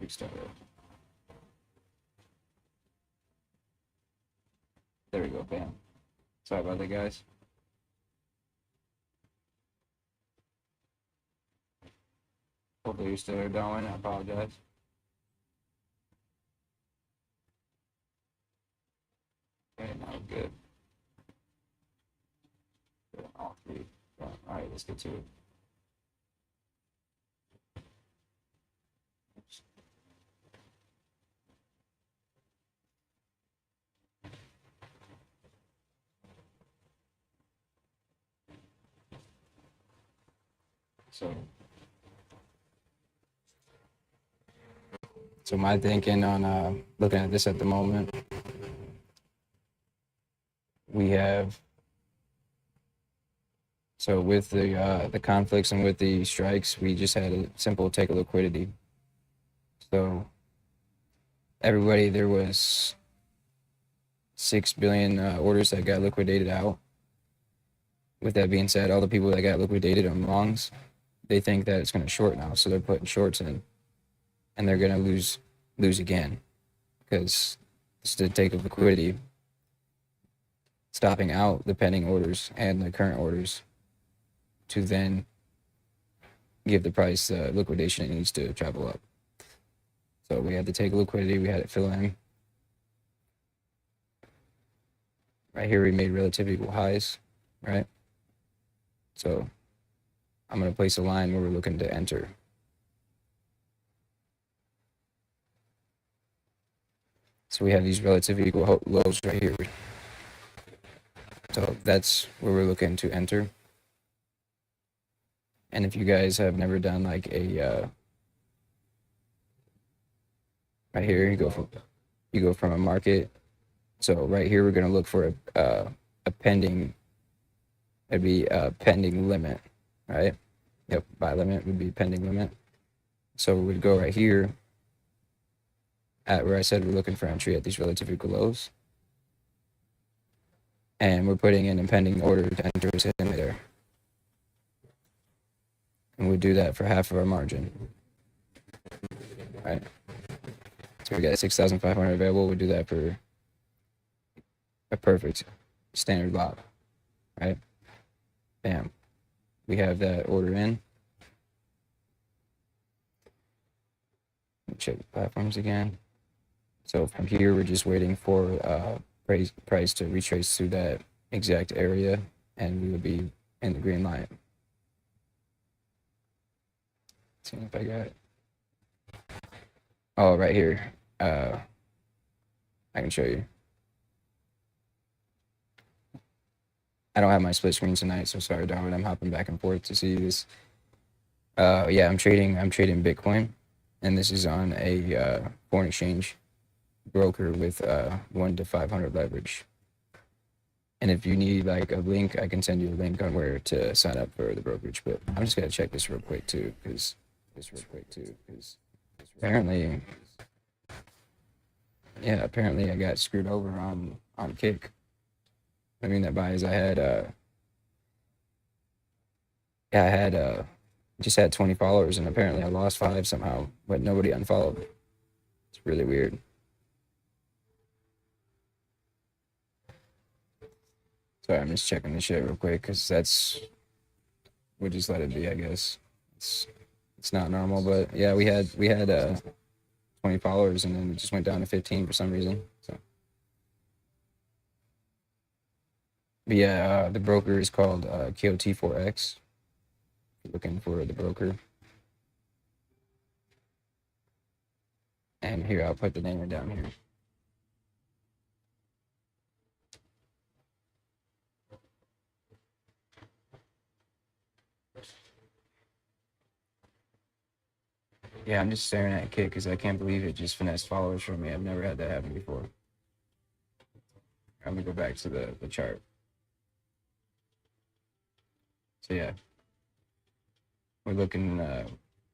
restart it. There we go, bam. Sorry about that, guys. Hopefully you're still going. I apologize. Okay, now good. All three. All right, let's get to it. So my thinking on looking at this at the moment, we have, so with the conflicts and with the strikes, we just had a simple take a liquidity. So everybody, there was 6 billion orders that got liquidated out. With that being said, all the people that got liquidated on longs, they think that it's going to short now, so they're putting shorts in, and they're going to lose again, because it's the take of liquidity, stopping out the pending orders and the current orders to then give the price liquidation it needs to travel up. So we had to take liquidity, we had it fill in. Right here we made relative equal highs, right? So I'm going to place a line where we're looking to enter. So we have these relative equal lows right here. So that's where we're looking to enter. And if you guys have never done like a right here, you go from a market. So right here we're going to look for a pending. It'd be a pending limit, right? Yep, buy limit would be pending limit. So we'd go right here at where I said we're looking for entry at these relative equal lows. And we're putting in a pending order to enter us in there. And we do that for half of our margin. Right? So we got 6,500 available. We do that for a perfect standard lot. Right? Bam. We have that order in. Check the platforms again. So from here, we're just waiting for price to retrace through that exact area, and we would be in the green light. Seeing if I got it. Oh, right here. I can show you. I don't have my split screen tonight, so sorry, Darwin. I'm hopping back and forth to see this. Yeah, I'm trading Bitcoin, and this is on a foreign exchange broker with 1 to 500 leverage. And if you need like a link, I can send you a link on where to sign up for the brokerage. But I'm just gonna check this real quick too, because apparently, yeah, apparently I got screwed over on Kick. I mean that buys I had just had 20 followers, and apparently I lost 5 somehow, but nobody unfollowed. It's really weird. Sorry, I'm just checking this shit real quick, because we'll just let it be, I guess. It's not normal, but yeah, we had 20 followers, and then it just went down to 15 for some reason. So, but yeah, the broker is called KOT4X. Looking for the broker. And here, I'll put the name down here. Yeah, I'm just staring at Kick because I can't believe it just finessed followers from me. I've never had that happen before. I'm gonna go back to the chart. So yeah, we're looking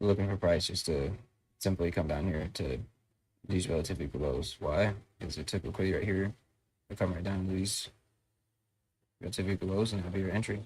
for price just to simply come down here to these relative equal lows. Why? Because it took liquidity right here. We come right down to these relative equal lows, and it'll be your entry.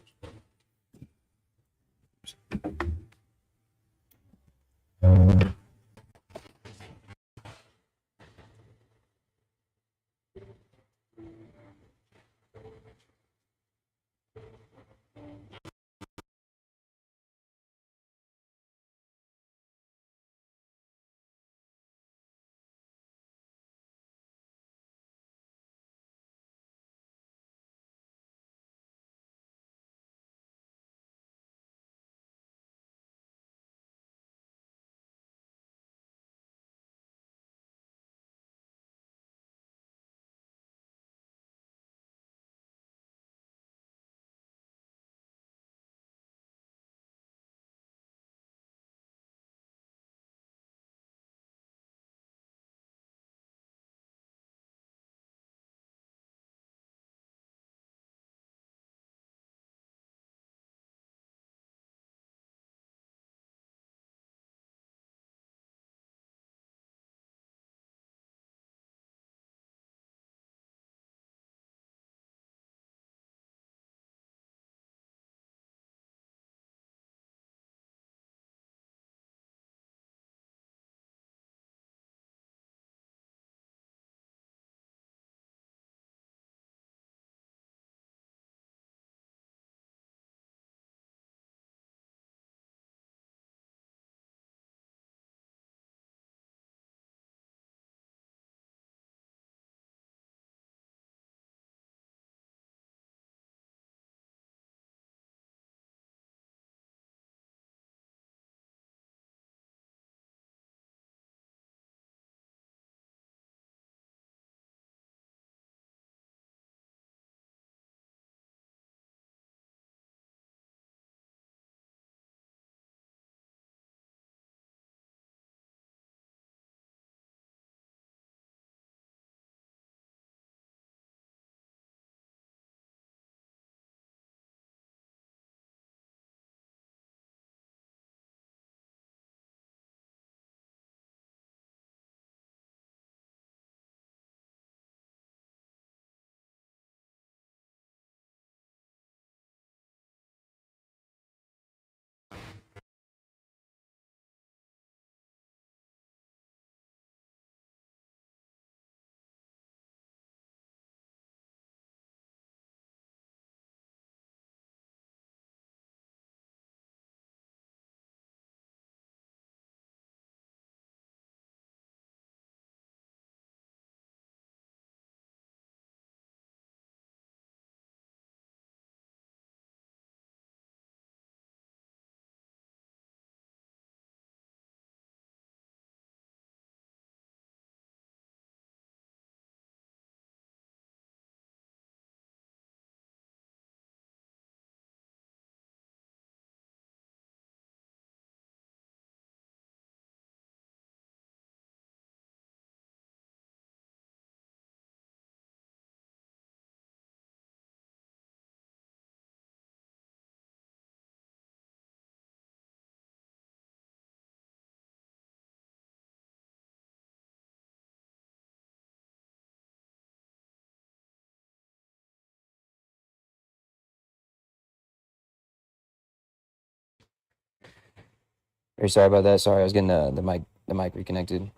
Very sorry about that. Sorry, I was getting the mic reconnected.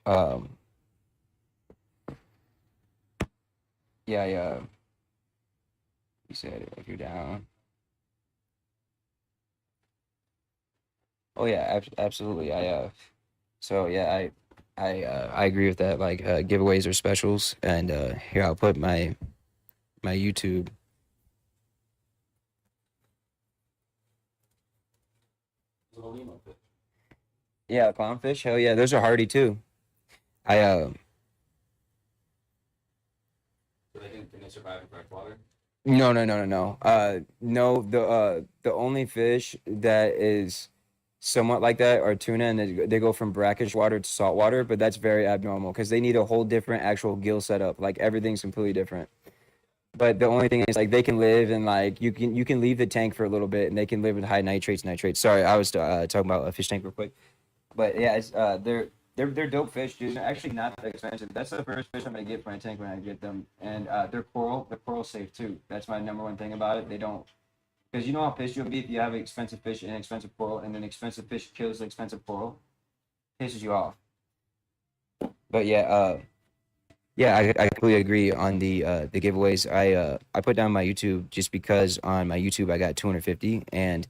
Um, yeah, yeah. You said if you're down. Oh yeah, absolutely. So yeah, I agree with that. Like giveaways or specials, and here I'll put my YouTube. Yeah, clownfish. Hell yeah, those are hardy too. I Can they survive in fresh water? No, no, no, no, no. No, the only fish that is somewhat like that are tuna, and they go from brackish water to salt water, but that's very abnormal because they need a whole different actual gill setup. Like everything's completely different. But the only thing is like they can live and like you can leave the tank for a little bit and they can live with high nitrates. Sorry, I was talking about a fish tank real quick. But yeah, they're dope fish, dude. They're actually not that expensive. That's the first fish I'm gonna get for my tank when I get them. And they're coral. They're coral safe too. That's my number one thing about it. They don't, because you know how pissed you'll be if you have expensive fish and expensive coral, and then expensive fish kills the expensive coral, pisses you off. But yeah, yeah, I completely agree on the giveaways. I put down my YouTube just because on my YouTube I got 250, and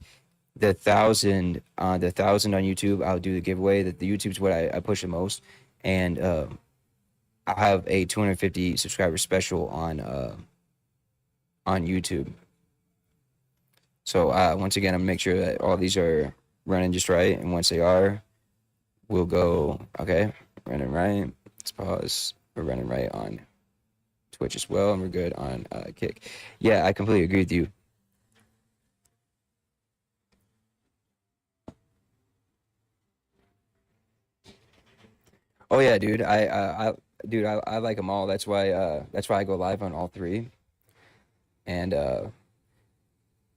the thousand on YouTube I'll do the giveaway. That the YouTube's what I push the most, and I'll have a 250 subscriber special on YouTube. So once again, I'm gonna make sure that all these are running just right, and once they are, we'll go. Okay, running right. Let's pause. We're running right on Twitch as well, and we're good on Kick. Yeah, I completely agree with you. Oh yeah, dude. I like them all. That's why I go live on all three. And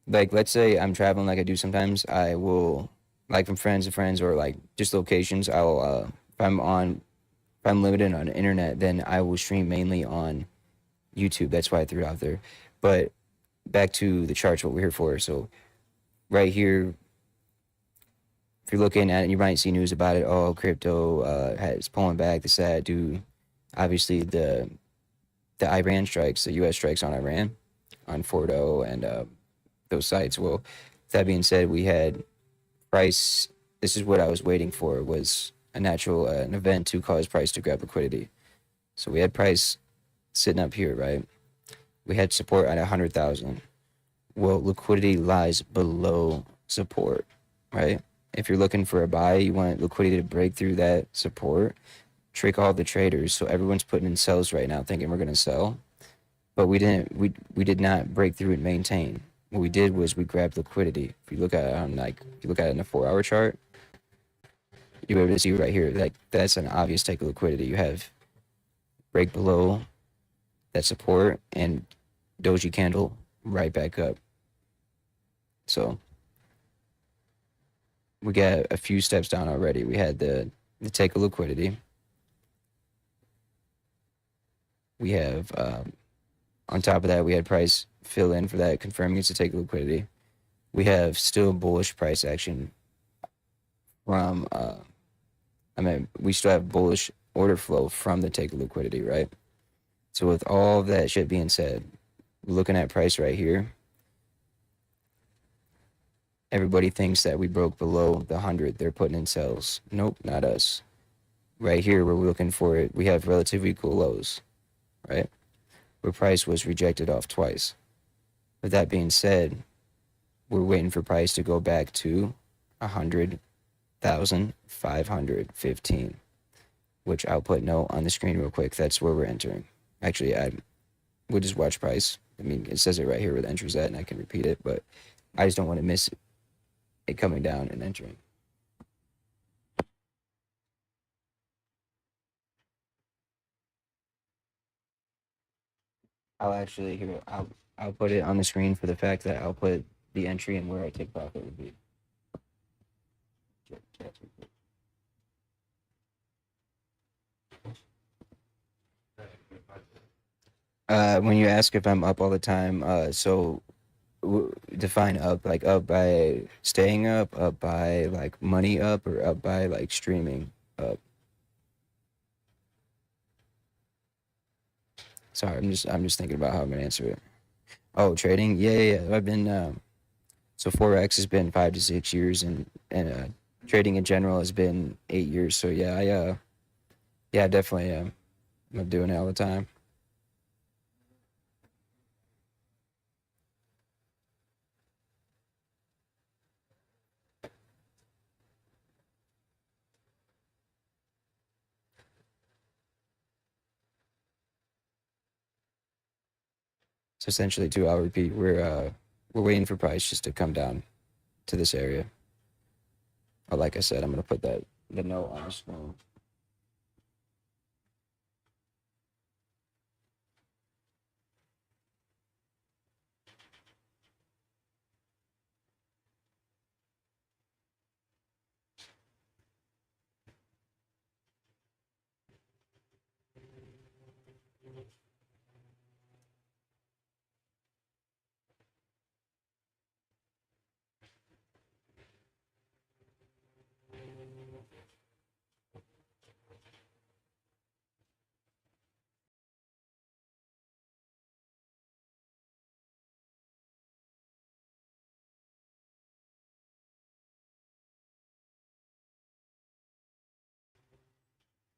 like let's say I'm traveling like I do sometimes, I will like from friends to friends or like just locations. I'll if I'm limited on internet, then I will stream mainly on YouTube. That's why I threw it out there. But back to the charts, what we're here for. So right here, if you're looking at it, you might see news about it. Oh, crypto has pulling back. This that, dude. Obviously, the Iran strikes, the U.S. strikes on Iran, on Fordo and those sites. Well, that being said, we had price. This is what I was waiting for, was a natural an event to cause price to grab liquidity. So we had price sitting up here, right? We had support at 100,000. Well, liquidity lies below support, right? If you're looking for a buy, you want liquidity to break through that support, trick all the traders. So everyone's putting in sells right now, thinking we're gonna sell, but we didn't. We did not break through and maintain. What we did was we grabbed liquidity. If you look at it on if you look at it in a 4-hour chart, you're able to see right here, like that's an obvious take of liquidity. You have break below that support and doji candle right back up. So we got a few steps down already. We had the take of liquidity. We have on top of that, we had price fill in for that, confirming it's a take of liquidity. We have still bullish price action from I mean, we still have bullish order flow from the take of liquidity, right? So with all of that shit being said, looking at price right here, everybody thinks that we broke below the 100. They're putting in sells. Nope, not us. Right here, we're looking for it. We have relatively cool lows, right? Where price was rejected off twice. With that being said, we're waiting for price to go back to 100,515, which I'll put note on the screen real quick. That's where we're entering. Actually, we'll just watch price. I mean, it says it right here where the entry's at, and I can repeat it, but I just don't want to miss it coming down and entering. I'll actually here. I'll put it on the screen for the fact that I'll put the entry and where I take profit would be. When you ask if I'm up all the time, so define up, like up by staying up by like money up, or up by like streaming up? Sorry, I'm just thinking about how I'm gonna answer it. Oh, trading? Yeah, yeah, yeah. I've been so forex has been 5 to 6 years, and trading in general has been 8 years. So yeah, yeah, definitely I'm doing it all the time. So essentially, too, I'll repeat. We're waiting for price just to come down to this area. But like I said, I'm gonna put the note on the screen.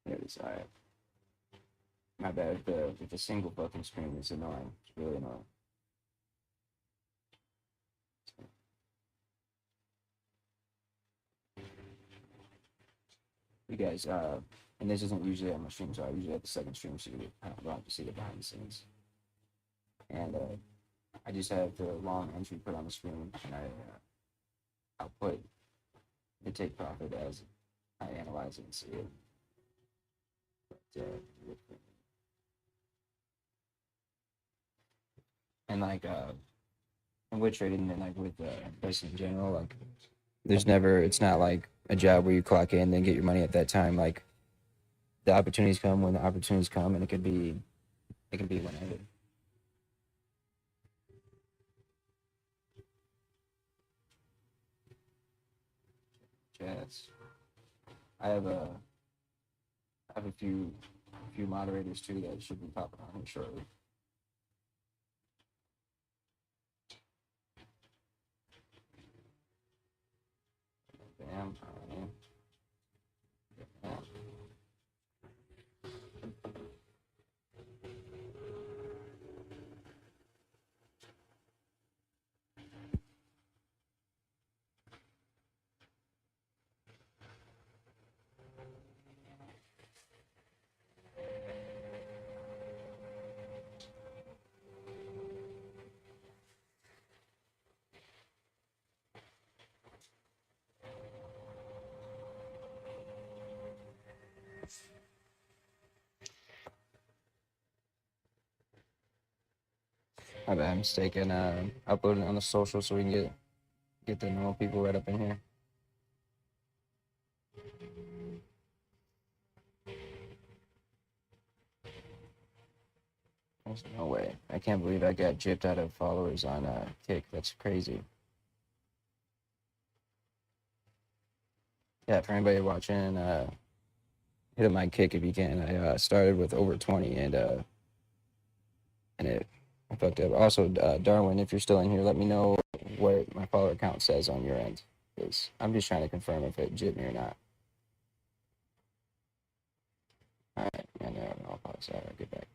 There it is. All right. My bad. If the single fucking screen is annoying. It's really annoying. You guys, and this isn't usually on my stream, so I usually have the second stream, so you don't have to see the behind the scenes. And I just have the long entry put on the screen, and I'll put the take profit as I analyze it and see it. But, and like and with trading and like with investing in general, like it's not like a job where you clock in and then get your money at that time. Like the opportunities come when the opportunities come, and it can be whenever. Chats. I have a I have a few moderators too that should be popping on here shortly. Bam. Bam. My bad mistake, uploading it on the social so we can get the normal people right up in here. There's no way. I can't believe I got gypped out of followers on Kick. That's crazy. Yeah, for anybody watching, hit up my Kick if you can. I started with over 20, and I fucked up. Also, Darwin, if you're still in here, let me know what my follower count says on your end, because I'm just trying to confirm if it jipped me or not. All right, and I'll pause. All right, get back.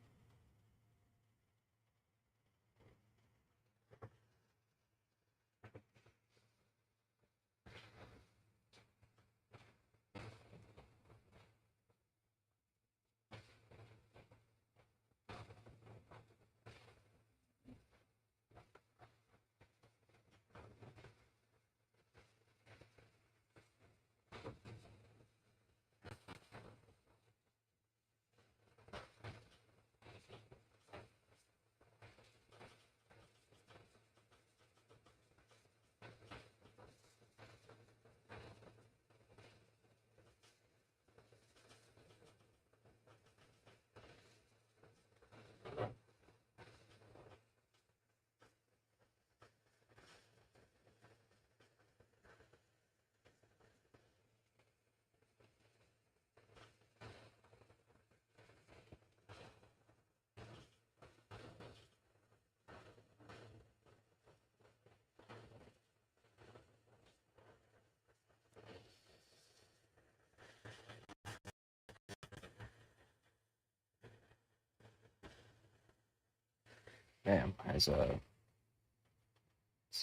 Damn, let's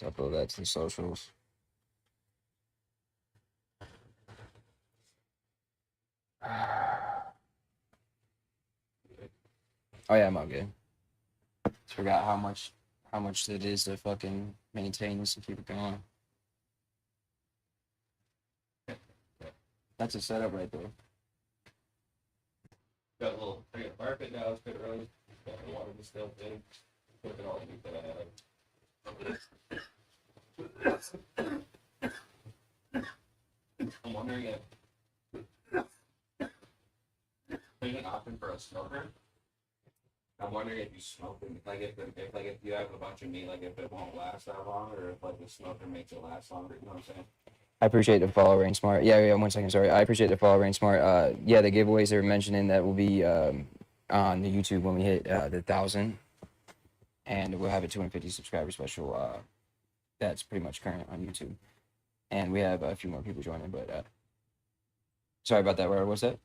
upload that to the socials. Oh yeah, I'm all good. Forgot how much it is to fucking maintain this and keep it going. That's a setup right there. Got a little, I got a fire pit now, it's pit early. Got the water distilled in. Put it all the meat that I have. I'm wondering if there's an option for a smoker. I'm wondering if you smoke it, like if you have a bunch of meat, like if it won't last that long, or if like the smoker makes it last longer. You know what I'm saying? I appreciate the follow, Rain Smart. Yeah. 1 second, sorry. I appreciate the follow, Rain Smart. Yeah, the giveaways they were mentioning that will be on the YouTube when we hit the 1,000, and we'll have a 250 subscriber special. That's pretty much current on YouTube, and we have a few more people joining. But sorry about that. Where was that?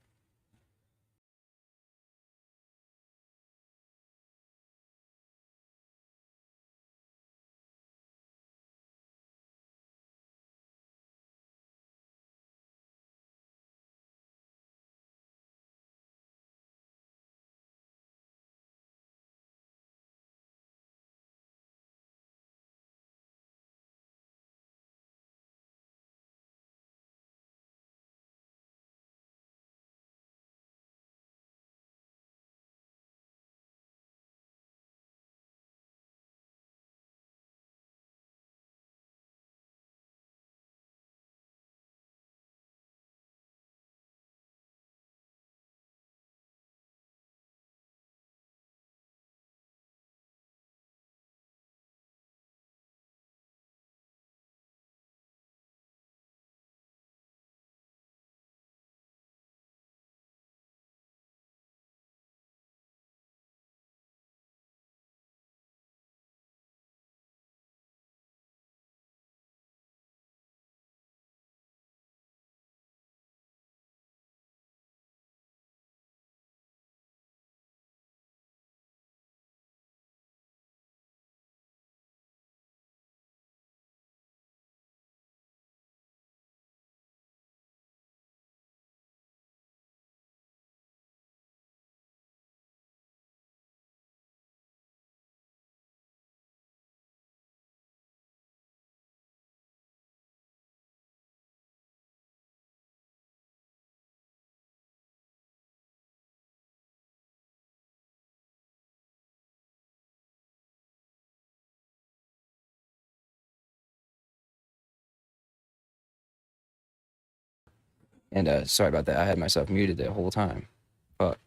And sorry about that. I had myself muted the whole time. But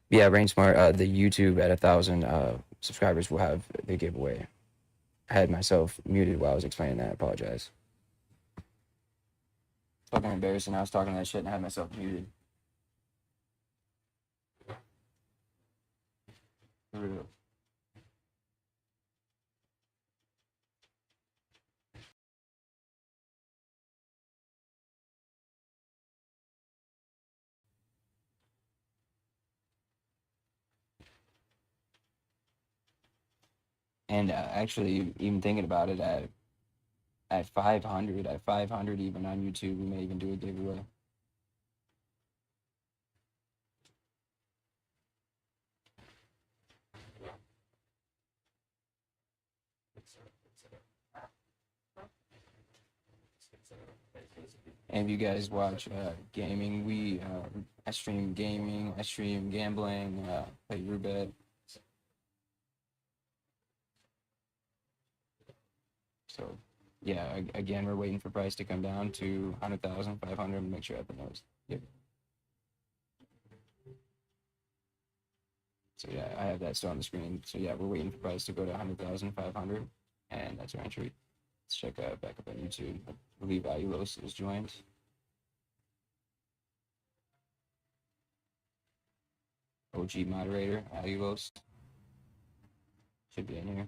yeah, Rain Smart. The YouTube at 1,000 subscribers will have the giveaway. I had myself muted while I was explaining that. I apologize. Fucking embarrassing. I was talking that shit and I had myself muted. For real. And actually, even thinking about it, at 500 even on YouTube, we may even do a giveaway. And if you guys watch gaming, I stream gaming, I stream gambling, play roulette. So yeah, again, we're waiting for price to come down to 100,000, 500. Make sure everyone knows. Yep. So yeah, I have that still on the screen. So yeah, we're waiting for price to go to 100,000, 500, and that's our entry. Let's check back up on YouTube. I believe Alulos is joined. OG moderator, Alulos. Should be in here.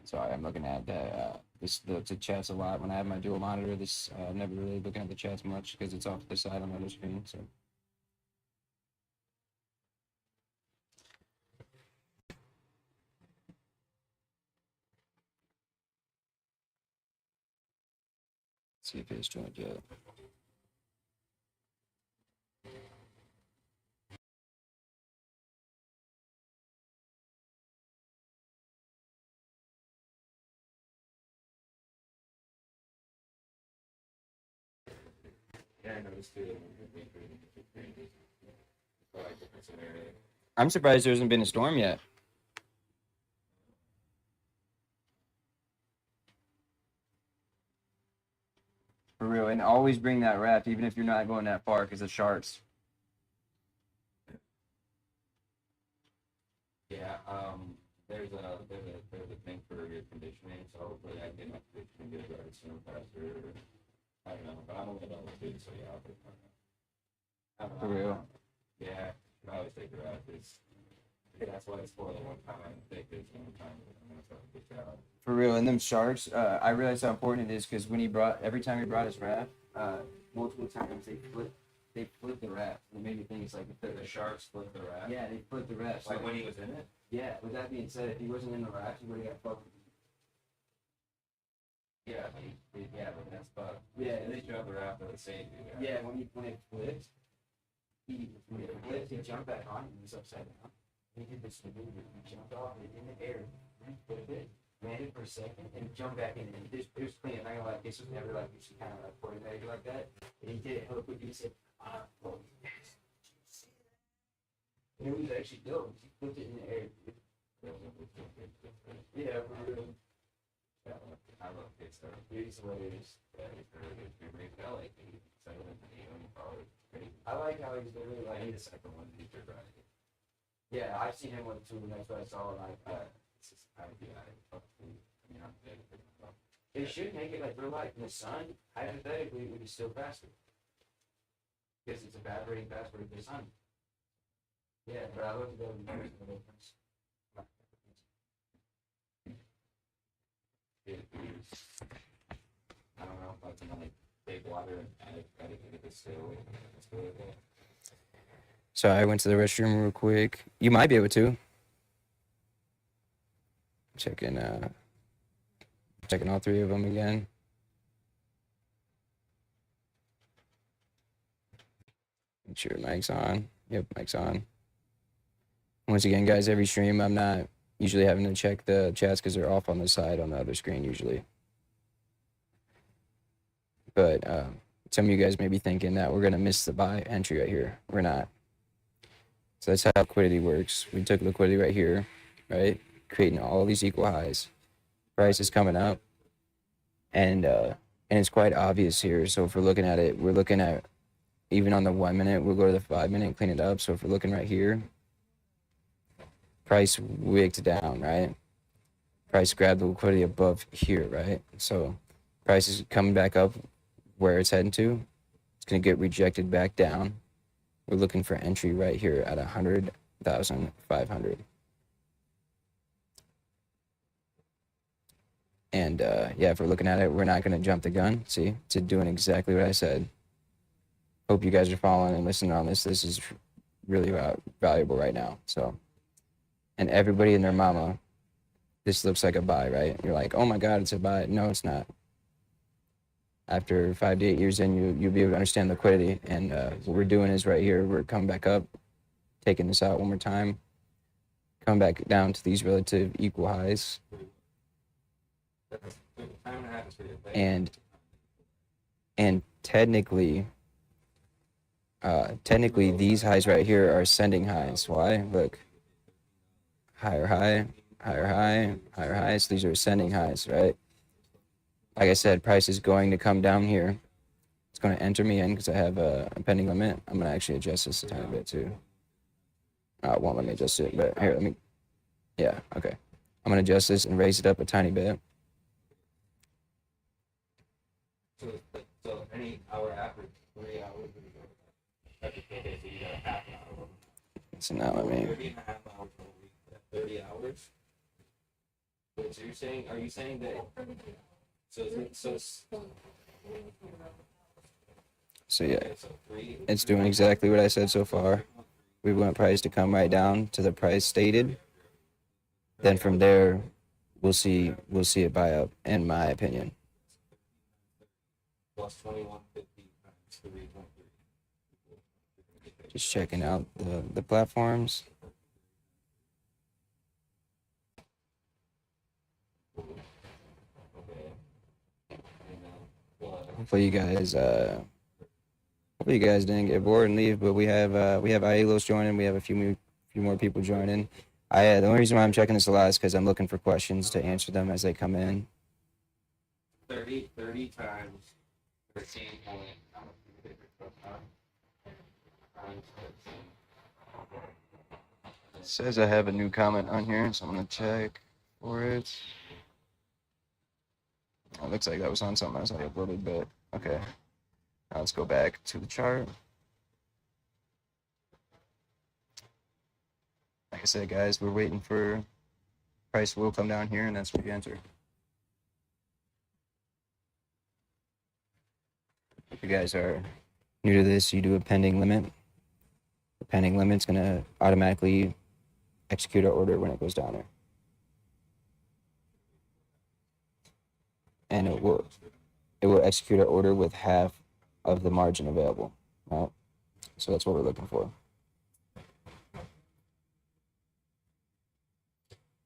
Sorry, I'm looking at the this looks at chats a lot. When I have my dual monitor, this I'm never really looking at the chats much because it's off to the side on the other screen. So. See if it's joined yet. Yeah, I noticed too. I'm surprised there hasn't been a storm yet. For real, and always bring that raft, even if you're not going that far, because of sharks. Yeah, there's a thing for your conditioning, so hopefully I get my conditioning good right soon faster. I don't know, but I'm only level 2, so yeah, I'll take my. I don't know. For real. Yeah, I always take the raft. That's why it's for the one time I take this one time. I'm gonna start to get out. For real, and them sharks, I realized how important it is because when every time he brought his raft, multiple times they flip the raft. It made me think it's like The sharks split the raft. Yeah, they flipped the raft. Like when he was in it. Yeah. With that being said, if he wasn't in the raft, he would have got fucked. Yeah, but that's fucked. Yeah, at least you have the raft that would save you. Yeah, when it flipped, he jumped back on it and he was upside down. He did this maneuver. He jumped off it in the air, flipped it, landed for a second, and jumped back in. And it was clean. I'm not gonna lie, this was never like you should kind of like coordinate like that. And he did it hella quick. He said, oh, yes. And it was actually dope. He flipped it in the air. Yeah, for real. I love good stuff. Here's what it is. Yeah, it's really good. You're really I like it. I like how he's literally I like. need a second one to do right. Yeah, I've seen him with two, and that's what I saw. Like, It's just I mean, I'm big. it should make it like real life in the sun. Hypothetically, it would be still faster because it's evaporating faster with the sun. Yeah, but I looked at the difference. I don't know if I can like take water and I didn't get this still. Let's go with that. So I went to the restroom real quick. You might be able to. Checking all three of them again. Make sure mic's on. Yep, mic's on. Once again, guys, every stream I'm not usually having to check the chats because they're off on the side on the other screen usually. But some of you guys may be thinking that we're gonna miss the buy entry right here. We're not. So that's how liquidity works. We took liquidity right here, right? Creating all these equal highs. Price is coming up. And it's quite obvious here. So if we're looking at it, we're looking at even on the 1 minute, we'll go to the 5 minute and clean it up. So if we're looking right here, price wigged down, right? Price grabbed the liquidity above here, right? So price is coming back up where it's heading to. It's gonna get rejected back down. We're looking for entry right here at 100,500. And yeah, if we're looking at it, we're not gonna jump the gun. See, it's doing exactly what I said. Hope you guys are following and listening on this. This is really valuable right now. So, and everybody and their mama, this looks like a buy, right? You're like, oh my God, it's a buy. No, it's not. After 5 to 8 years in, you'll be able to understand liquidity. And what we're doing is right here, we're coming back up, taking this out one more time, coming back down to these relative equal highs. And technically these highs right here are ascending highs. Why? Look, higher high, higher high, higher high. So these are ascending highs, right? Like I said, price is going to come down here. It's going to enter me in because I have a pending limit. I'm going to actually adjust this a tiny bit too. It won't let me adjust it, but here, yeah, okay. I'm going to adjust this and raise it up a tiny bit. So any hour average, 3 hours. Okay, so you got a half an hour. So now let me. 30 and a half hours a week. 30 hours. Wait, so are you saying that So yeah, so three. it's doing exactly what I said so far. We want price to come right down to the price stated. Then from there, we'll see it buy up, in my opinion. Plus 2150 times 3.3. Just checking out the platforms. Hopefully you guys didn't get bored and leave, but we have Ailos joining. We have a few more people joining. The only reason why I'm checking this a lot is because I'm looking for questions to answer them as they come in. 30 times 13 point. It says I have a new comment on here, so I'm gonna check for it. It looks like that was on something else I uploaded, but okay. Now let's go back to the chart. Like I said, guys, we're waiting for price will come down here, and that's where you enter. If you guys are new to this, you do a pending limit. The pending limit's gonna automatically execute our order when it goes down there, and it will execute our order with half of the margin available. Right? So that's what we're looking for.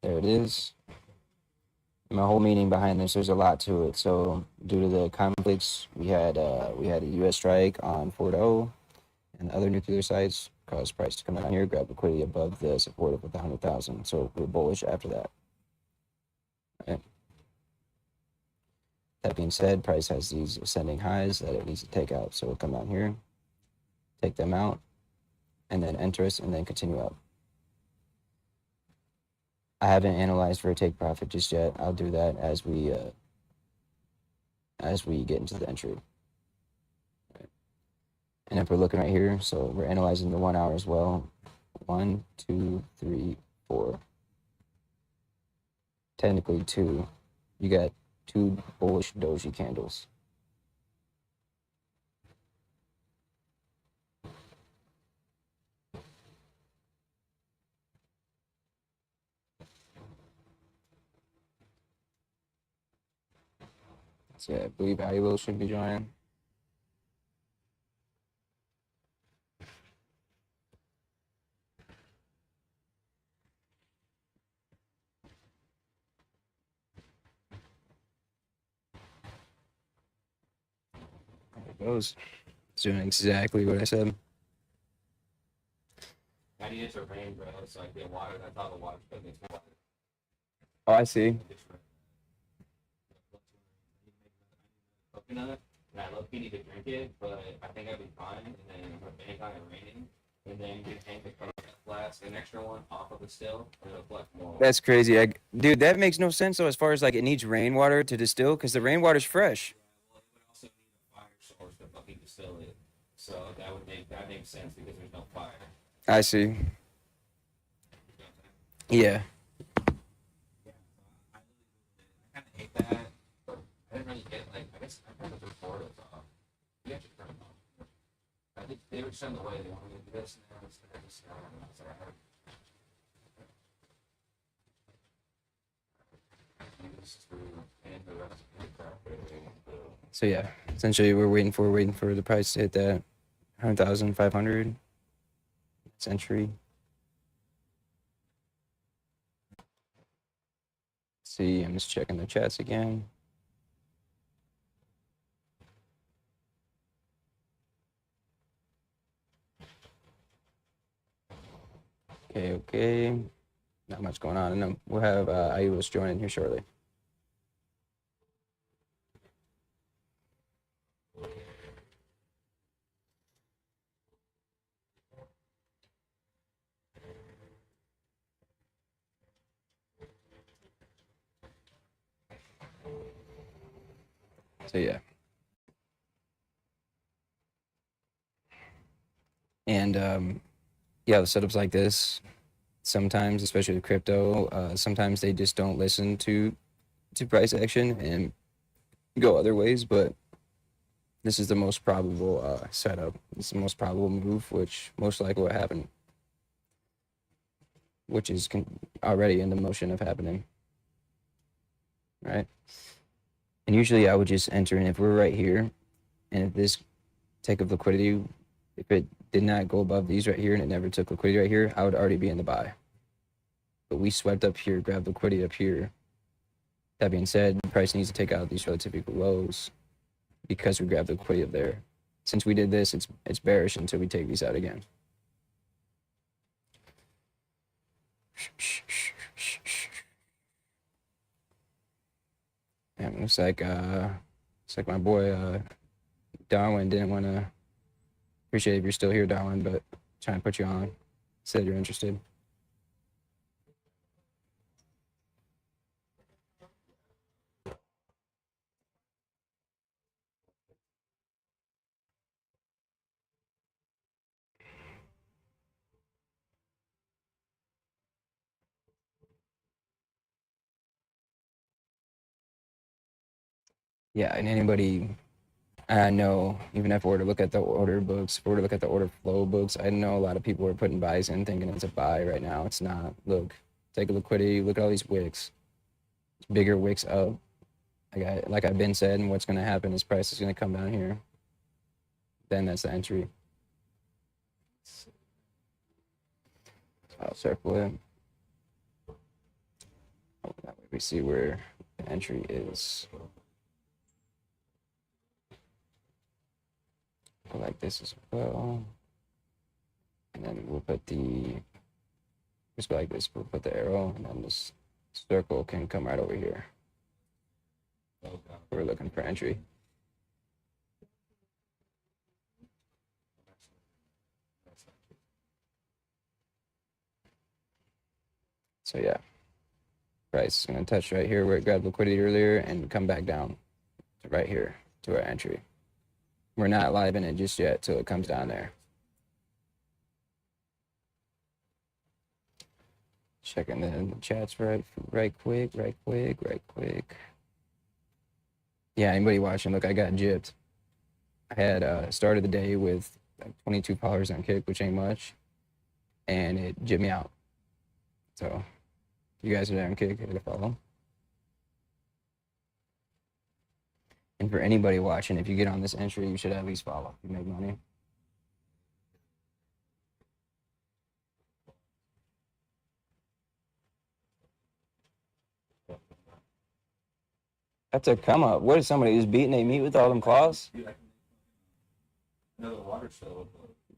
There it is. My whole meaning behind this, there's a lot to it. So due to the conflicts, we had a U.S. strike on Fordo and other nuclear sites caused price to come down here, grab liquidity above the support of 100,000. So we're bullish after that. Right. That being said, price has these ascending highs that it needs to take out. So we'll come down here, take them out, and then enter us, and then continue up. I haven't analyzed for a take profit just yet. I'll do that as we get into the entry. Right. And if we're looking right here, so we're analyzing the 1 hour as well. 1, 2, 3, 4. Technically 2. You got 2 bullish doji candles. So yeah, I believe Valuable should be joining. There it goes. It's doing exactly what I said. I need it to rain, bro, so I get water. That's how the water's putting it water. Oh, I see. Coconut, and I love need to drink it, but I think I'd be fine. And then put bank on it raining, and then you can hang the coconut flask, an extra one off of it still, and it'll collect more. That's crazy. Dude, that makes no sense. So as far as like it needs rainwater to distill, because the rainwater's fresh. Well, it would also need a fire source to fucking distill it. So that makes sense because there's no fire. I see. Yeah. I kind of hate that, but I didn't really get like. I guess I kind of report it off. You have to turn them off. I think they were showing the way they want me to do this now. This now. And I was like, So yeah, essentially we're waiting for the price to hit that 100,500. It's entry. See, I'm just checking the chats again. Okay. Not much going on. And then we'll have Ayulis joining here shortly. So yeah. And yeah, the setups like this, sometimes, especially with crypto, sometimes they just don't listen to price action, and go other ways, but this is the most probable setup. This is the most probable move, which most likely will happen, which is already in the motion of happening, right? And usually I would just enter in if we're right here, and if this take of liquidity, if it did not go above these right here and it never took liquidity right here, I would already be in the buy. But we swept up here, grabbed liquidity up here. That being said, the price needs to take out these relative lows because we grabbed the liquidity up there. Since we did this, it's bearish until we take these out again. And it looks like my boy Darwin didn't want to. Appreciate if you're still here, Darwin, but trying to put you on. Said you're interested. Yeah, and anybody I know, even if we were to look at the order books, if we were to look at the order flow books, I know a lot of people are putting buys in thinking it's a buy right now. It's not. Look, take a liquidity, look at all these wicks. Bigger wicks up. Like I've been said, and what's gonna happen is price is gonna come down here. Then that's the entry. I'll circle it. Oh, that way we see where the entry is. Go like this as well. And then we'll put just go like this, we'll put the arrow, and then this circle can come right over here. We're looking for entry. So yeah, price is gonna touch right here where it grabbed liquidity earlier and come back down to right here to our entry. We're not live in it just yet till it comes down there. Checking the chats right quick. Yeah, anybody watching, look, I got gypped. I had started the day with like 22 followers on Kick, which ain't much, and it gypped me out. So you guys are there on Kick, hit a follow. And for anybody watching, if you get on this entry, you should at least follow. You make money. That's a come up. What is somebody just beating they meat with all them claws? No, the water show.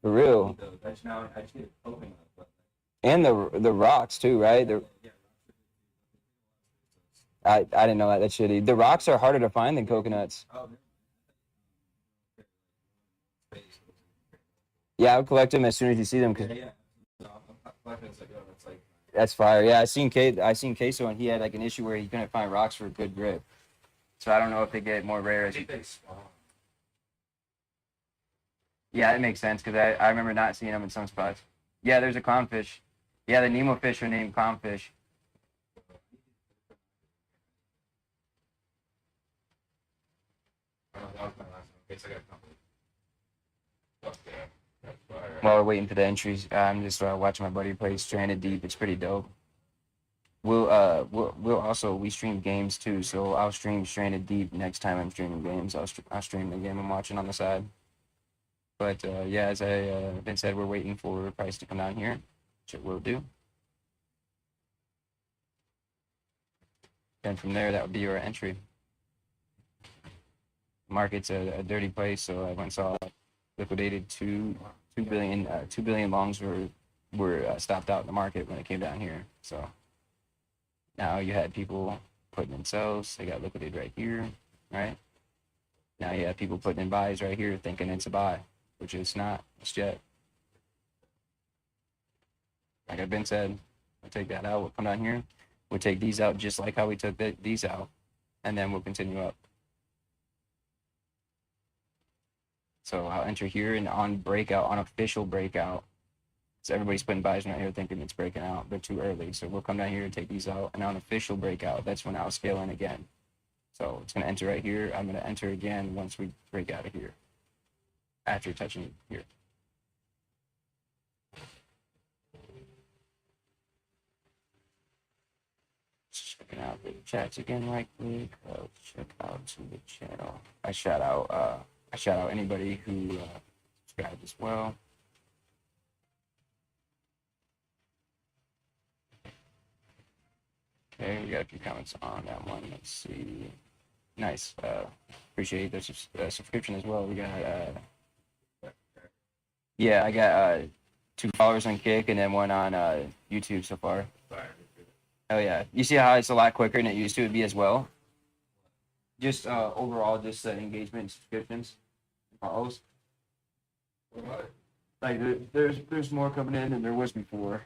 For real. That's now I just get open up. And the rocks too, right? I didn't know that. That's shitty. The rocks are harder to find than coconuts. Yeah, I would collect them as soon as you see them. That's fire. Yeah, I seen Queso, and he had like an issue where he couldn't find rocks for a good grip. So I don't know if they get more rare. Yeah, it makes sense because I remember not seeing them in some spots. Yeah, there's a clownfish. Yeah, the Nemo fish are named clownfish. While we're waiting for the entries, I'm just watching my buddy play Stranded Deep. It's pretty dope. We'll also we stream games too, so I'll stream Stranded Deep next time I'm streaming games. I'll stream the game I'm watching on the side. But yeah, as I been said, we're waiting for price to come down here, which it will do. Then from there, that would be your entry. Market's a dirty place, so I went and saw liquidated 2 billion longs were stopped out in the market when it came down here. So now you had people putting in sells, they got liquidated right here, right? Now you have people putting in buys right here thinking it's a buy, which it's not just yet. Like I've been said, we'll take that out, we'll come down here, we'll take these out just like how we took these out, and then we'll continue up. So I'll enter here and on breakout, on official breakout. So everybody's putting buys right here thinking it's breaking out, but too early. So we'll come down here and take these out. And on official breakout, that's when I'll scale in again. So it's going to enter right here. I'm going to enter again once we break out of here, after touching here. Checking out the chats again right quick. Check out to the channel. I shout out anybody who subscribed as well. Okay, we got a few comments on that one. Let's see. Nice. Appreciate the subscription as well. We got yeah, I got 2 followers on Kick and then 1 on YouTube so far. Oh yeah, you see how it's a lot quicker than it used to be as well. Just overall, just engagement subscriptions, follows. Like there's more coming in than there was before.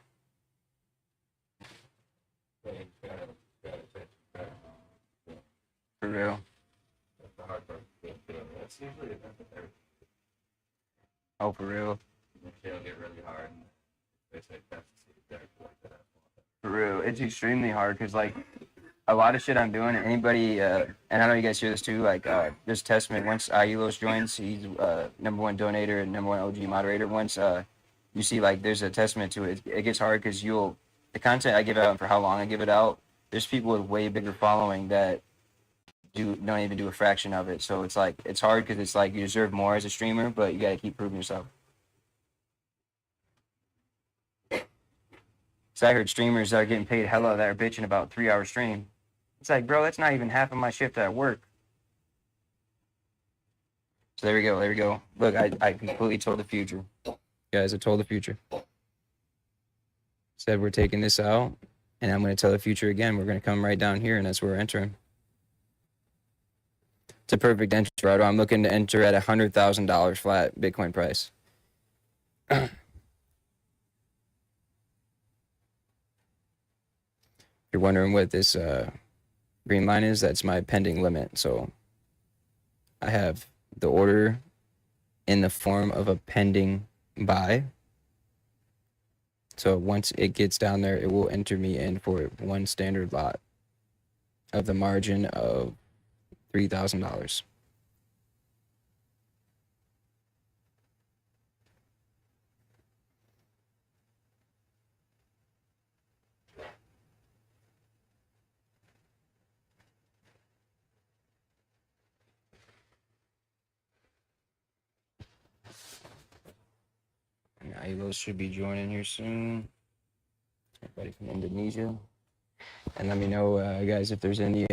For real. Oh, for real. It'll get really hard. For real, it's extremely hard because like a lot of shit I'm doing. Anybody, and I know you guys hear this too. Like this Testament. Once Iulos joins, he's #1 donator and #1 OG moderator. Once you see like there's a testament to it, it gets hard because the content I give out and for how long I give it out. There's people with way bigger following that don't even do a fraction of it. So it's like it's hard because it's like you deserve more as a streamer, but you got to keep proving yourself. So I heard streamers that are getting paid hella that are bitching about 3-hour stream. It's like, bro, that's not even half of my shift at work. So there we go. There we go. Look, I completely told the future. Guys, I told the future. Said we're taking this out, and I'm going to tell the future again. We're going to come right down here, and that's where we're entering. It's a perfect entry, Rado. I'm looking to enter at $100,000 flat Bitcoin price. You're wondering what this green line is, that's my pending limit. So I have the order in the form of a pending buy. So once it gets down there, it will enter me in for 1 standard lot of the margin of $3,000. Ilos should be joining here soon. Everybody from Indonesia. And let me know, guys, if there's any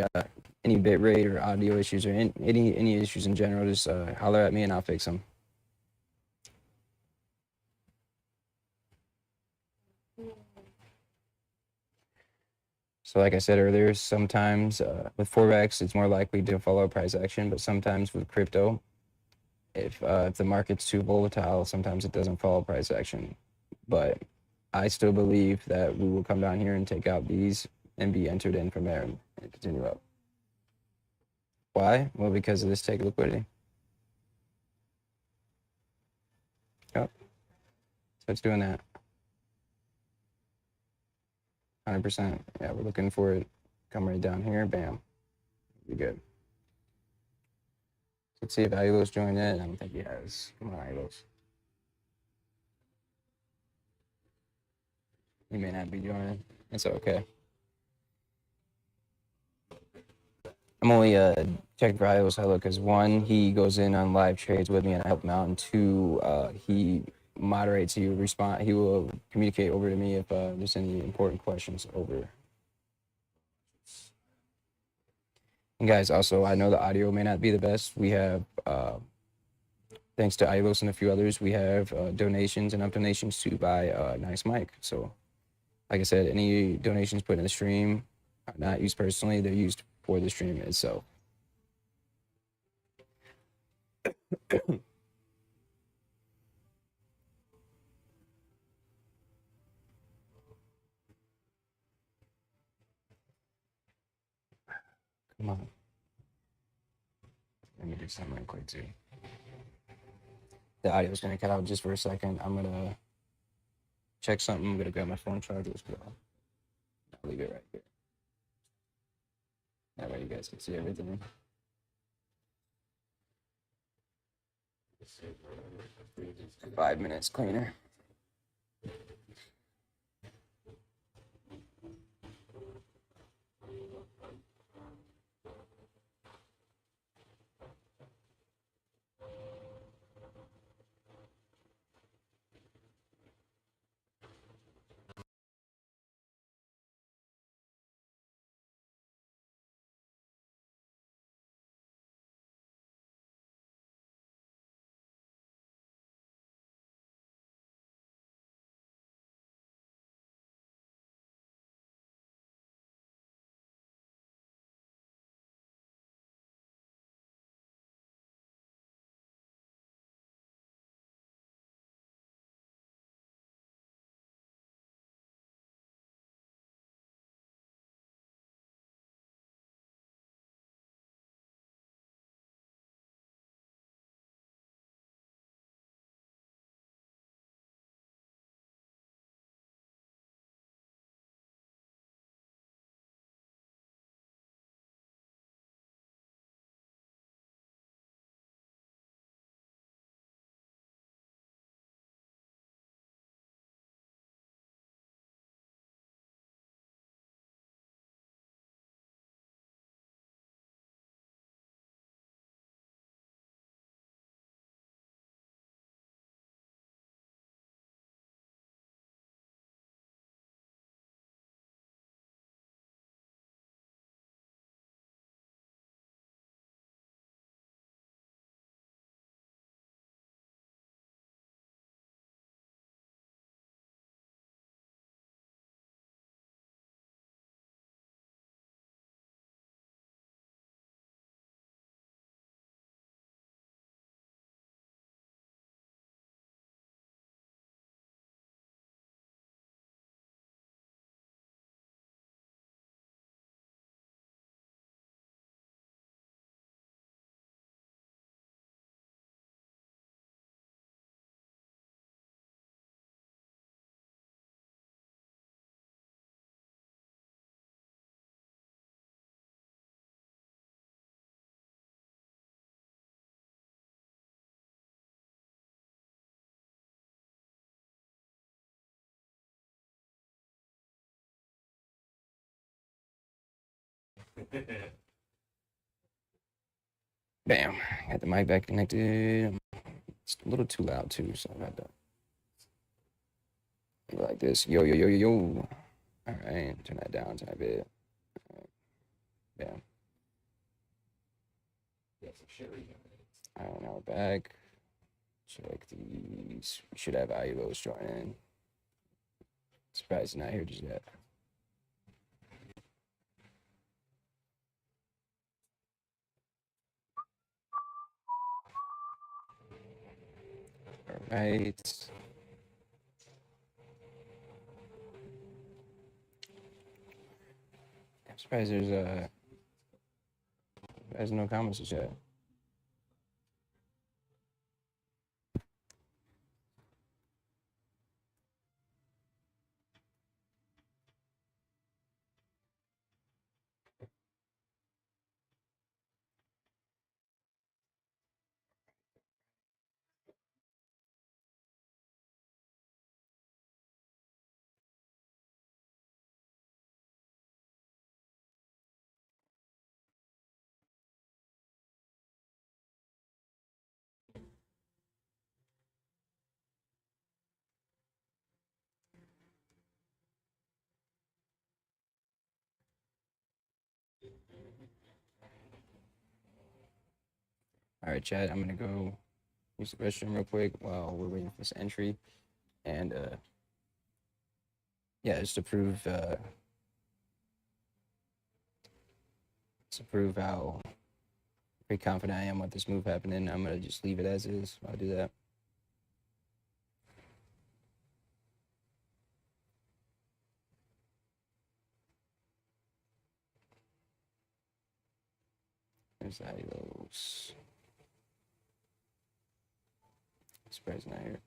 bit rate or audio issues or any issues in general, just holler at me and I'll fix them. So like I said earlier, sometimes with Forex, it's more likely to follow price action, but sometimes with crypto, if the market's too volatile, sometimes it doesn't follow price action. But I still believe that we will come down here and take out these and be entered in from there and continue up. Why? Well, because of this take liquidity. Yep. So it's doing that. 100%. Yeah, we're looking for it. Come right down here. Bam. Be good. Let's see if Ilos joined in. I don't think he has. Come on, Ilos. He may not be joining. It's okay. I'm only checking for Ilos hello because 1, he goes in on live trades with me and I help him out, and 2, he moderates. He will respond. He will communicate over to me if there's any important questions over. And guys, also, I know the audio may not be the best. We have, thanks to Ilos and a few others, we have donations and up donations to buy a nice mic. So, like I said, any donations put in the stream are not used personally. They're used for the stream itself. Come on. Let me do something real quick too. The audio is going to cut out just for a second. I'm going to check something. I'm going to grab my phone charger as well. I'll leave it right here. That way you guys guys can see everything. 5 minutes cleaner. Bam. Got the mic back connected. It's a little too loud too, so I got to go like this. Yo, yo, yo, yo, yo. All right. Turn that down to a bit. Bam. Yeah, some shit reading. All right, now we're back. Check these. We should have IUOs joining. Surprised he's not here just yet. All right. I'm surprised there's no comments just yet. All right, chat. I'm gonna go use the restroom real quick while we're waiting for this entry, and yeah, just to prove how pretty confident I am with this move happening. I'm gonna just leave it as is. I'll do that. There's IUOs. Surprised not here.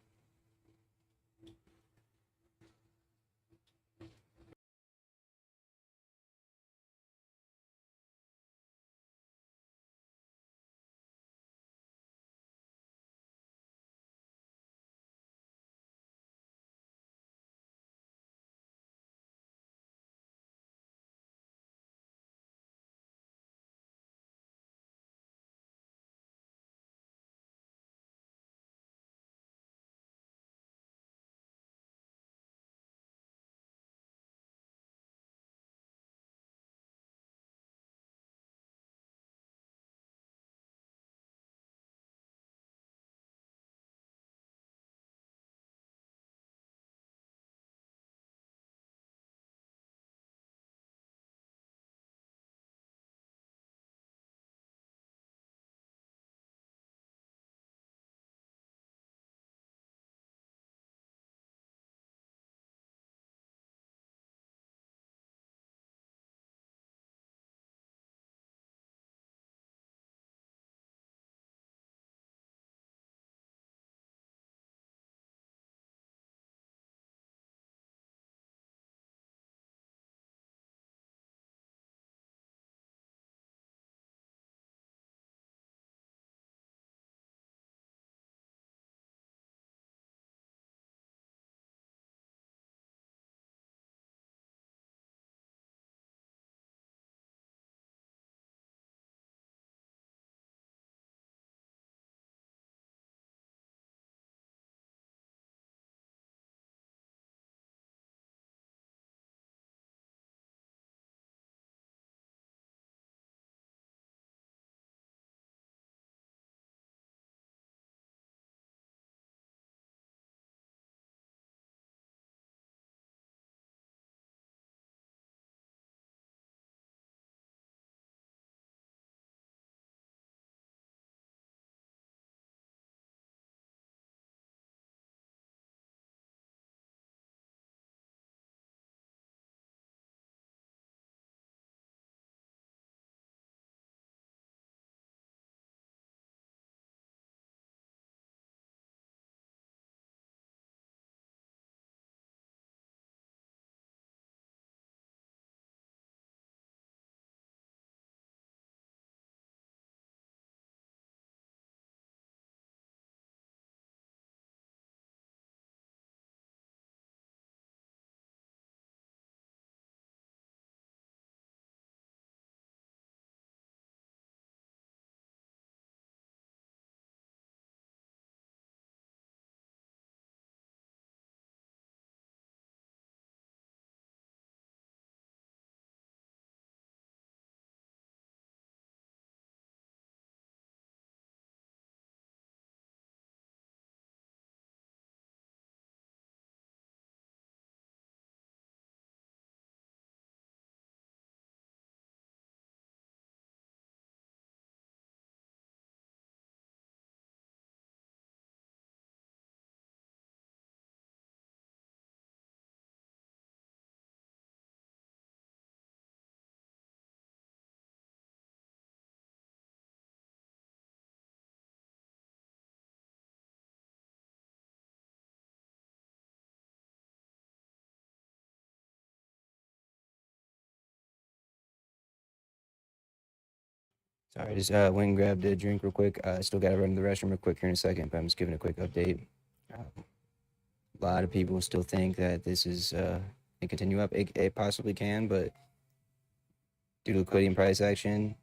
Sorry, just went and grabbed a drink real quick. Still got to run to the restroom real quick here in a second, but I'm just giving a quick update. A lot of people still think that this is can continue up. It possibly can, but due to liquidity and price action,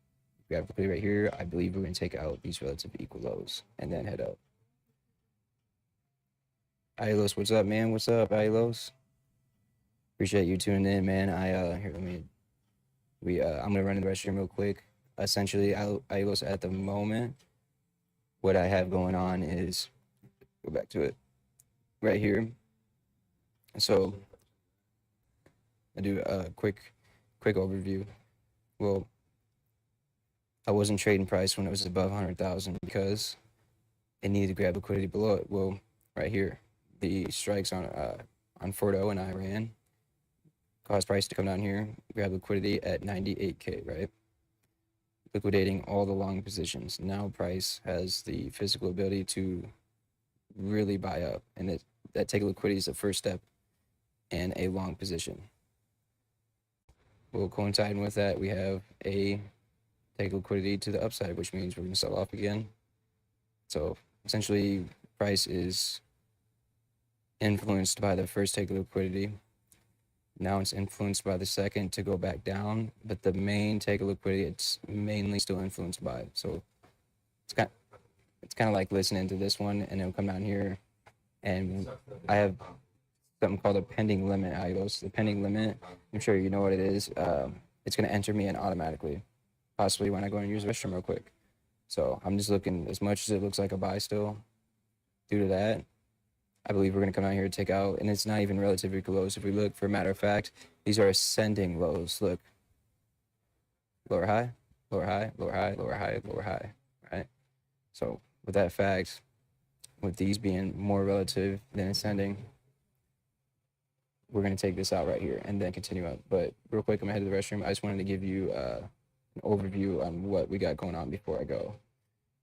we have liquidity right here. I believe we're going to take out these relative equal lows and then head up. Ailos, what's up, man? What's up, Ailos? Appreciate you tuning in, man. Here, let me. I'm gonna run to the restroom real quick. Essentially, Ailos at the moment, what I have going on is go back to it right here. So I do a quick overview. Well, I wasn't trading price when it was above 100,000 because it needed to grab liquidity below it. Well, right here, the strikes on Fordo and Iran caused price to come down here, grab liquidity at 98K, right? Liquidating all the long positions. Now price has the physical ability to really buy up, and that take liquidity is the first step in a long position. Well, coinciding with that, we have a take liquidity to the upside, which means we're going to sell off again. So essentially, price is influenced by the first take liquidity. Now it's influenced by the second to go back down, but the main take liquidity, it's mainly still influenced by it. So it's kind of like listening to this one, and it'll come down here, and I have something called a pending limit. The pending limit, I'm sure you know what it is. It's going to enter me in automatically, possibly when I go and use the restroom real quick. So I'm just looking, as much as it looks like a buy still, due to that, I believe we're going to come down here and take out, and it's not even relative equal lows. If we look, for a matter of fact, these are ascending lows. Look, lower high, lower high, lower high, lower high, lower high, right? So with that fact, with these being more relative than ascending, we're going to take this out right here and then continue up. But real quick, I'm going to head to the restroom. I just wanted to give you an overview on what we got going on before I go.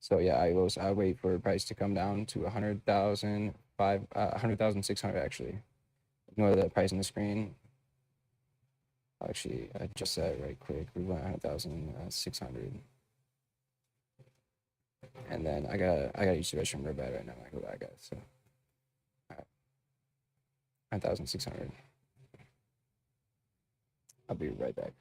So yeah, I wait for price to come down to 100,600 actually. Ignore the price on the screen. Actually, I just said it right quick. We went 100,600. And then I gotta use the restroom real bad right now. I go back, guys. So, all right, 100,600. I'll be right back.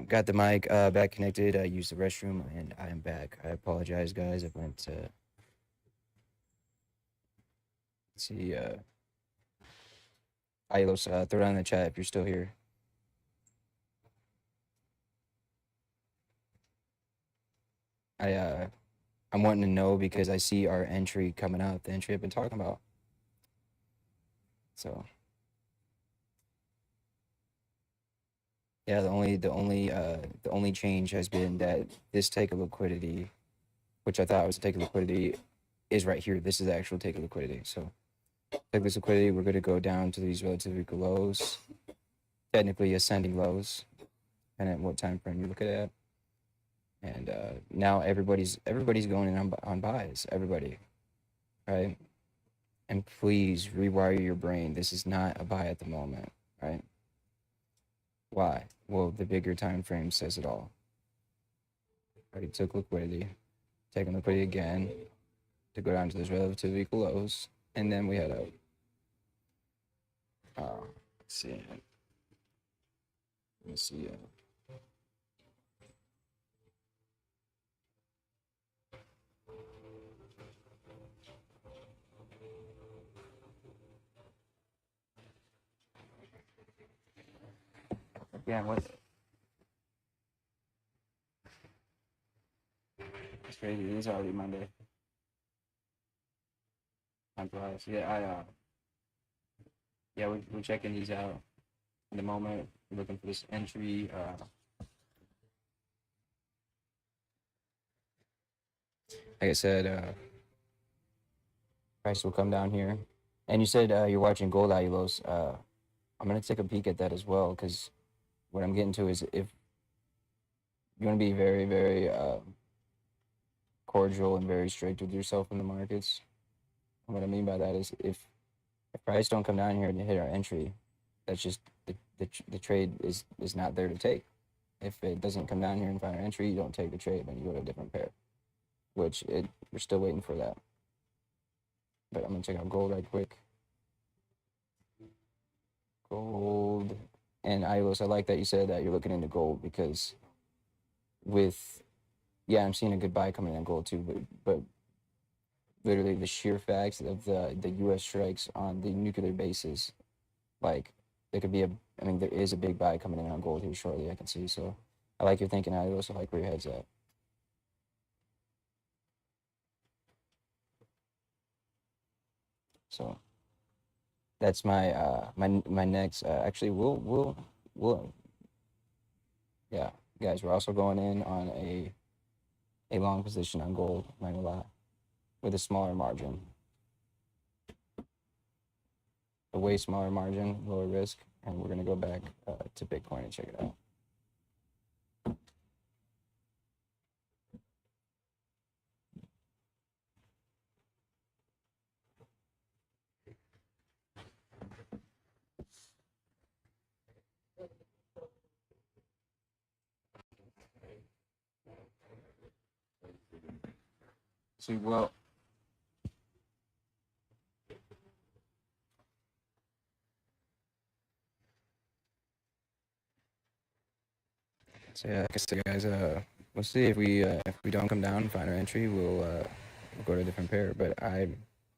got the mic back connected. I used the restroom and I am back. I apologize, guys. I went to see. Ilos, throw it on the chat if you're still here. I'm wanting to know because I see our entry coming out. The entry I've been talking about. So yeah, the only change has been that this take of liquidity, which I thought was a take of liquidity, is right here. This is the actual take of liquidity. So take this liquidity, we're going to go down to these relative equal lows, technically ascending lows, depending on what time frame you look at it. And now everybody's going in on buys. Everybody, right? And please rewire your brain. This is not a buy at the moment, right? Why? Well, the bigger time frame says it all. Already took liquidity, taking liquidity again to go down to those relative equal lows, and then we had a let's see. Let's see. Again, what? It's crazy. It is already Monday. Time flies. Yeah, yeah, we're checking these out in the moment. We're looking for this entry. Like I said, price will come down here. And you said you're watching gold Alulos. I'm gonna take a peek at that as well because what I'm getting to is if you want to be very, very cordial and very strict with yourself in the markets. And what I mean by that is if price don't come down here and hit our entry, that's just the trade is not there to take. If it doesn't come down here and find our entry, you don't take the trade, then you go to a different pair. Which we're still waiting for that. But I'm gonna check out gold right quick. Gold and Ilos, I like that you said that you're looking into gold because I'm seeing a good buy coming in gold too, but literally the sheer facts of the U.S. strikes on the nuclear bases, like there could be there is a big buy coming in on gold here shortly. I can see. So I like your thinking. I also like where your head's at. So that's my next. Actually, we'll yeah, guys. We're also going in on a long position on gold. Not gonna lie, with a smaller margin. A way smaller margin, lower risk, and we're gonna go back to Bitcoin and check it out. See, well, so yeah, like I said, guys, we'll see if we don't come down and find our entry, we'll go to a different pair. But I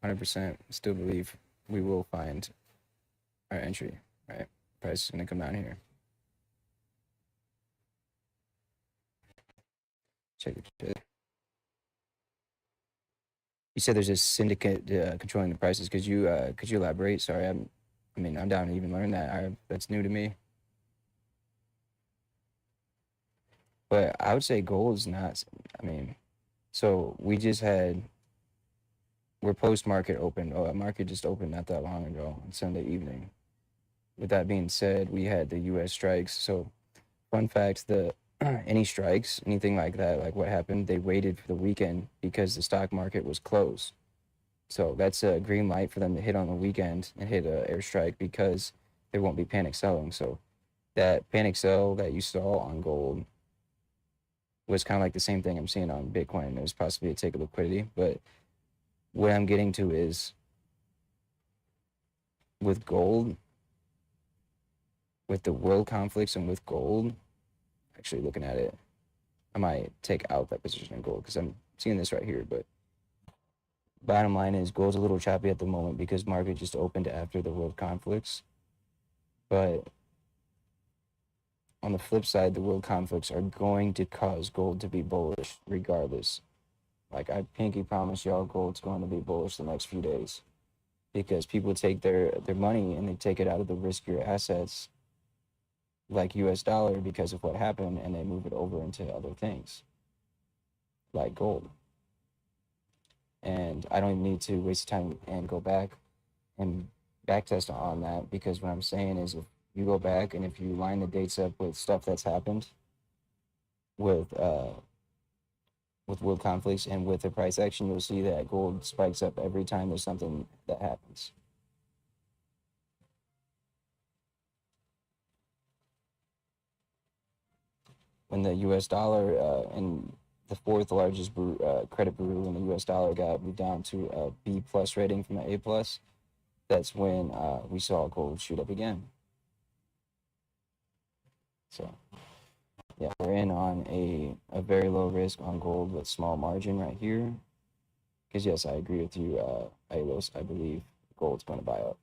100% still believe we will find our entry. Right, price is gonna come down here. Check it. You said there's a syndicate controlling the prices. Could you elaborate? Sorry, I'm down to even learn that. That's new to me. But I would say gold is not. So we just had we're post market open. Oh, market just opened not that long ago on Sunday evening. With that being said, we had the U.S. strikes. So fun fact: any strikes, anything like that, like what happened, they waited for the weekend because the stock market was closed. So that's a green light for them to hit on the weekend and hit a airstrike because there won't be panic selling. So that panic sell that you saw on gold was kind of like the same thing I'm seeing on Bitcoin. It was possibly a take of liquidity, but what I'm getting to is with gold, with the world conflicts and with gold, actually looking at it. I might take out that position in gold because I'm seeing this right here. But bottom line is gold's a little choppy at the moment because market just opened after the world conflicts. But on the flip side, the world conflicts are going to cause gold to be bullish regardless. Like I pinky promise y'all, gold's going to be bullish the next few days because people take their money and they take it out of the riskier assets like US dollar because of what happened and they move it over into other things like gold. And I don't even need to waste time and go back and backtest on that because what I'm saying is if you go back and if you line the dates up with stuff that's happened with world conflicts and with the price action, you'll see that gold spikes up every time there's something that happens. When the U.S. dollar and the fourth largest credit bureau in the U.S. dollar got moved down to a B plus rating from an A plus, that's when we saw gold shoot up again. So yeah, we're in on a very low risk on gold with small margin right here. Because yes, I agree with you, Ailos. I believe gold's going to buy up.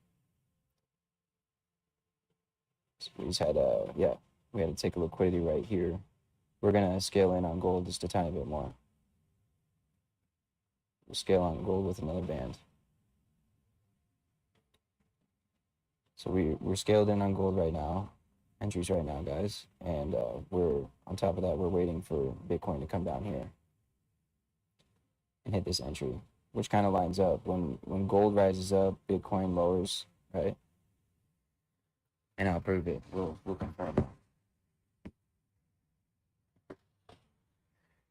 So we just had we had to take a liquidity right here. We're gonna scale in on gold just a tiny bit more. We'll scale on gold with another band. So we're scaled in on gold right now, entries right now, guys, and we're on top of that. We're waiting for Bitcoin to come down here and hit this entry, which kind of lines up when gold rises up, Bitcoin lowers, right? And I'll prove it. We'll confirm it.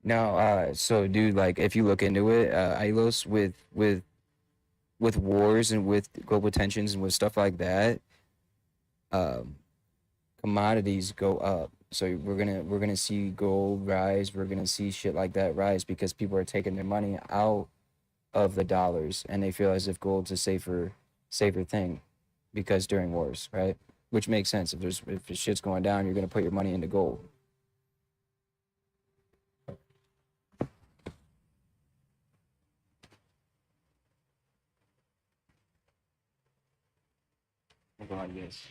No, so dude, like if you look into it, Ilos with wars and with global tensions and with stuff like that, um, commodities go up. So we're gonna see gold rise. We're gonna see shit like that rise because people are taking their money out of the dollars and they feel as if gold's a safer thing because during wars, right? Which makes sense. If the shit's going down, you're gonna put your money into gold. Like this.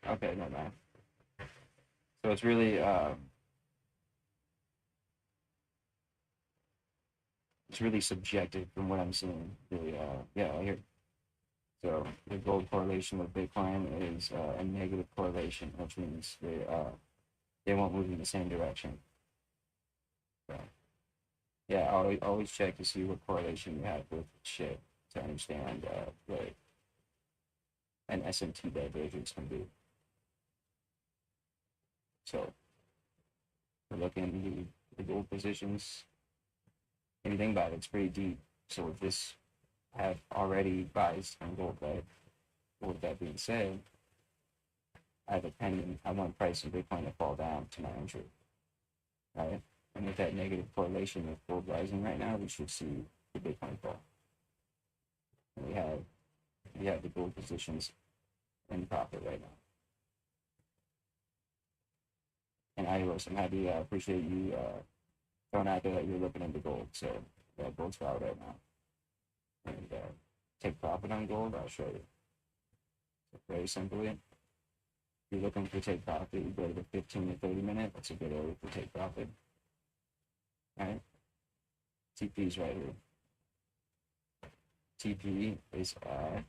Okay, no man. So it's really subjective from what I'm seeing. Really, yeah, I hear. So the gold correlation with Bitcoin is a negative correlation, which means they won't move in the same direction. So yeah, always check to see what correlation you have with shit to understand what an SMT divergence can be. So we're looking at the gold positions. Anything about it's pretty deep. So if this have already buys on gold, right? With that being said, I have a pending. I want price of Bitcoin to fall down to my entry, right? And with that negative correlation with gold rising right now, we should see the Bitcoin fall. And we have the gold positions in profit right now. And I'm happy. I appreciate you throwing out there that you're looking into gold. So yeah, gold's out right now. And take profit on gold. I'll show you. So very simply, if you're looking to take profit, you go to the 15 to 30 minute. That's a good area to take profit. All right. TP is right here. TP is at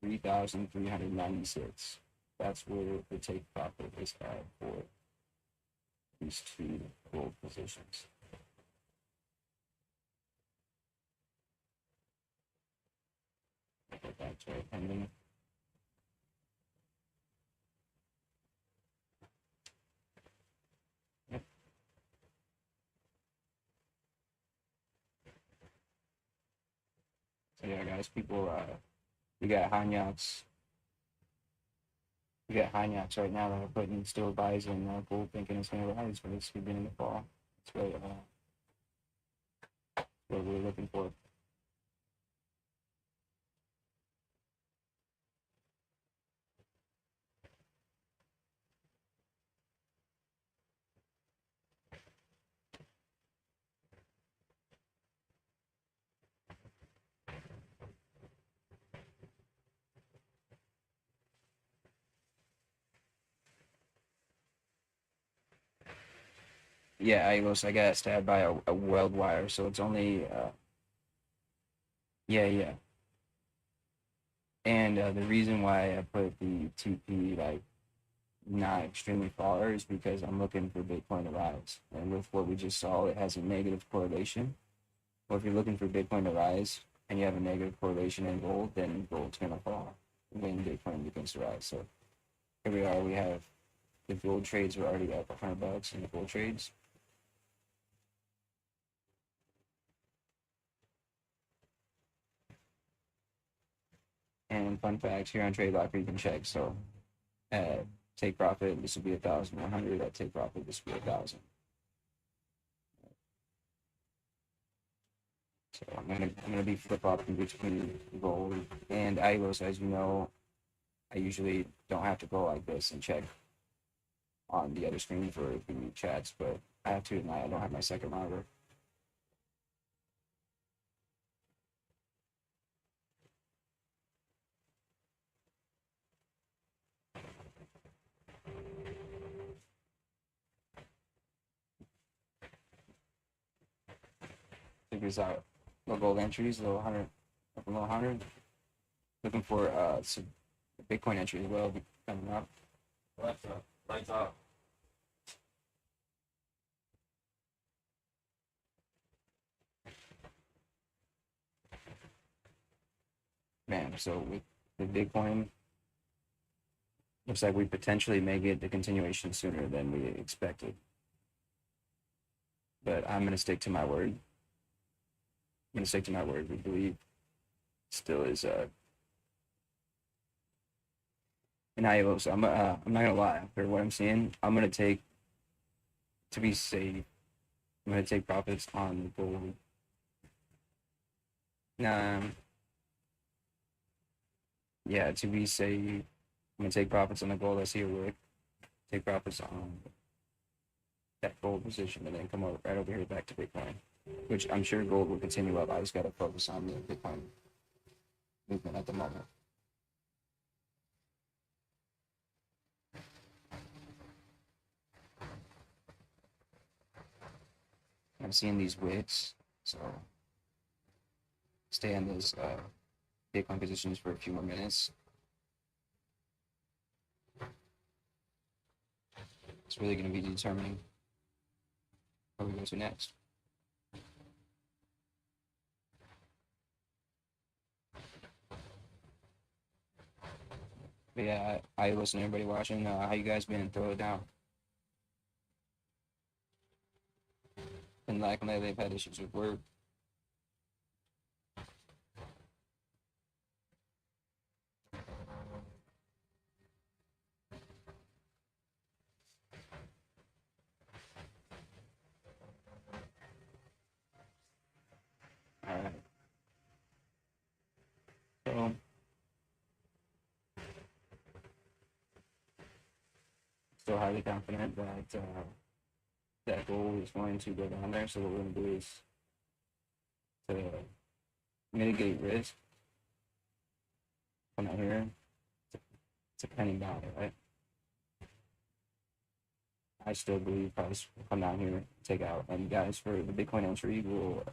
3,396. That's where the take profit is at for these two gold positions. Go back to our pending. Yep. So yeah, guys, people We got Hanyaks. We got Hanyaks right now that are putting still buys in gold, thinking it's going to rise, but it's beginning to fall. That's what we're looking for. Yeah, I got stabbed by a weld wire, so it's only yeah, yeah. And the reason why I put the TP like not extremely far is because I'm looking for Bitcoin to rise. And with what we just saw, it has a negative correlation. Well, if you're looking for Bitcoin to rise and you have a negative correlation in gold, then gold's gonna fall when Bitcoin begins to rise. So here we are. We have the gold trades were already up $100 in the gold trades. And fun facts here on Trade Locker, you can check. So at take profit, this would be 1,100. At take profit, this would be 1,000. So I'm gonna be flip flopping between gold and ILOs. As you know, I usually don't have to go like this and check on the other screen for the chats, but I have to tonight. I don't have my second monitor. Figures out little gold entries, little 100, up a little 100. Looking for some Bitcoin entry as well coming up. Lights up. Lights up. Man, so with the Bitcoin, looks like we potentially may get the continuation sooner than we expected. But I'm gonna stick to my word. I'm gonna stick to my word. We believe still is an IO. So I'm not gonna lie. After what I'm seeing, I'm gonna take to be safe. I'm gonna take profits on gold. Yeah, to be safe, I'm gonna take profits on the gold. I see a wick. Take profits on that gold position, and then come over right over here back to Bitcoin, which I'm sure gold will continue up. I just gotta focus on the Bitcoin movement at the moment. I'm seeing these wicks, so stay in those Bitcoin positions for a few more minutes. It's really going to be determining where we go to next. But yeah, I listen to everybody watching. How you guys been? Throw it down. And like when they've had issues with work. All right. So still highly confident that that goal is going to go down there. So what we're going to do is to mitigate risk. Come out here. It's a penny dollar, right? I still believe price will come down here, take out. And guys, for the Bitcoin entry, we'll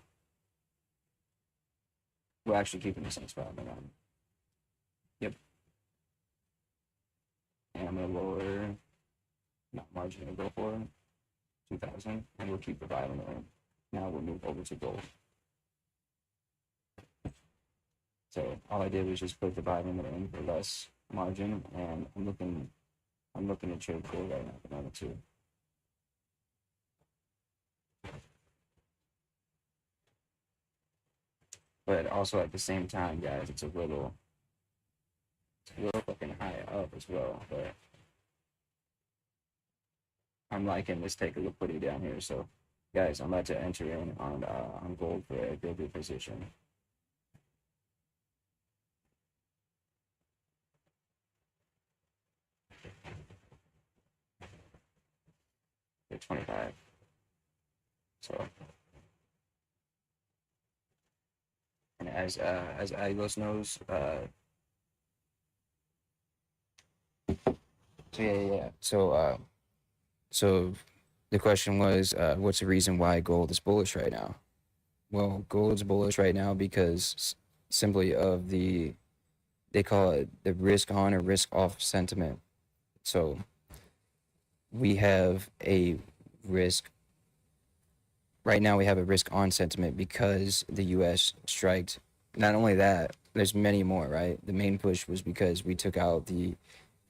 actually keep in the same spot. Yep. And I'm gonna lower, not margin, I'm gonna go for 2,000, and we'll keep the volume in. Now we'll move over to gold. So all I did was just put the volume in for less margin, and I'm looking to trade gold right now at the moment too. But also at the same time, guys, it's a little It's real fucking high up as well, but I'm liking this take a liquidity down here. So, guys, I'm about to enter in on gold for a good position. At 25. So, and as Agos knows, so yeah. So the question was, what's the reason why gold is bullish right now? Well, gold's bullish right now because simply of they call it the risk on or risk off sentiment. So we have a risk right now. We have a risk on sentiment because the U.S. striked. Not only that, there's many more. Right, the main push was because we took out the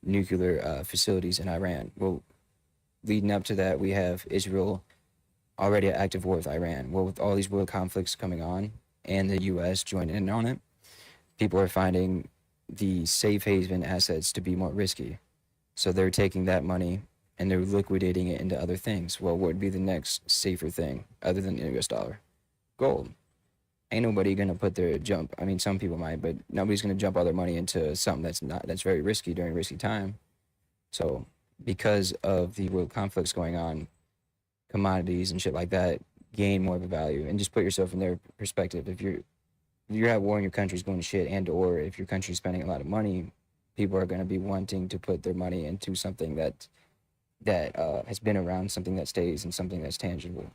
nuclear facilities in Iran. Well, leading up to that, we have Israel already at active war with Iran. Well, with all these world conflicts coming on and the U.S. joining in on it, people are finding the safe haven assets to be more risky. So they're taking that money and they're liquidating it into other things. Well, what would be the next safer thing other than the US dollar? Gold. Ain't nobody gonna put their jump. I mean, some people might, but nobody's gonna jump all their money into something that's very risky during risky time. So because of the world conflicts going on, commodities and shit like that gain more of a value. And just put yourself in their perspective. If you're at war and your country's going to shit, and or if your country's spending a lot of money, people are going to be wanting to put their money into something that has been around, something that stays, and something that's tangible.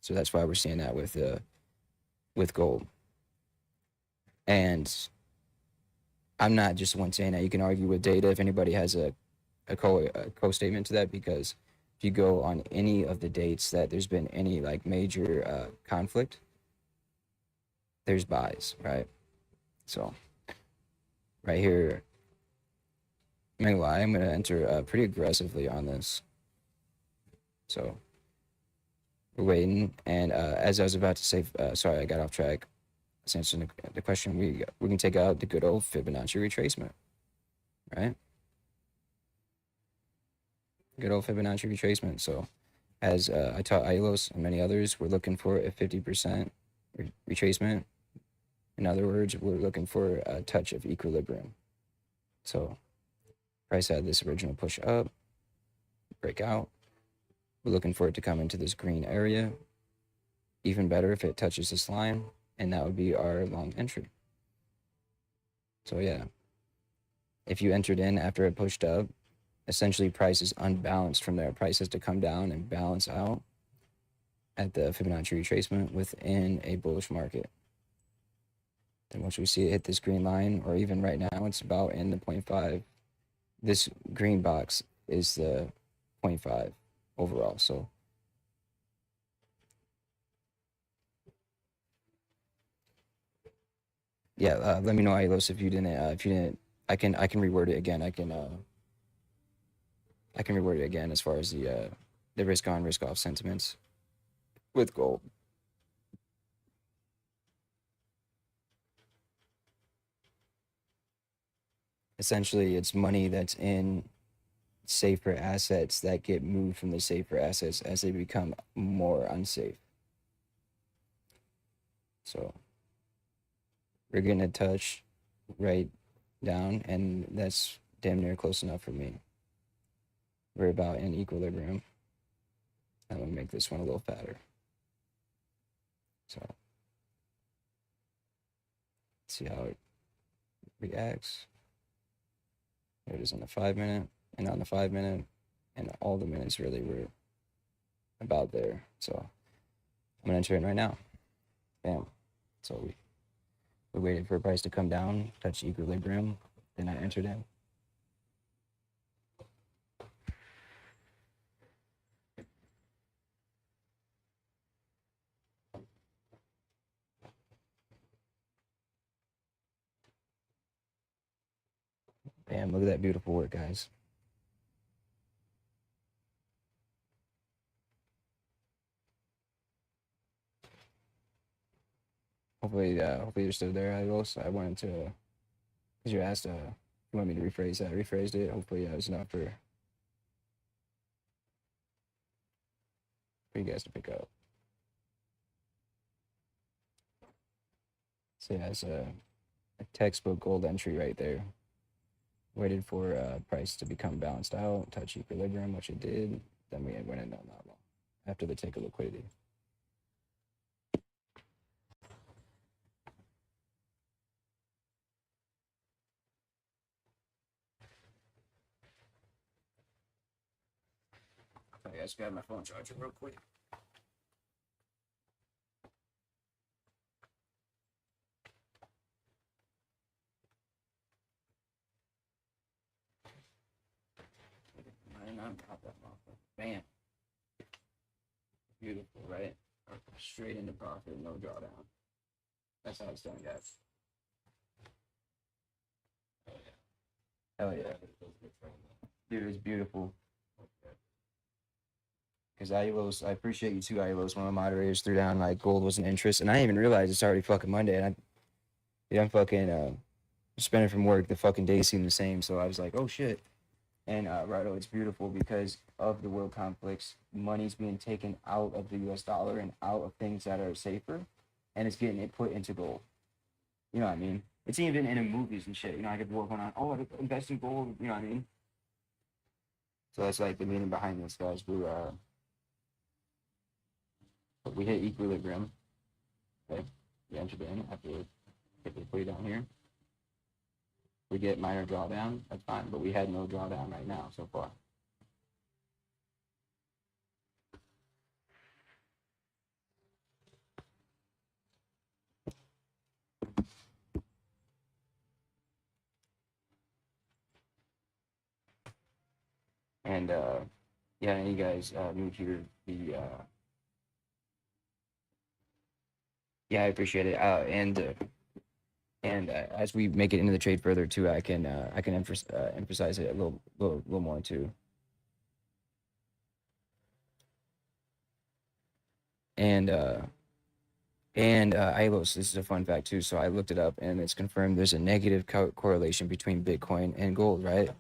So that's why we're seeing that with gold. And I'm not just the one saying that. You can argue with data if anybody has a co-statement to that, because if you go on any of the dates that there's been any like major conflict, there's buys, right? So right here, I'm gonna lie, I'm gonna enter pretty aggressively on this. So we're waiting, and as I was about to say, sorry, I got off track. Let's answer the question. We can take out the good old Fibonacci retracement, right? Good old Fibonacci retracement. So as I taught Ailos and many others, we're looking for a 50% retracement. In other words, we're looking for a touch of equilibrium. So price had this original push up, break out. We're looking for it to come into this green area. Even better if it touches this line, and that would be our long entry. So yeah, if you entered in after it pushed up, essentially price is unbalanced from there. Price has to come down and balance out at the Fibonacci retracement within a bullish market. Then once we see it hit this green line, or even right now, it's about in the 0.5. This green box is the 0.5 overall. So yeah, let me know, Ailos, if you didn't. I can reword it again. I can reword it again as far as the risk on, risk off sentiments with gold. Essentially, it's money that's in safer assets that get moved from the safer assets as they become more unsafe. So we're getting a touch right down, and that's damn near close enough for me. We're about in equilibrium. I'm gonna make this one a little fatter. So let's see how it reacts. There it is on the 5 minute, and on the 5 minute, and all the minutes really were about there. So I'm gonna enter in right now. Bam. So we waited for a price to come down, touch equilibrium, then I entered in. Bam, look at that beautiful work, guys. Hopefully you're still there. I wanted to, because you asked You want me to rephrase that? I rephrased it. Hopefully, that was enough for you guys to pick up. So yeah, it's a textbook gold entry right there. Waited for price to become balanced out, touch equilibrium, which it did. Then we went in on that long after the take of liquidity. I guys grab my phone charger real quick. Not pop that motherfucker. Bam. Beautiful, right? Straight into profit, no drawdown. That's how it's done, guys. Hell yeah. Dude, it's beautiful. Because Ayelos, I appreciate you too, Ayelos. One of my moderators threw down like gold was an interest, and I didn't even realize it's already fucking Monday. And I'm fucking spending from work. The fucking days seem the same, so I was like, oh shit. And Righto, it's beautiful because of the world conflicts, money's being taken out of the U.S. dollar and out of things that are safer, and it's getting it put into gold. You know what I mean? It's even in the movies and shit. You know, I get the war going on. Oh, I invest in gold. You know what I mean? So that's like the meaning behind this, guys. We hit equilibrium. Okay, we entered in after we hit the play down here. We get minor drawdown. That's fine, but we had no drawdown right now so far. And yeah, any guys new here, yeah, I appreciate it. And as we make it into the trade further too, I can emphasize it a little more too. And Ilos, this is a fun fact too. So I looked it up, and it's confirmed there's a negative correlation between Bitcoin and gold. Right?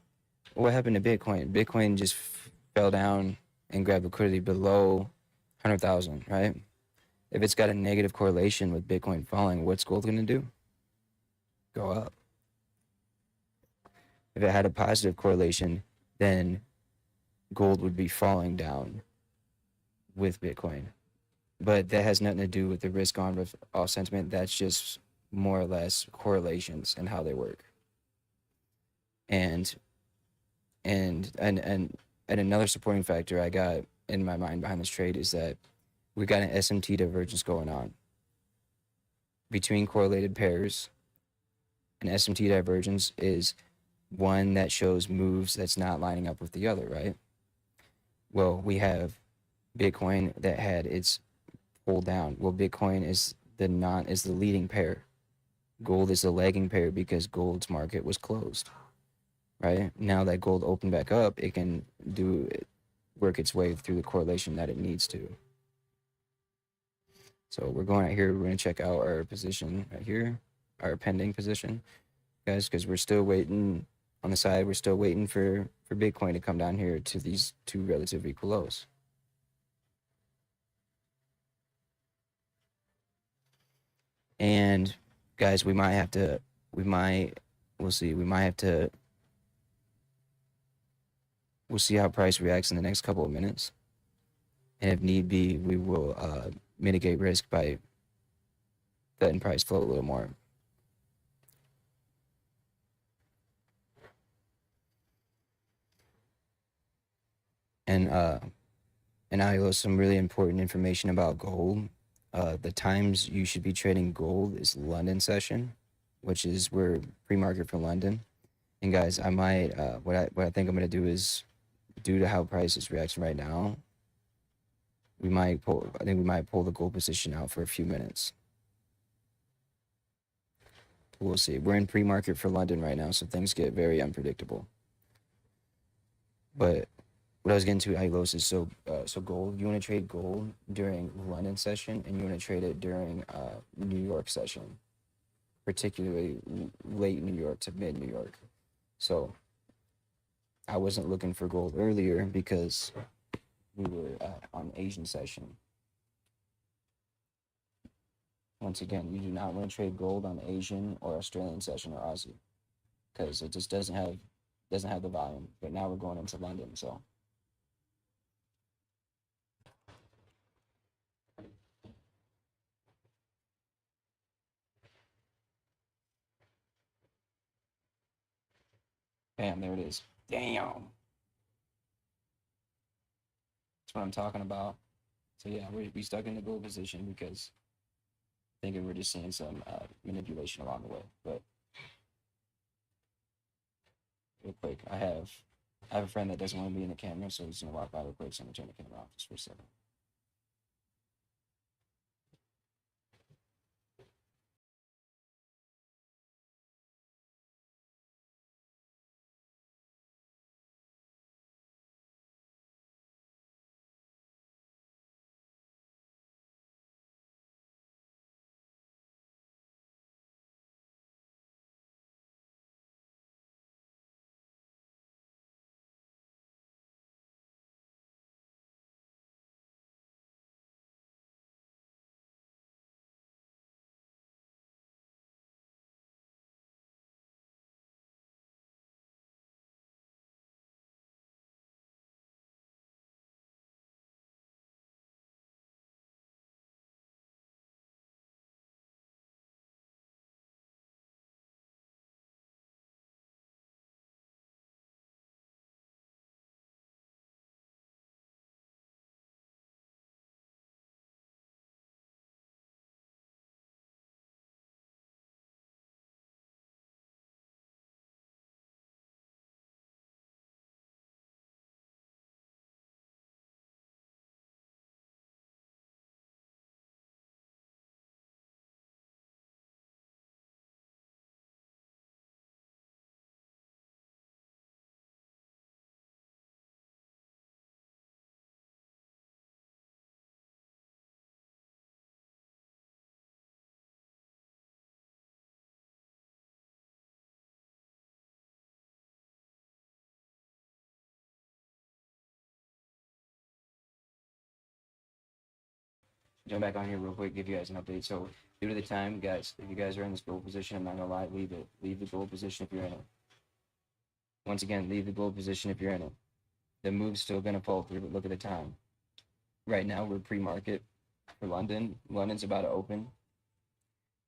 What happened to Bitcoin? Bitcoin just fell down and grabbed liquidity below 100,000. Right? If it's got a negative correlation with Bitcoin falling, what's gold going to do? Go up. If it had a positive correlation, then gold would be falling down with Bitcoin. But that has nothing to do with the risk on with off sentiment. That's just more or less correlations and how they work. And another supporting factor I got in my mind behind this trade is that we got an SMT divergence going on between correlated pairs. An SMT divergence is one that shows moves that's not lining up with the other, right? Well, we have Bitcoin that had its pull down. Well, Bitcoin is the leading pair. Gold is the lagging pair because gold's market was closed. Right? Now that gold opened back up, it can work its way through the correlation that it needs to. So we're going out here, we're going to check out our position right here, our pending position, guys, because we're still waiting on the side. We're still waiting for Bitcoin to come down here to these two relative equal lows. And guys, we'll see how price reacts in the next couple of minutes. And if need be, we will mitigate risk by letting price flow a little more. And I will some really important information about gold. The times you should be trading gold is London session, which is we're pre-market for London. And guys, I might what I think I'm gonna do is, due to how price is reacting right now, I think we might pull the gold position out for a few minutes. We'll see. We're in pre-market for London right now, so things get very unpredictable. But what I was getting to, Ilos, is so gold. You want to trade gold during London session, and you want to trade it during New York session, particularly late New York to mid New York. So I wasn't looking for gold earlier because we were on Asian session. Once again, you do not want to trade gold on Asian or Australian session or Aussie because it just doesn't have the volume. But now we're going into London, so bam, there it is. Damn, that's what I'm talking about. So yeah, we stuck in the gold position because thinking we're just seeing some manipulation along the way. But real quick, I have a friend that doesn't want to be in the camera, so he's gonna walk by real quick. So I'm gonna turn the camera off just for a second. Jump back on here real quick, give you guys an update. So due to the time, guys, if you guys are in this gold position, I'm not gonna lie, leave it. Leave the gold position if you're in it. Once again, leave the gold position if you're in it. The move's still gonna pull through, but look at the time. Right now we're pre-market for London. London's about to open.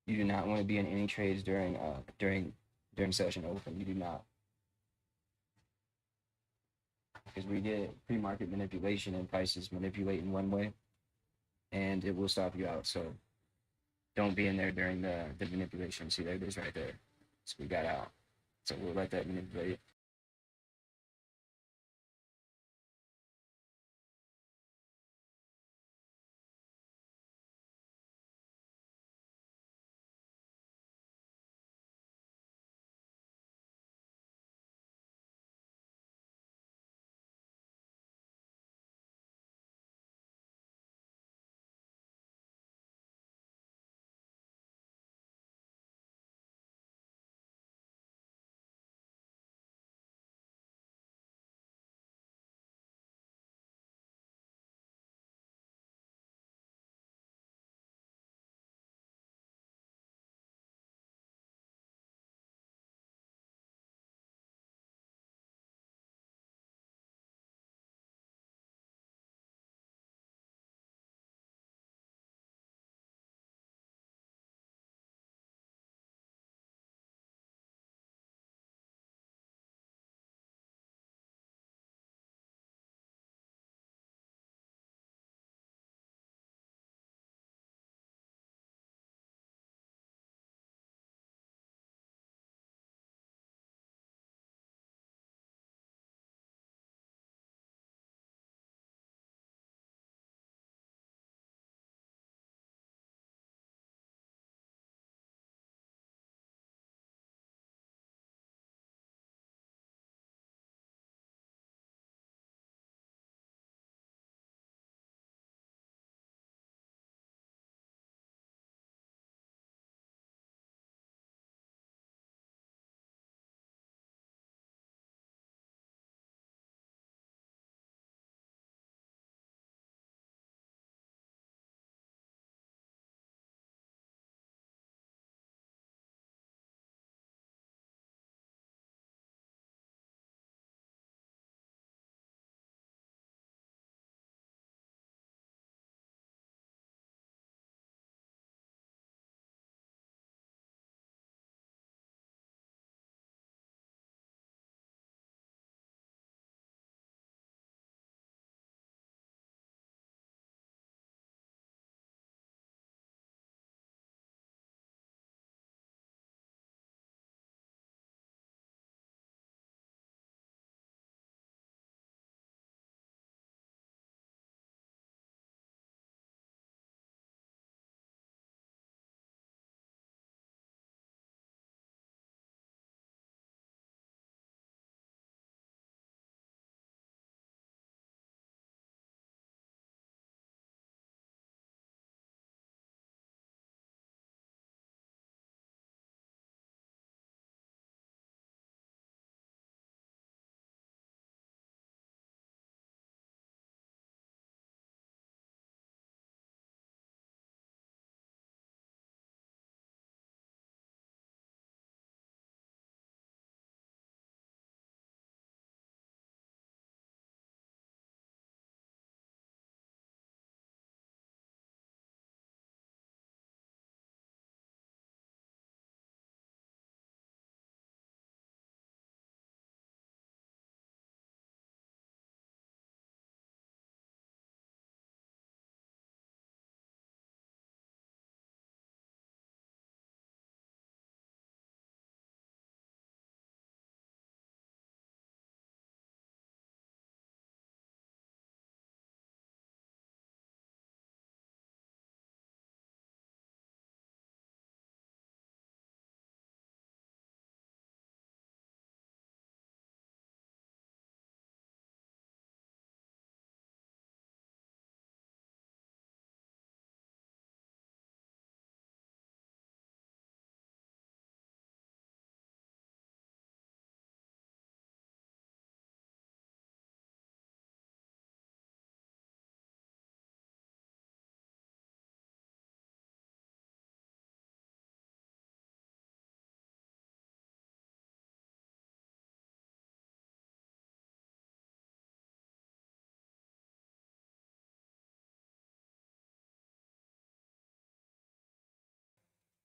You do not want to be in any trades during session open. You do not. Because we get pre-market manipulation and prices manipulate in one way and it will stop you out. So don't be in there during the manipulation. See, there it is right there. So we got out. So we'll let that manipulate.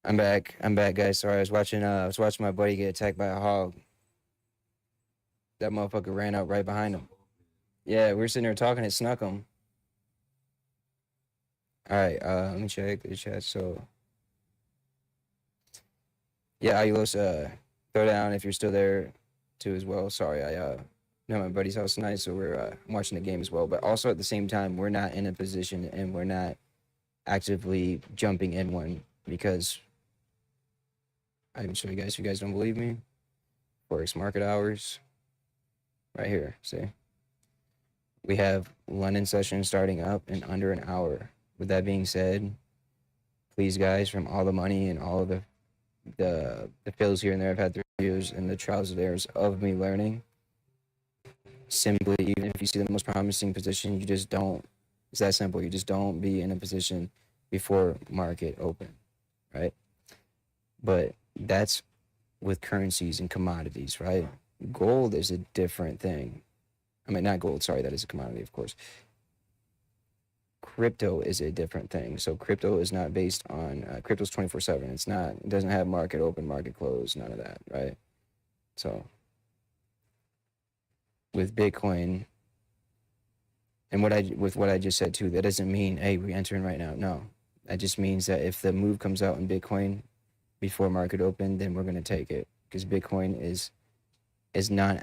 I'm back. I'm back, guys. Sorry, I was watching my buddy get attacked by a hog. That motherfucker ran out right behind him. Yeah, we were sitting there talking. It snuck him. All right. Let me check the chat. So, yeah, Aguilos, throw down if you're still there, too, as well. Sorry, I know my buddy's house tonight, so we're watching the game as well. But also at the same time, we're not in a position and we're not actively jumping in one because I can show you guys. If you guys don't believe me, Forex market hours right here. See, we have London session starting up in under an hour. With that being said, please, guys, from all the money and all of the fails here and there I've had through years and the trials and errors of me learning, simply, even if you see the most promising position, you just don't. It's that simple. You just don't be in a position before market open, right? But that's with currencies and commodities, right? Gold is a different thing. I mean, not gold, sorry, that is a commodity, of course. Crypto is a different thing. So crypto is not based on crypto's 24/7. It's not, it doesn't have market open, market close, none of that, right? So with Bitcoin and what I just said too, that doesn't mean, hey, we're entering right now. No. That just means that if the move comes out in Bitcoin before market open, then we're going to take it because Bitcoin is not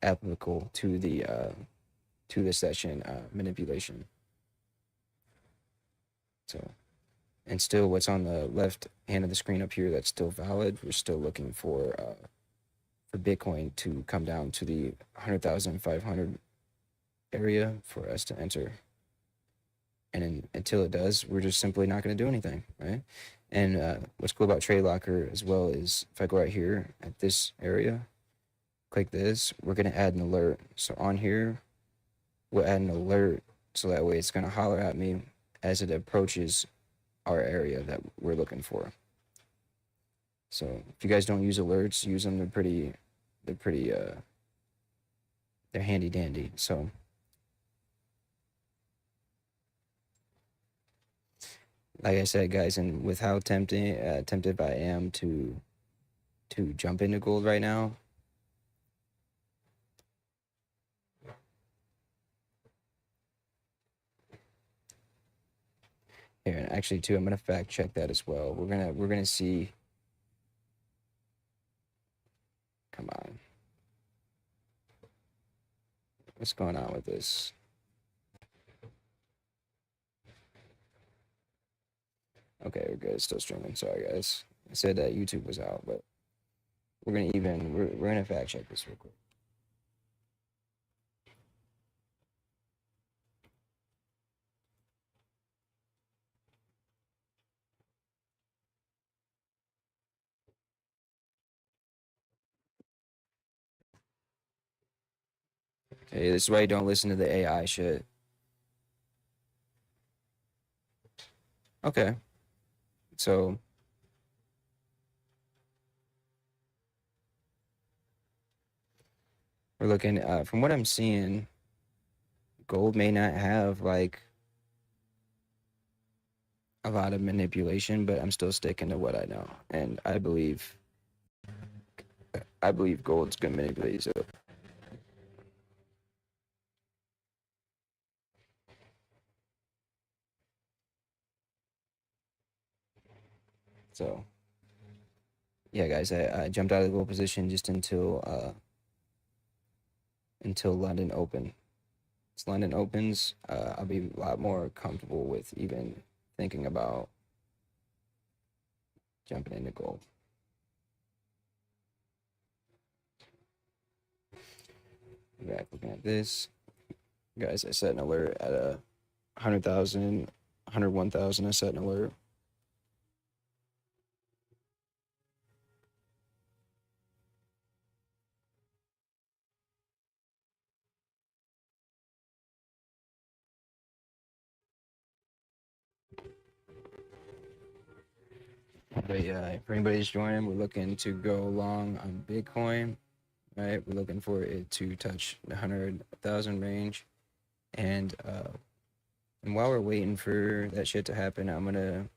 applicable to the session manipulation. So, and still, what's on the left hand of the screen up here that's still valid. We're still looking for Bitcoin to come down to the 100,500 area for us to enter. And until it does, we're just simply not going to do anything, right? And what's cool about Trade Locker as well is if I go right here at this area, click this, we're going to add an alert. So on here, we'll add an alert so that way it's going to holler at me as it approaches our area that we're looking for. So if you guys don't use alerts, use them. They're handy dandy. So like I said, guys, and with how tempted I am to jump into gold right now, here, and actually too, I'm gonna fact check that as well. We're gonna see. Come on, what's going on with this? Okay, we're good. It's still streaming. Sorry, guys. I said that YouTube was out, but we're gonna fact check this real quick. Okay, this is why you don't listen to the AI shit. Okay, so we're looking. From what I'm seeing, gold may not have like a lot of manipulation, but I'm still sticking to what I know, and I believe gold's gonna manipulate. So yeah, guys, I jumped out of the gold position just until London open. As London opens, I'll be a lot more comfortable with even thinking about jumping into gold. Back looking at this, guys. I set an alert at 100,000, 101,000. I set an alert. But yeah, if anybody's joining, we're looking to go long on Bitcoin. Right, we're looking for it to touch the 100,000 range, and while we're waiting for that shit to happen, I'm gonna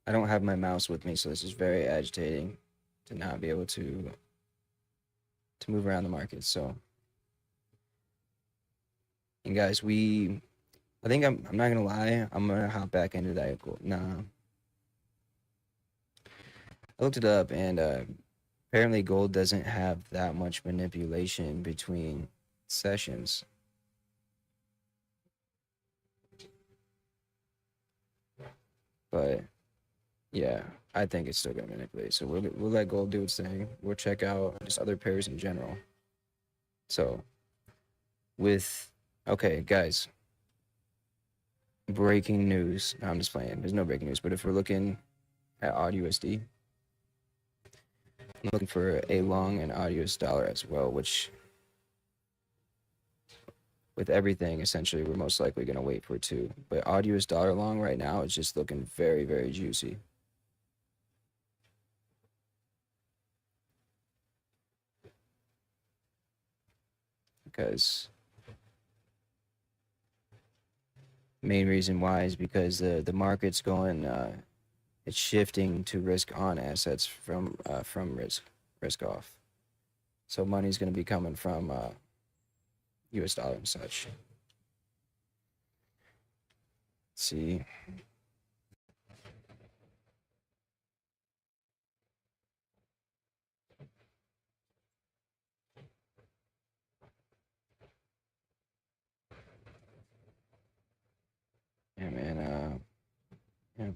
I don't have my mouse with me, so this is very agitating to not be able to move around the market. So, and guys, I think I'm not gonna lie, I'm gonna hop back into that. Nah, I looked it up, and apparently gold doesn't have that much manipulation between sessions. But yeah, I think it's still gonna manipulate. So we'll let gold do its thing. We'll check out just other pairs in general. So with okay, guys, breaking news. No, I'm just playing. There's no breaking news. But if we're looking at AUD USD, I'm looking for a long and AUD US dollar as well, which with everything, essentially, we're most likely going to wait for two. But AUD US dollar long right now is just looking very, very juicy. Because main reason why is because the market's going it's shifting to risk on assets from risk off. So money's going to be coming from US dollar and such. Let's see. Yeah, man. Yeah.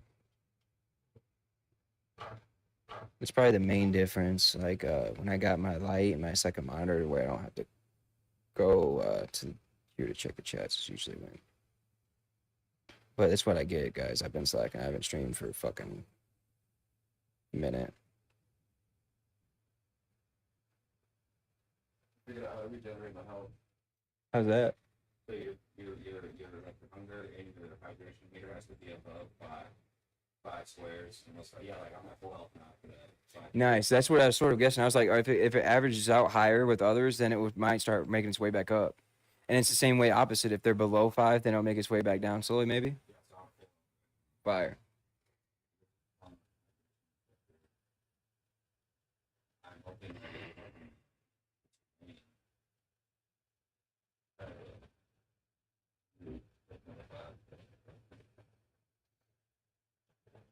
It's probably the main difference. Like when I got my light and my second monitor, where I don't have to go to here to check the chats, is usually when. But that's what I get, guys. I've been slacking. I haven't streamed for a fucking minute. Figure out how to regenerate my health. How's that? So your like the hunger and your hydration meter has to be above five squares. And it's like, yeah, like I'm at full health now for that. So Nice. That's what I was sort of guessing. I was like, if it averages out higher with others, then might start making its way back up. And it's the same way opposite. If they're below 5, then it'll make its way back down slowly, maybe. yeah, so I'm full. Fire. I'm hoping.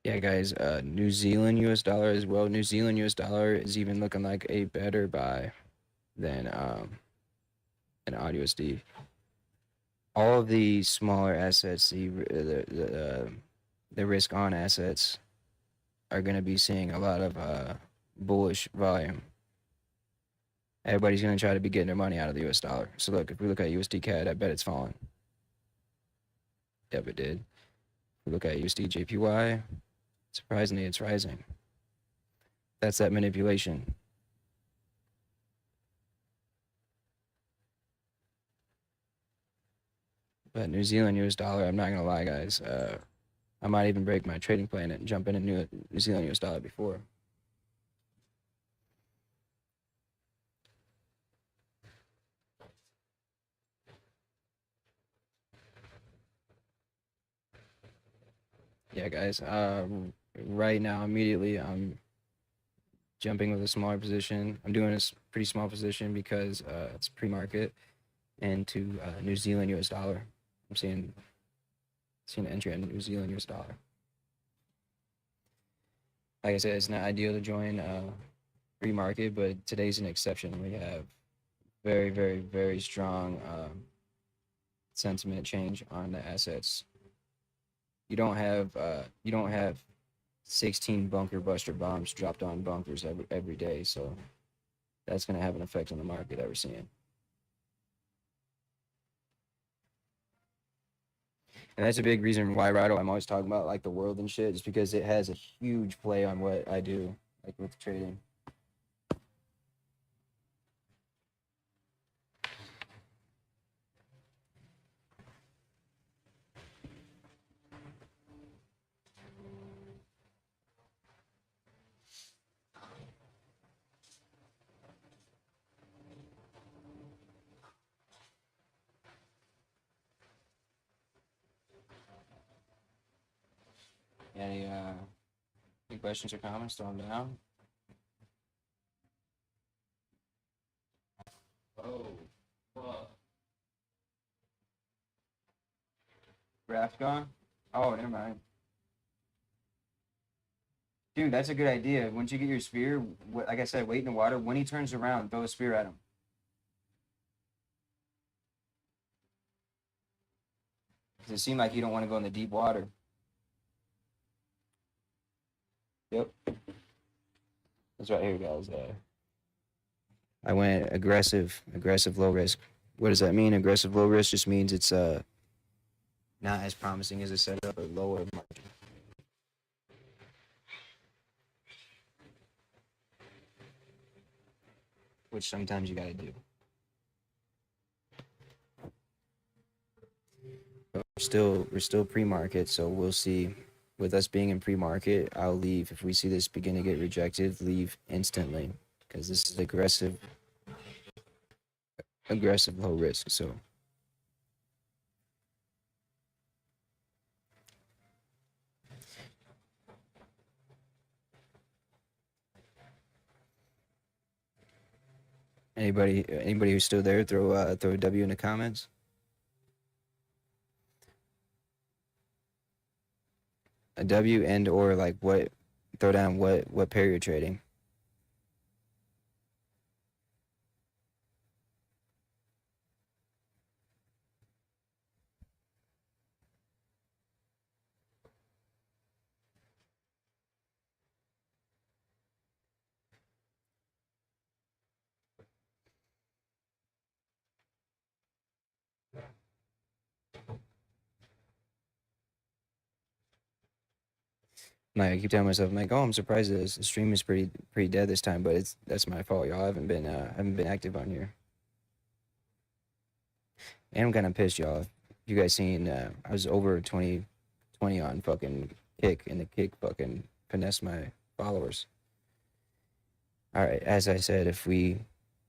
Yeah, guys. New Zealand US dollar as well. New Zealand US dollar is even looking like a better buy than AUD USD. All of the smaller assets, the risk on assets, are going to be seeing a lot of bullish volume. Everybody's going to try to be getting their money out of the US dollar. So look, if we look at USD CAD, I bet it's falling. Yep, it did. If we look at USD JPY, surprisingly, it's rising. That's that manipulation. But New Zealand US dollar, I'm not going to lie, guys. I might even break my trading plan and jump in a New Zealand US dollar before. Yeah, guys. Right now, immediately, I'm jumping with a smaller position. I'm doing a pretty small position because it's pre-market into New Zealand US dollar. I'm seeing entry in New Zealand US dollar. Like I said, it's not ideal to join pre-market, but today's an exception. We have very, very, very strong sentiment change on the assets. You don't have 16 bunker buster bombs dropped on bunkers every day, so that's going to have an effect on the market that we're seeing. And that's a big reason why Rido, I'm always talking about like the world and shit, just because it has a huge play on what I do, like with trading. Any questions or comments, throw them down. Oh, fuck. Raft gone? Oh, never mind. Dude, that's a good idea. Once you get your spear, like I said, wait in the water. When he turns around, throw a spear at him. Because it seemed like you don't want to go in the deep water. Yep. That's right here, guys. I went aggressive, low risk. What does that mean? Aggressive, low risk just means it's not as promising as a setup, but lower margin. Which sometimes you gotta do. But we're still pre-market, so we'll see. With us being in pre-market, I'll leave if we see this begin to get rejected. Leave instantly because this is aggressive low risk. So anybody who's still there, throw a W in the comments. A W and or like what, throw down what pair you're trading. Like I keep telling myself, I'm like, oh, I'm surprised the stream is pretty dead this time, but that's my fault, y'all. I haven't been active on here, and I'm kind of pissed, y'all. You guys seen? I was over 20 on fucking kick, and the kick fucking finesse my followers. All right, as I said, if we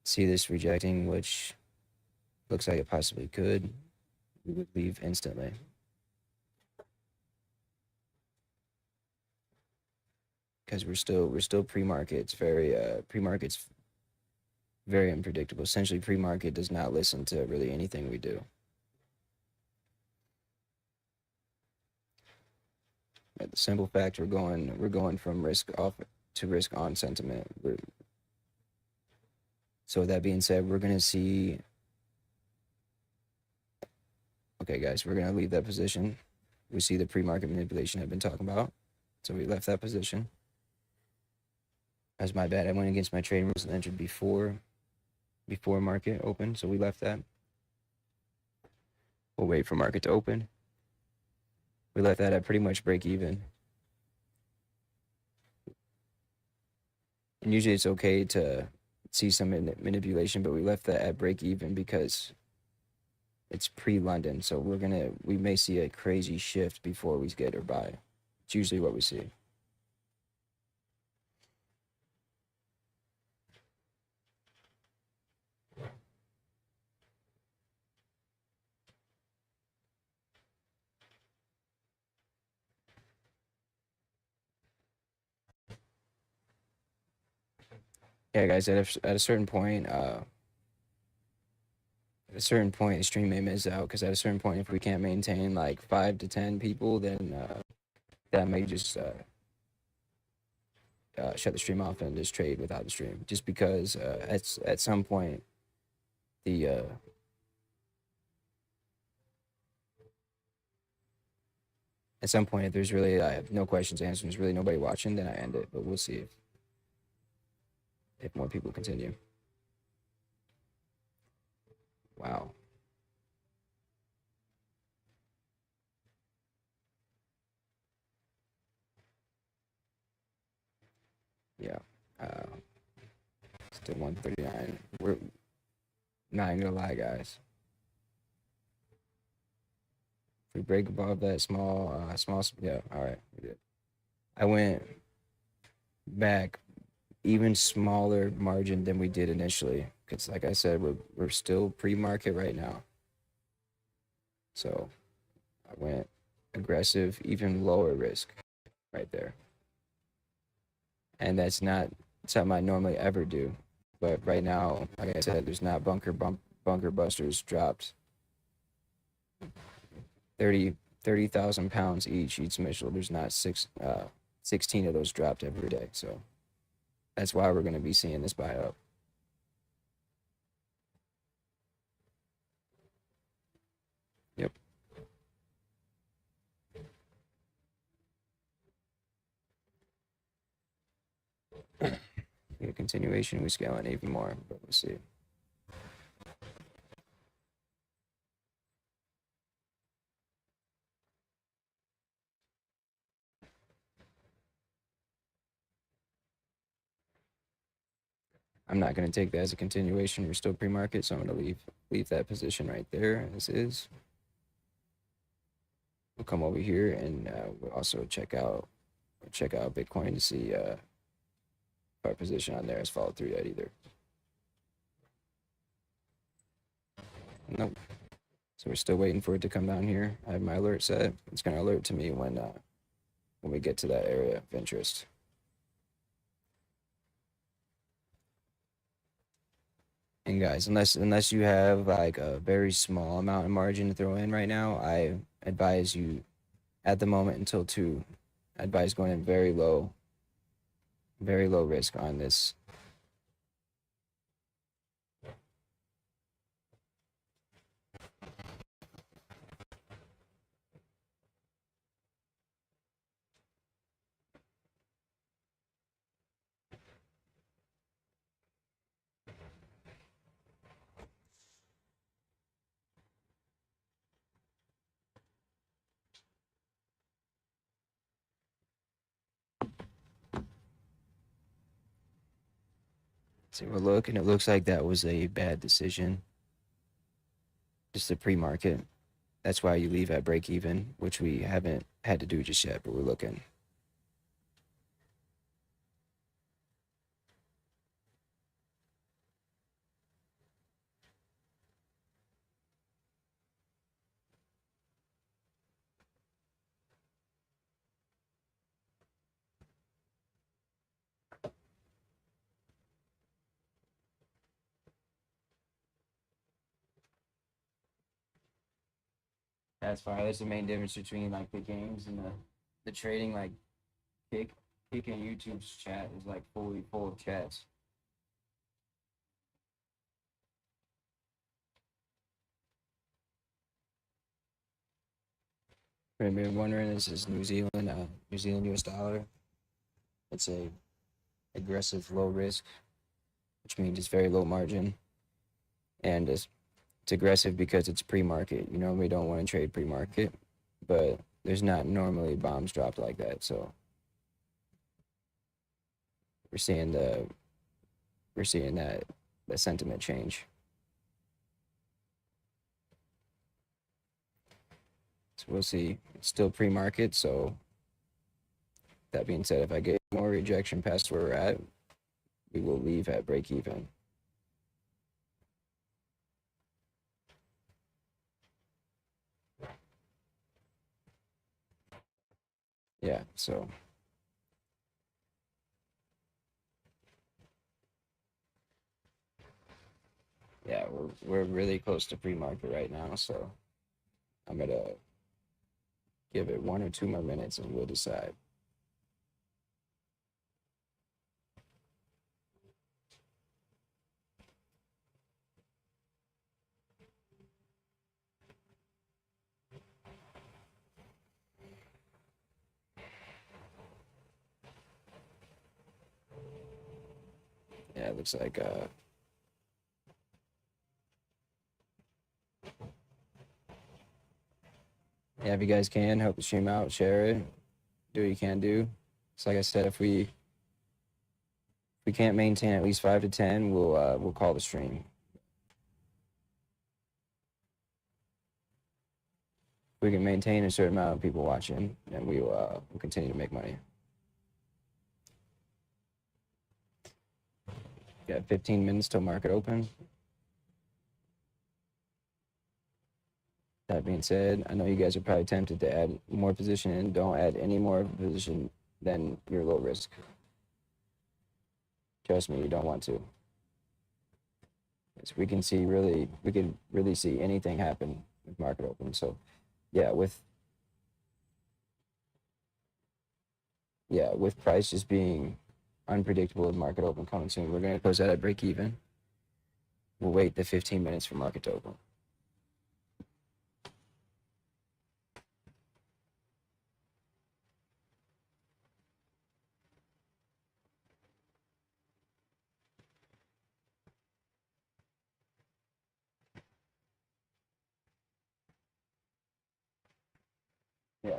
see this rejecting, which looks like it possibly could, we would leave instantly. Because we're still pre-market. It's very pre-market's very unpredictable. Essentially, pre-market does not listen to really anything we do. At the simple fact, we're going from risk off to risk on sentiment. So with that being said, we're gonna see. Okay, guys, we're gonna leave that position. We see the pre-market manipulation I've been talking about, so we left that position. That's my bad. I went against my trading rules and entered before market open, so we left that. We'll wait for market to open. We left that at pretty much break even. And usually it's okay to see some manipulation, but we left that at break even because it's pre-London. So we may see a crazy shift before we get or buy. It's usually what we see. Yeah, guys, at a certain point, the stream may miss out because at a certain point, if we can't maintain like 5 to 10 people, then that may just shut the stream off and just trade without the stream. Just because at some point, the at some point, if there's really I have no questions answered, there's really nobody watching, then I end it. But we'll see if more people continue. Wow. Yeah. Still 139. We're not even gonna lie, guys. If we break above that small, yeah. All right, we did. I went back even smaller margin than we did initially, because like I said, we're still pre-market right now. So I went aggressive, even lower risk, right there. and that's not something I normally ever do. But right now, like I said, there's not bunker busters dropped 30,000 pounds each Mitchell. There's not 16 of those dropped every day. So that's why we're going to be seeing this buy up. Yep. A continuation, we scaling even more, but we'll see. I'm not going to take that as a continuation. We're still pre-market, so I'm going to leave that position right there as is. We'll come over here and we'll also check out Bitcoin to see if our position on there has followed through yet either. Nope. So we're still waiting for it to come down here. I have my alert set. It's going to alert to me when we get to that area of interest. And guys, unless you have like a very small amount of margin to throw in right now, I advise you at the moment until 2. I advise going in very low risk on this. So we'll look, and it looks like that was a bad decision. Just the pre-market. That's why you leave at break even, which we haven't had to do just yet, but we're looking. That's fine. That's the main difference between like the games and the trading. Like Kick and YouTube's chat is like fully full of chats. I've been wondering, this is New Zealand US dollar. It's a aggressive low risk, which means it's very low margin, and it's aggressive because it's pre-market. You normally don't want to trade pre-market, but there's not normally bombs dropped like that. So we're seeing that sentiment change. So we'll see. It's still pre-market, so that being said, if I get more rejection past where we're at, we will leave at break even. Yeah, so yeah, we're really close to pre-market right now, so I'm gonna give it 1 or 2 more minutes and we'll decide. Yeah, it looks like yeah, if you guys can help the stream out, share it, do what you can do. So like I said, if we can't maintain at least 5 to 10, we'll call the stream. If we can maintain a certain amount of people watching, then we'll continue to make money. Got 15 minutes till market open. That being said, I know you guys are probably tempted to add more position in. Don't add any more position than your low risk. Trust me, you don't want to. We can really see anything happen with market open. So yeah, with price just being unpredictable with market open coming soon, we're gonna close that at break even. We'll wait the 15 minutes for market to open. Yeah.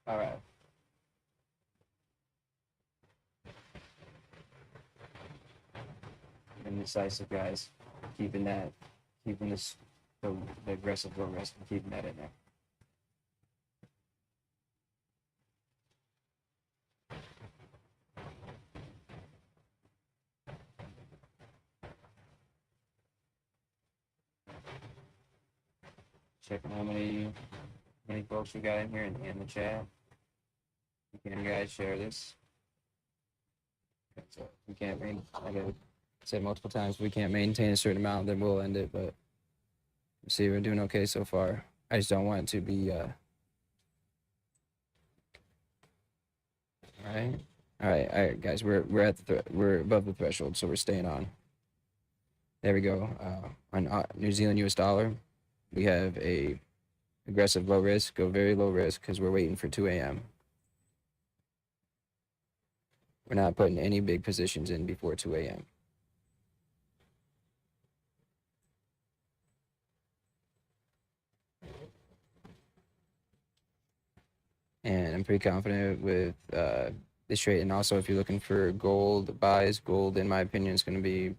All right. Indecisive guys, keeping this the aggressive low risk and keeping that in there. Checking how many folks we got in here in the chat. Can you guys share this? So we can't like I said multiple times, we can't maintain a certain amount, then we'll end it. But see, we're doing okay so far. I just don't want it to be all right, guys. We're at we're above the threshold, so we're staying on. There we go. On New Zealand US dollar, we have a aggressive low risk, go very low risk because we're waiting for 2 a.m. We're not putting any big positions in before 2 a.m. And I'm pretty confident with this trade. And also, if you're looking for gold buys, gold, in my opinion, is going to be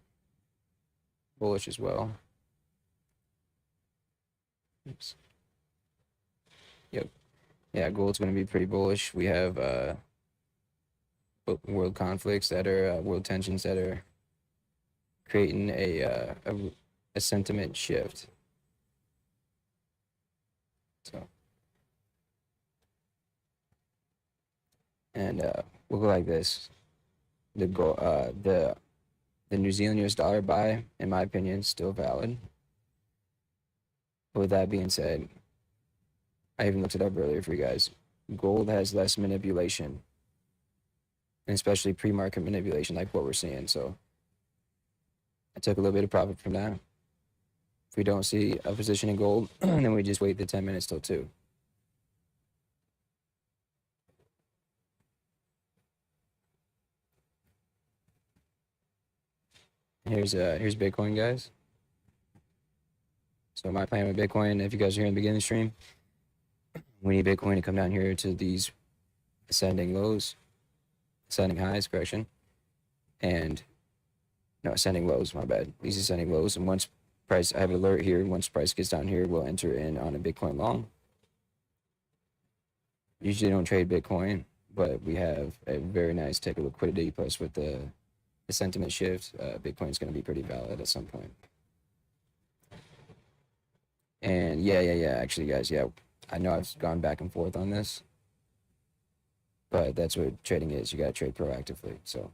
bullish as well. Oops. Yep. Yeah, gold's going to be pretty bullish. We have world conflicts that are world tensions that are creating a sentiment shift. So, and we'll go like this. The New Zealand US dollar buy, in my opinion, is still valid. But with that being said, I even looked it up earlier for you guys. Gold has less manipulation, and especially pre-market manipulation, like what we're seeing. So I took a little bit of profit from that. If we don't see a position in gold, then we just wait the 10 minutes till 2. Here's Bitcoin, guys. So my plan with Bitcoin, if you guys are here in the beginning of the stream, we need Bitcoin to come down here to these ascending highs, correction, and no, ascending lows, my bad. These ascending lows, and once price, I have an alert here, once price gets down here, we'll enter in on a Bitcoin long. Usually don't trade Bitcoin, but we have a very nice take of liquidity, plus with the sentiment shift, Bitcoin's going to be pretty valid at some point. And yeah, actually, guys, yeah, I know I've gone back and forth on this, but that's what trading is. You got to trade proactively. So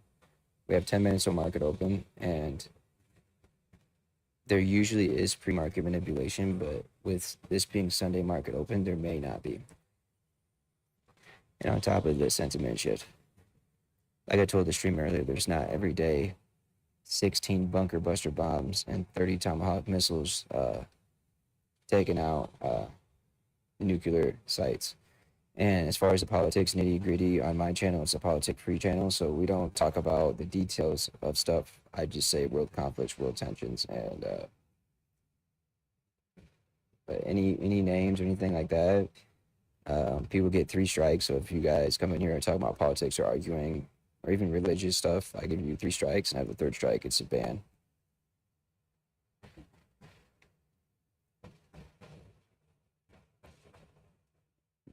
we have 10 minutes till market open, and there usually is pre-market manipulation, but with this being Sunday market open, there may not be. And on top of the sentiment shift, like I told the stream earlier, there's not every day 16 bunker buster bombs and 30 Tomahawk missiles taking out nuclear sites. And as far as the politics nitty gritty on my channel, it's a politic free channel, so we don't talk about the details of stuff. I just say world conflicts, world tensions, and but any names or anything like that, people get 3 strikes. So if you guys come in here and talk about politics or arguing or even religious stuff, I give you 3 strikes, and have the 3rd strike, it's a ban.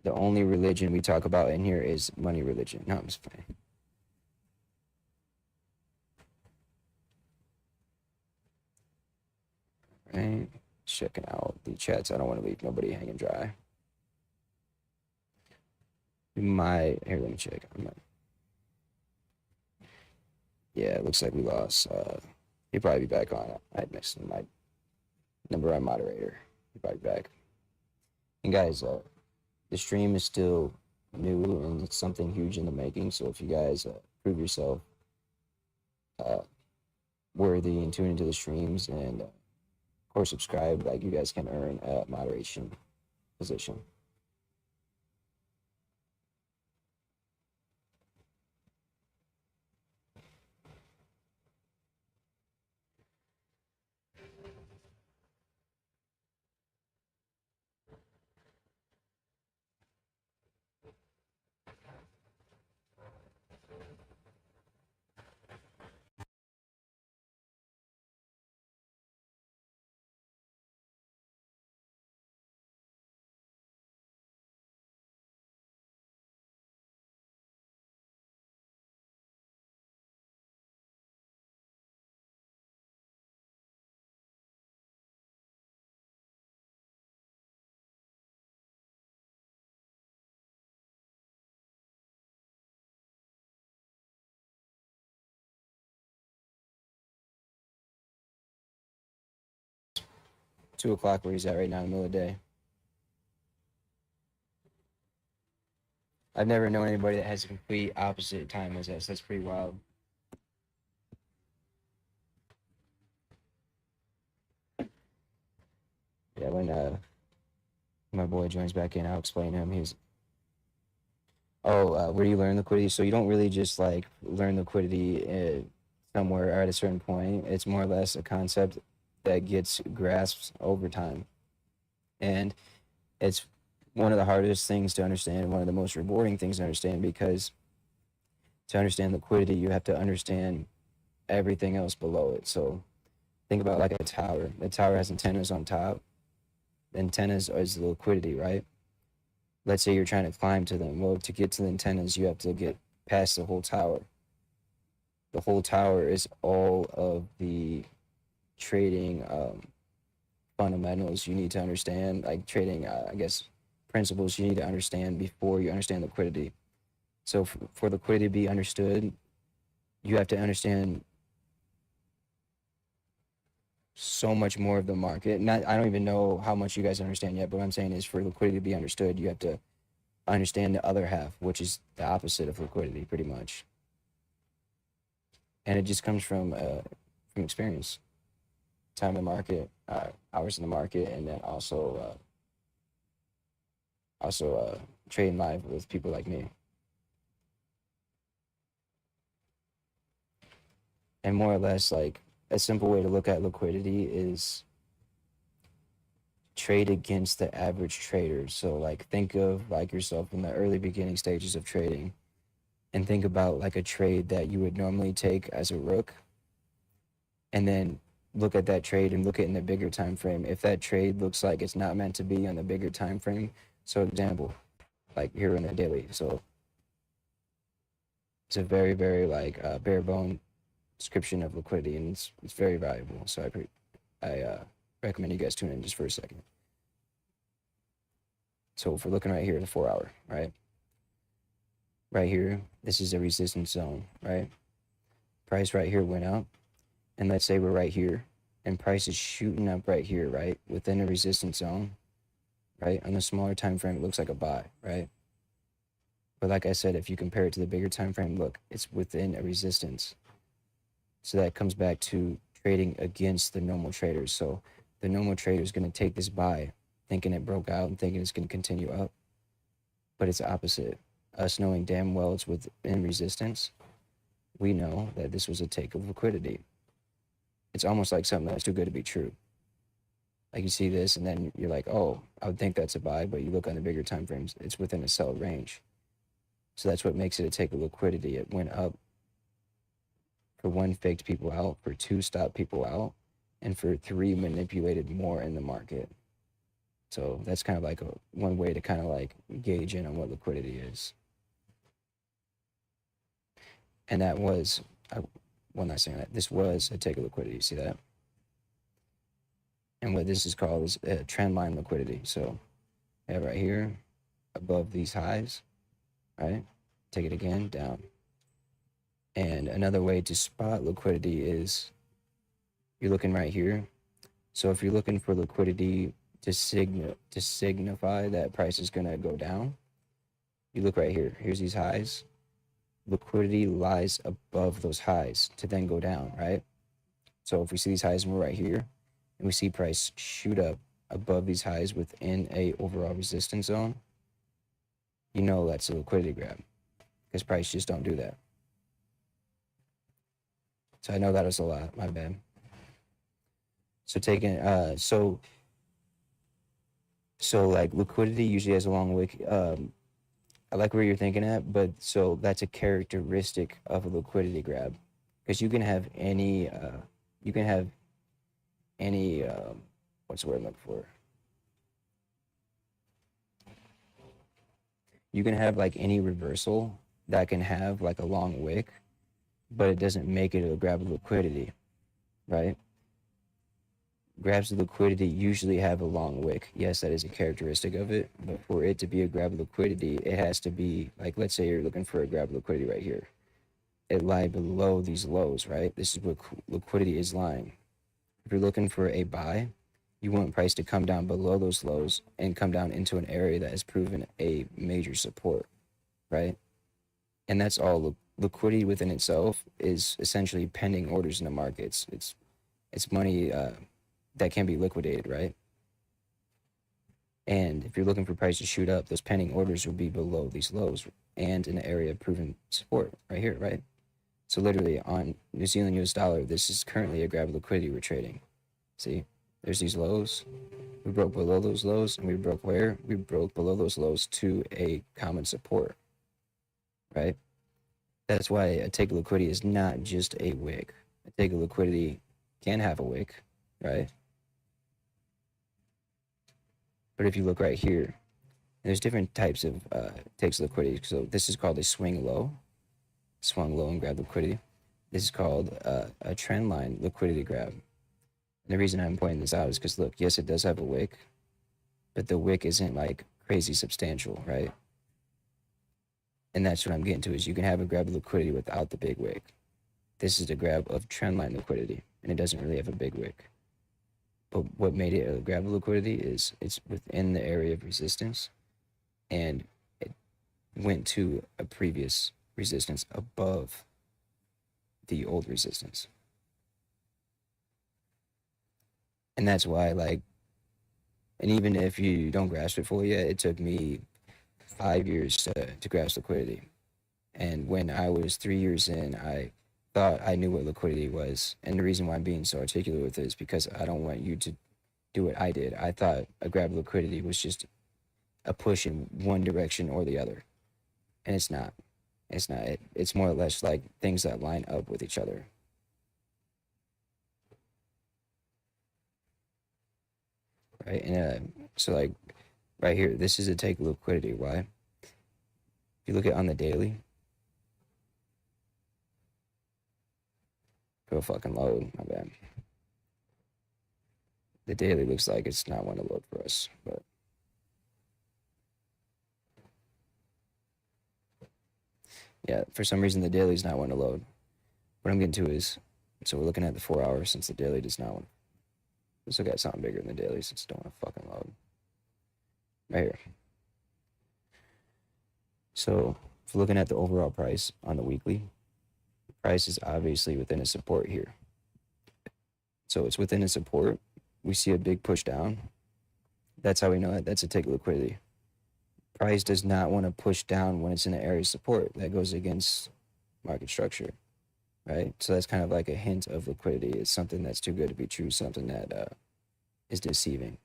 The only religion we talk about in here is money religion. No, I'm just playing. Right, checking out the chats. I don't want to leave nobody hanging dry. Here, let me check. Yeah, it looks like we lost. He'll probably be back on. I missed my number one moderator. He'll probably be back. And guys, the stream is still new and it's something huge in the making. So if you guys prove yourself worthy and tune into the streams and of course subscribe, like you guys can earn a moderation position. Two o'clock where he's at right now in the middle of the day. I've never known anybody that has a complete opposite time as us. That's pretty wild. Yeah, when my boy joins back in, I'll explain to him. Where do you learn liquidity? So you don't really just like learn liquidity somewhere or at a certain point. It's more or less a concept that gets grasped over time, and it's one of the hardest things to understand, one of the most rewarding things to understand, because to understand liquidity, you have to understand everything else below it. So think about like a tower. The tower has antennas on top. The antennas is the liquidity, right? Let's say you're trying to climb to them. Well, to get to the antennas, you have to get past the whole tower. The whole tower is all of the trading fundamentals you need to understand, like trading, I guess, principles you need to understand before you understand liquidity. So for liquidity to be understood, you have to understand so much more of the market. I don't even know how much you guys understand yet, but what I'm saying is for liquidity to be understood, you have to understand the other half, which is the opposite of liquidity, pretty much. And it just comes from experience, time in the market, hours in the market, and then also trading live with people like me. And more or less, like a simple way to look at liquidity is trade against the average trader. So like think of like yourself in the early beginning stages of trading and think about like a trade that you would normally take as a rook, and then look at that trade and look at it in the bigger time frame. If that trade looks like it's not meant to be on the bigger time frame, so example, like here in the daily, so it's a very, very like bare bone description of liquidity, and it's very valuable. So I recommend you guys tune in just for a second. So if we're looking right here at the 4 hour, right? Right here, this is a resistance zone, right? Price right here went up, and let's say we're right here, and price is shooting up right here, right? Within a resistance zone, right? On the smaller time frame, it looks like a buy, right? But like I said, if you compare it to the bigger time frame, look, it's within a resistance. So that comes back to trading against the normal traders. So the normal trader is going to take this buy, thinking it broke out and thinking it's going to continue up. But it's opposite. Us knowing damn well it's within resistance, we know that this was a take of liquidity. It's almost like something that's too good to be true. Like you see this and then you're like, oh, I would think that's a buy, but you look on the bigger time frames, it's within a sell range. So that's what makes it a take of liquidity. It went up for 1, faked people out, for 2, stopped people out, and for 3, manipulated more in the market. So that's kind of like one way to kind of like gauge in on what liquidity is. And that was, one last thing, this was a take of liquidity. You see that? And what this is called is a trend line liquidity. So I have right here above these highs, right? Take it again down. And another way to spot liquidity is you're looking right here. So if you're looking for liquidity to signify that price is going to go down, you look right here. Here's these highs. Liquidity lies above those highs to then go down, right? So if we see these highs and we're right here, and we see price shoot up above these highs within a overall resistance zone, you know that's a liquidity grab because price just don't do that. So I know that was a lot. My bad. So taking so like liquidity usually has a long wick. I like where you're thinking at, but so that's a characteristic of a liquidity grab because you can have any what's the word I'm looking for? You can have like any reversal that can have like a long wick, but it doesn't make it a grab of liquidity, right? Grabs of liquidity usually have a long wick. Yes, that is a characteristic of it, but for it to be a grab of liquidity, it has to be like, let's say you're looking for a grab of liquidity right here. It lie below these lows, right? This is what liquidity is lying. If you're looking for a buy, you want price to come down below those lows and come down into an area that has proven a major support, right? And that's all. Liquidity within itself is essentially pending orders in the markets. It's money that can be liquidated, right? And if you're looking for price to shoot up, those pending orders will be below these lows and in the area of proven support right here, right? So literally on New Zealand US dollar, this is currently a grab of liquidity we're trading. See, there's these lows. We broke below those lows, and we broke where? We broke below those lows to a common support, right? That's why a take of liquidity is not just a wick. A take of liquidity can have a wick, right? But if you look right here, there's different types of takes of liquidity. So this is called a swing low and grab liquidity. This is called a trend line liquidity grab. And the reason I'm pointing this out is because look, yes, it does have a wick, but the wick isn't like crazy substantial, right? And that's what I'm getting to is you can have a grab of liquidity without the big wick. This is the grab of trend line liquidity, and it doesn't really have a big wick. But what made it a grab of liquidity is it's within the area of resistance, and it went to a previous resistance above the old resistance. And that's why, like, and even if you don't grasp it fully yet, it took me 5 years to grasp liquidity. And when I was 3 years in, I thought I knew what liquidity was. And the reason why I'm being so articulate with it is because I don't want you to do what I did. I thought a grab of liquidity was just a push in one direction or the other. And it's not. It's not. It's more or less like things that line up with each other. Right? And so, like, right here, this is a take of liquidity. Why? If you look at on the daily, go fucking load. My bad. The daily looks like it's not one to load for us, but yeah, for some reason the daily is not one to load. What I'm getting to is, so we're looking at the 4 hours since the daily does not want. Let's look at something bigger than the daily since it don't want to fucking load. Right here. So if we're looking at the overall price on the weekly, the price is obviously within a support here. So it's within a support. We see a big push down. That's how we know that that's a take of liquidity. Price does not want to push down when it's in an area of support. That goes against market structure, right? So that's kind of like a hint of liquidity. It's something that's too good to be true, something that is deceiving.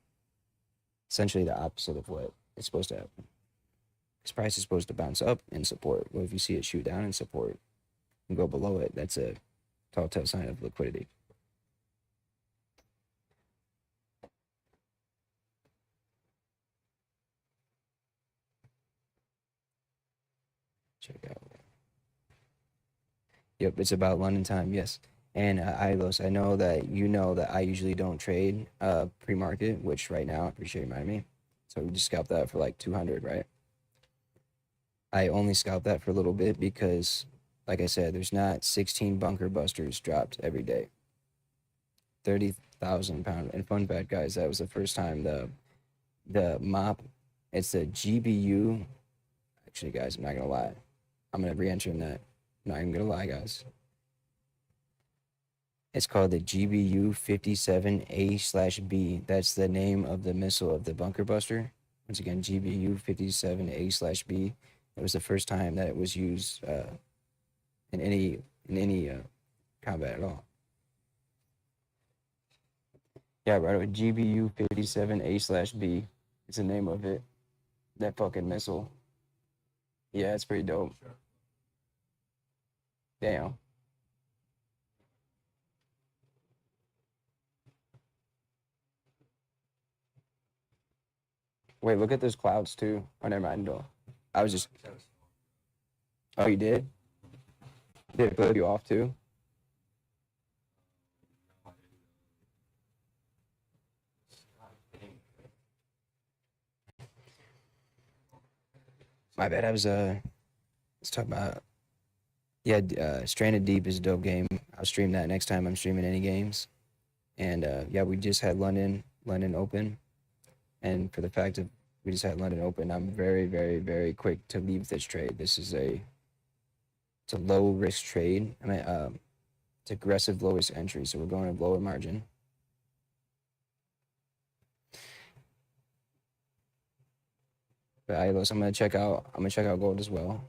Essentially the opposite of what is supposed to happen. Because price is supposed to bounce up in support. Well, if you see it shoot down in support and go below it, that's a telltale sign of liquidity. check out. Yep, it's about London time. Yes. And Ilos, I know that you know that I usually don't trade pre-market, which right now I appreciate you reminding me. So we just scalped that for like 200, right? I only scalped that for a little bit because, like I said, there's not 16 bunker busters dropped every day. 30,000 pound. And fun fact, guys, that was the first time the mop. It's the GBU. Actually, guys, I'm not gonna lie. I'm gonna re-enter in that. I'm not even gonna lie, guys. It's called the GBU 57A/B. That's the name of the missile of the bunker buster. Once again, GBU 57A/B. It was the first time that it was used in any combat at all. Yeah, right. GBU 57A/B. It's the name of it. That fucking missile. Yeah, it's pretty dope. Damn. Wait, look at those clouds too. Oh, never mind. No. I was just. Oh, you did? Did it blow you off too? My bad. I was let's talk about. Yeah, Stranded Deep is a dope game. I'll stream that next time I'm streaming any games. And yeah, we just had London Open, and for the fact that we just had London Open, I'm very, very, very quick to leave this trade. This is it's a low risk trade. I mean, it's aggressive low risk entry, so we're going to lower margin. But I'm gonna check out. I'm gonna check out gold as well.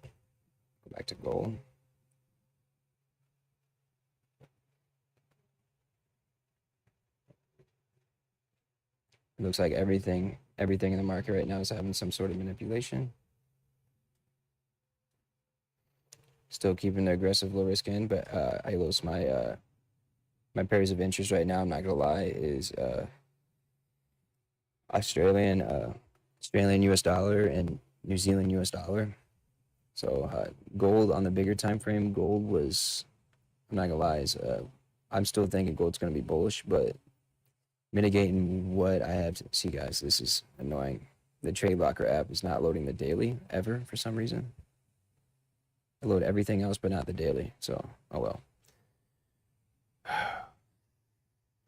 Go back to gold. It looks like everything in the market right now is having some sort of manipulation. Still keeping the aggressive low risk in, but I lose my pairs of interest right now. I'm not gonna lie, is Australian US dollar and New Zealand US dollar. So gold on the bigger time frame, gold was, I'm not gonna lie, is I'm still thinking gold's gonna be bullish, but mitigating what I have to see, guys, this is annoying. The Trade Locker app is not loading the daily ever for some reason. I load everything else but not the daily. So oh well.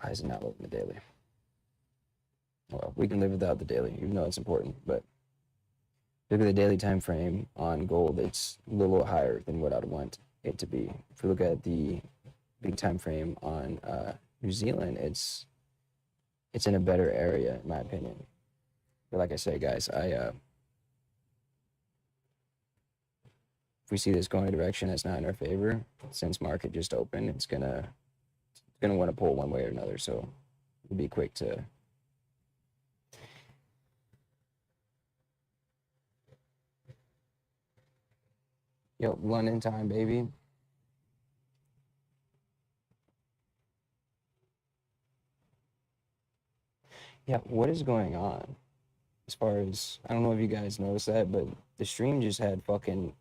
Why is it not loading the daily? Well, we can live without the daily, even though it's important. But look at the daily time frame on gold; it's a little higher than what I'd want it to be. If we look at the big time frame on New Zealand, it's in a better area, in my opinion. But like I say, guys, if we see this going a direction that's not in our favor, since market just opened, it's gonna want to pull one way or another. So we'll be quick to. Yep, London time, baby. Yeah, what is going on? As far as, I don't know if you guys noticed that, but the stream just had fucking.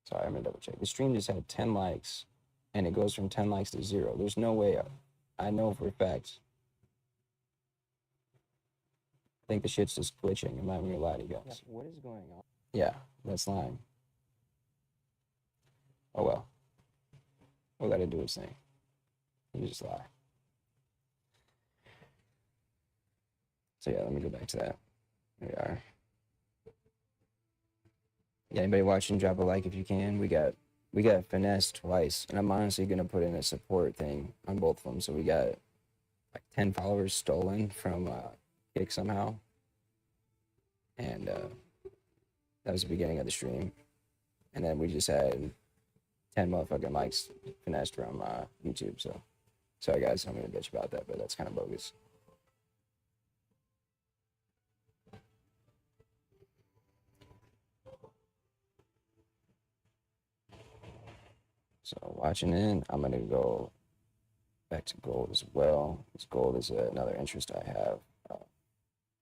Sorry, I'm gonna double check. The stream just had 10 likes, and it goes from 10 likes to 0. There's no way. I know for a fact. I think the shit's just glitching. I'm not even gonna lie to you guys. Yeah, what is going on? Yeah, that's lying. Oh well. We'll let it do its thing. You just lie. So yeah, let me go back to that. There we are. Yeah, anybody watching, drop a like if you can. We got finessed twice, and I'm honestly gonna put in a support thing on both of them. So we got like 10 followers stolen from Kick somehow, and that was the beginning of the stream. And then we just had 10 motherfucking likes finessed from YouTube. So sorry guys, I'm gonna bitch about that, but that's kind of bogus. So watching in, I'm gonna go back to gold as well. This gold is another interest I have.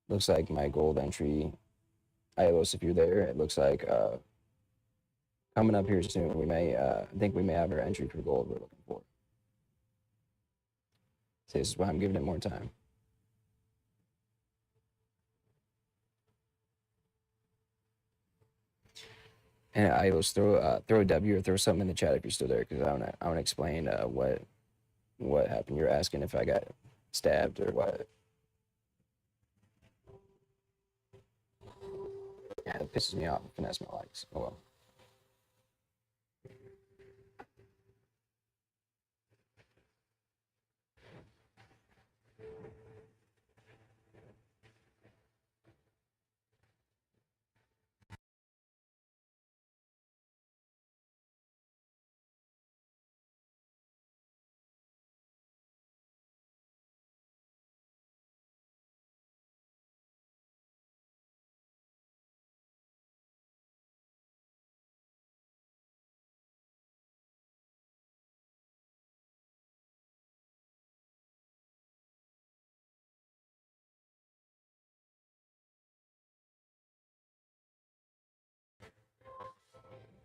Looks like my gold entry, Ios, if you're there, it looks like coming up here soon. We may, I think we may have our entry for gold we're looking for. So this is why I'm giving it more time. And I was throw a W or throw something in the chat if you're still there, because I want to explain what happened. You're asking if I got stabbed or what. Yeah, it pisses me off. Finesse my likes. Oh well.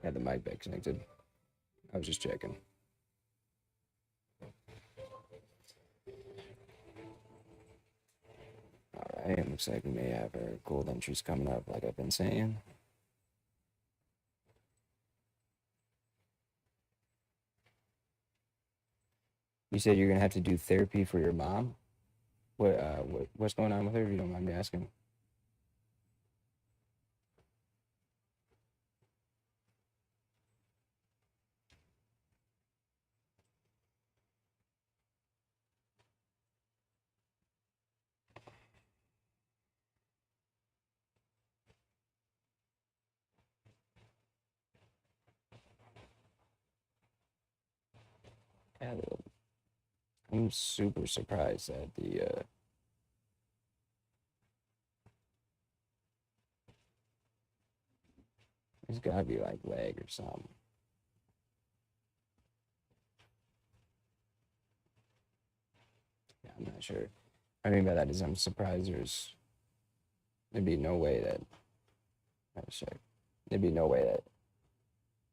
Had the mic back connected. I was just checking. All right, looks like we may have our gold entries coming up, like I've been saying. You said you're gonna have to do therapy for your mom. What's going on with her? If you don't mind me asking. Yeah, I'm super surprised that there's gotta be like lag or something. Yeah, I'm not sure. What I mean by that is I'm surprised there'd be no way that I check. There'd be no way that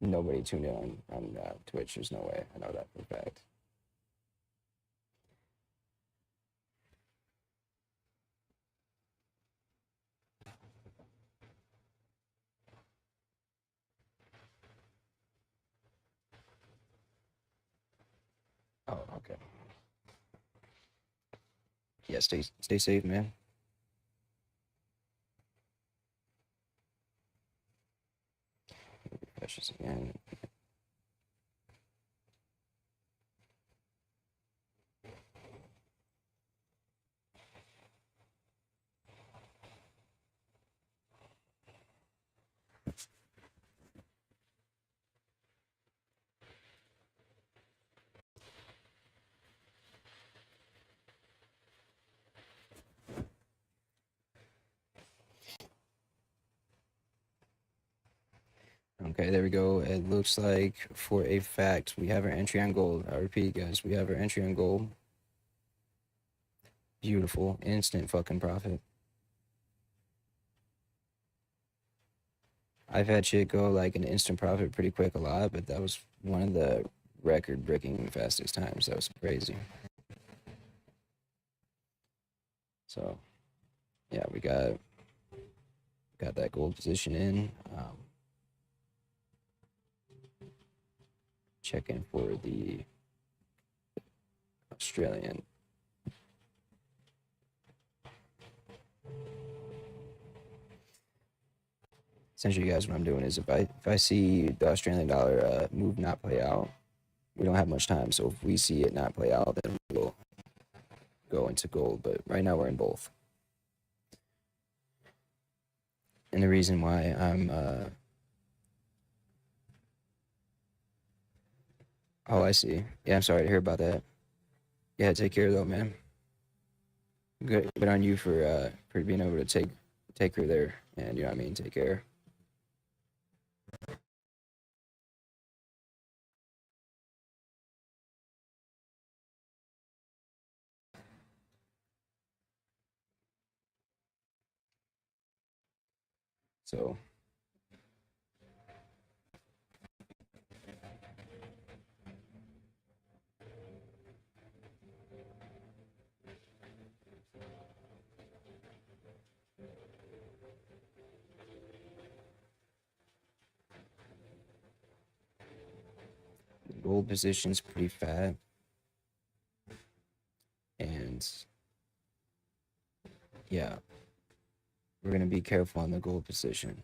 nobody tuned in on Twitch. There's no way. I know that for a fact. Oh, okay. Yeah, stay safe, man. Precious again. Okay, there we go. It looks like for a fact we have our entry on gold. I repeat, guys, we have our entry on gold. Beautiful, instant fucking profit. I've had shit go like an instant profit pretty quick a lot, but that was one of the record breaking fastest times. That was crazy. So yeah, we got that gold position in. Checking for the Australian. Essentially, guys, what I'm doing is if I see the Australian dollar move not play out, we don't have much time. So if we see it not play out, then we'll go into gold. But right now we're in both. And the reason why I'm oh, I see. Yeah, I'm sorry to hear about that. Yeah, take care though, man. Good on you for being able to take her there, and you know what I mean. Take care. So gold position's pretty fat, and yeah, we're gonna be careful on the gold position.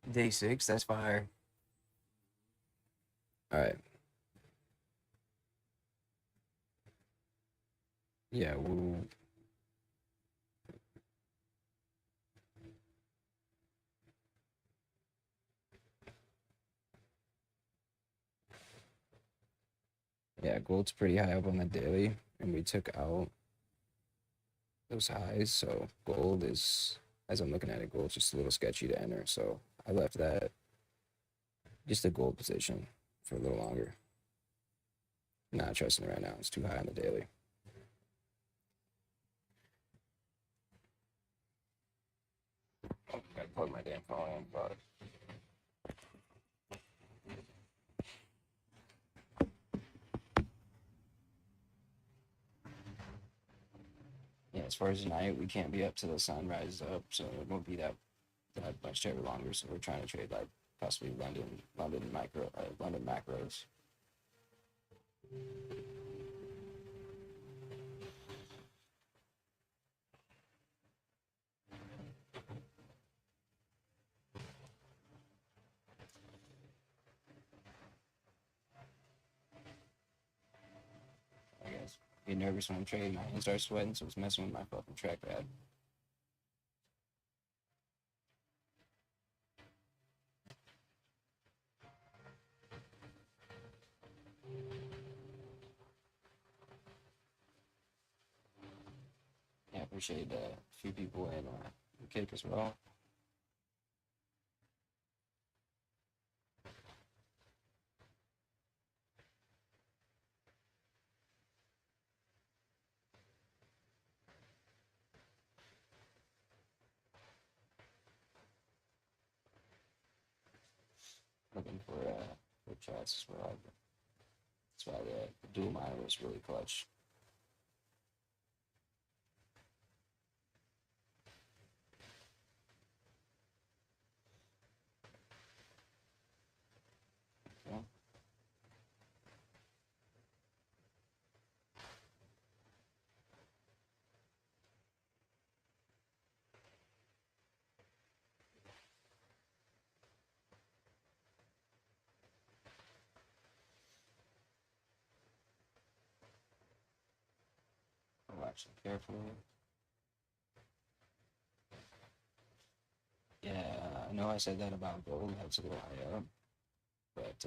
Day 6, that's fire. All right. Yeah, gold's pretty high up on the daily, and we took out those highs. So gold is, as I'm looking at it, gold's just a little sketchy to enter. So I left that just a gold position for a little longer. Not trusting it right now. It's too high on the daily. Oh, gotta plug my damn phone in, but yeah, as far as tonight, we can't be up till the sun rises up, so it won't be that much trade longer. So we're trying to trade like possibly London macros. I guess get nervous when I'm trading. My hands start sweating, so it's messing with my fucking trackpad. Yeah, appreciate a few people in kick as well. Looking for chats as well. That's why the dual miner was really clutch. Yeah. Watching carefully. Yeah, I know I said that about gold. That's a little high up, but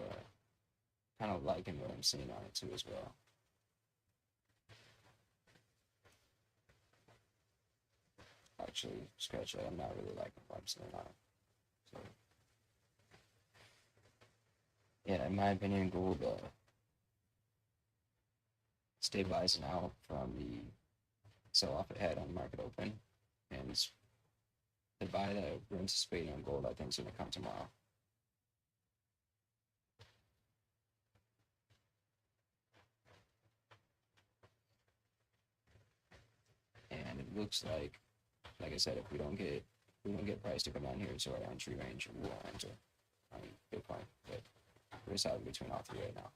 kind of liking what I'm seeing on it too as well. Actually, scratch that. I'm not really liking what I'm seeing on it. So, yeah, in my opinion, gold stabilizing out from the sell-off it had on market open, and the buy that we're anticipating on gold, I think, is going to come tomorrow. And it looks like I said, if we don't get price to come down here to our entry range, we will enter on Bitcoin. But we're deciding between all three right now.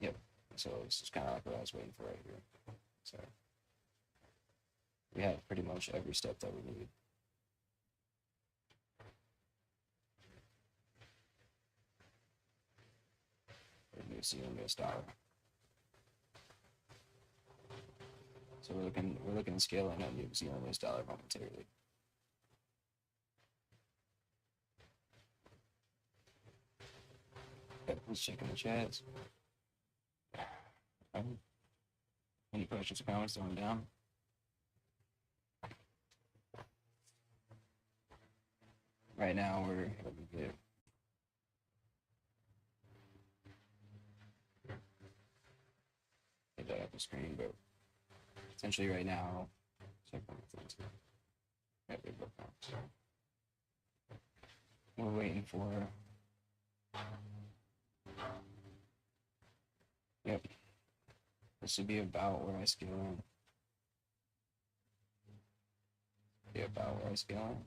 Yep. So this is kind of like what I was waiting for right here. So we have pretty much every step that we need. New Zealand US dollar. So we're looking at scaling that New Zealand US dollar momentarily. Okay, let's check in the chats. Any questions or comments going down? Right now we're get that up the screen, but essentially right now, There we go. We're waiting for. Yep. This should be about where I scale in. Be about where I scale in.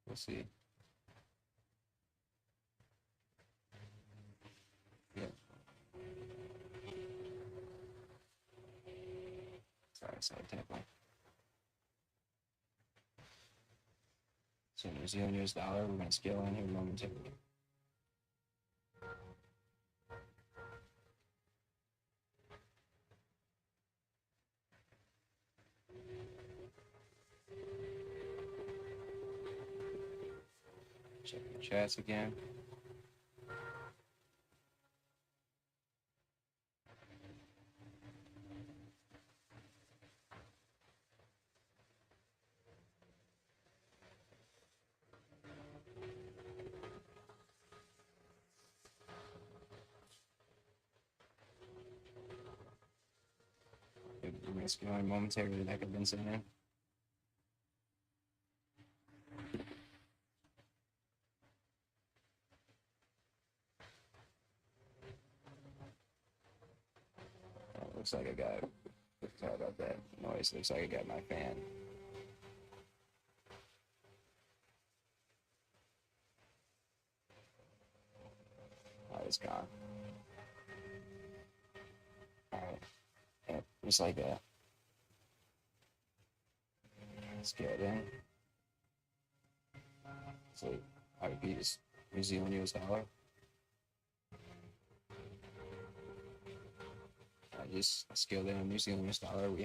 We'll see. Yep. Sorry, side tapping. So New Zealand US dollar, we're going to scale in here momentarily. Check the chats again. We're going to scale in momentarily, like I've been saying. Looks like I got. Sorry about that noise. Looks like I got my fan. Oh, it's gone. Alright. Yep, just like that. Scale it in. So I repeat, it's New Zealand US dollar. I just scaled in New Zealand US dollar. We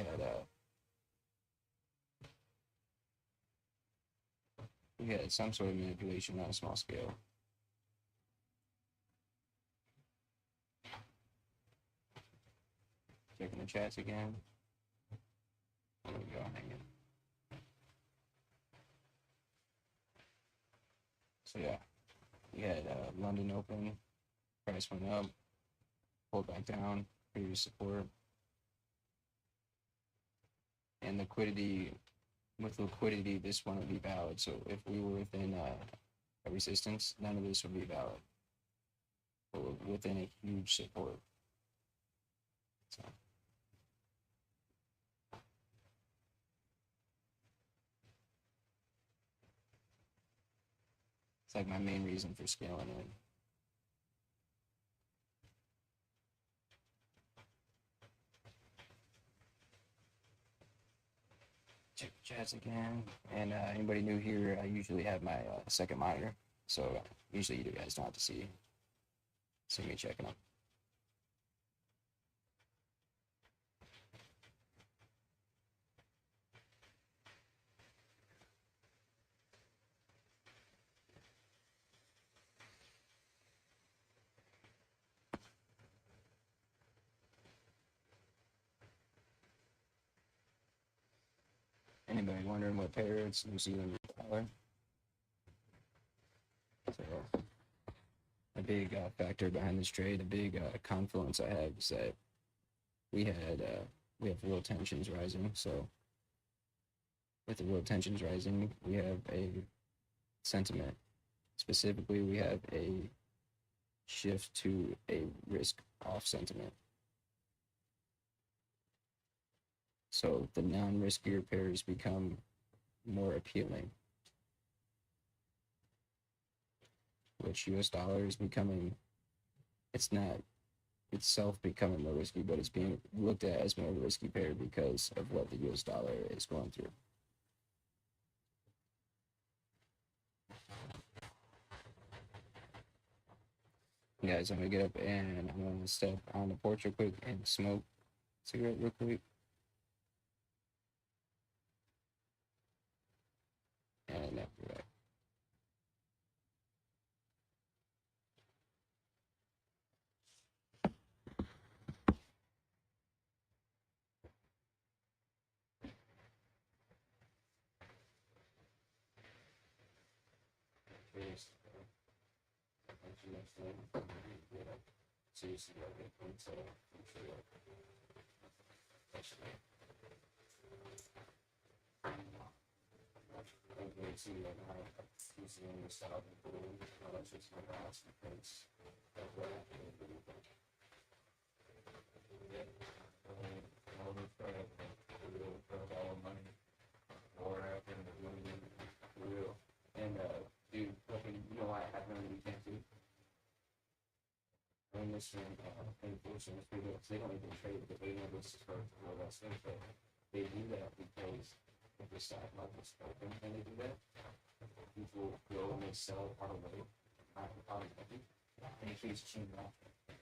had some sort of manipulation on a small scale. Checking the chats again. There we go, hang it. So yeah, we had London open, price went up, pulled back down, previous support, and liquidity. With liquidity, this one would be valid. So if we were within a resistance, none of this would be valid. But we're within a huge support. So. It's like my main reason for scaling in. Check the chats again. And anybody new here, I usually have my second monitor. So usually you guys don't have to see me checking them. Anybody wondering what pair it's New Zealand dollar? So a big factor behind this trade, a big confluence I have is that we have world tensions rising. So with the world tensions rising, we have a sentiment. Specifically, we have a shift to a risk off sentiment. So the non-riskier pairs become more appealing, which US dollar is becoming, it's not itself becoming more risky, but it's being looked at as more risky pair because of what the US dollar is going through. Guys, I'm gonna get up and I'm gonna step on the porch real quick and smoke a cigarette real quick. And after that. Seriously, so I'm sure way too, like how using the style and blue, how that's just my last because that's what I feel. Yeah. All the credit, all the money, or in the movie, for real. And dude, fucking, you know why I have no weekend too? I mean, this unfortunately, people they don't even trade, but they know this is for all that stuff. But they do that because if the stock market's open and they do that, people go and they sell part of it, not the part of it, and it keeps cheating off. The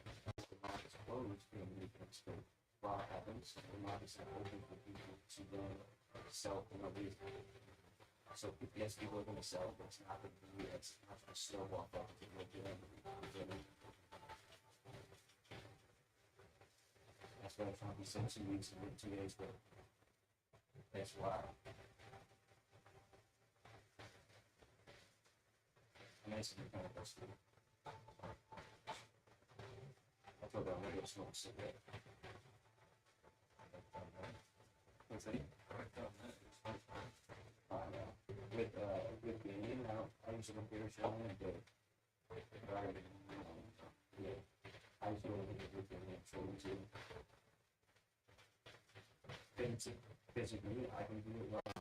market's closed, and you can still what happens. The market's not open for people to then sell for no reason. So yes, people are going to sell, but it's not going to be it's not going to snowball up to people doing it. That's why Trump said 2 weeks and 2 days, but that's why. And that's the kind of person. I told them I'm going to go smoke a cigarette. What's that? With gaming, I use a computer channel and do it. Yeah. I just don't think it's really true too. Physically, I can do it well, but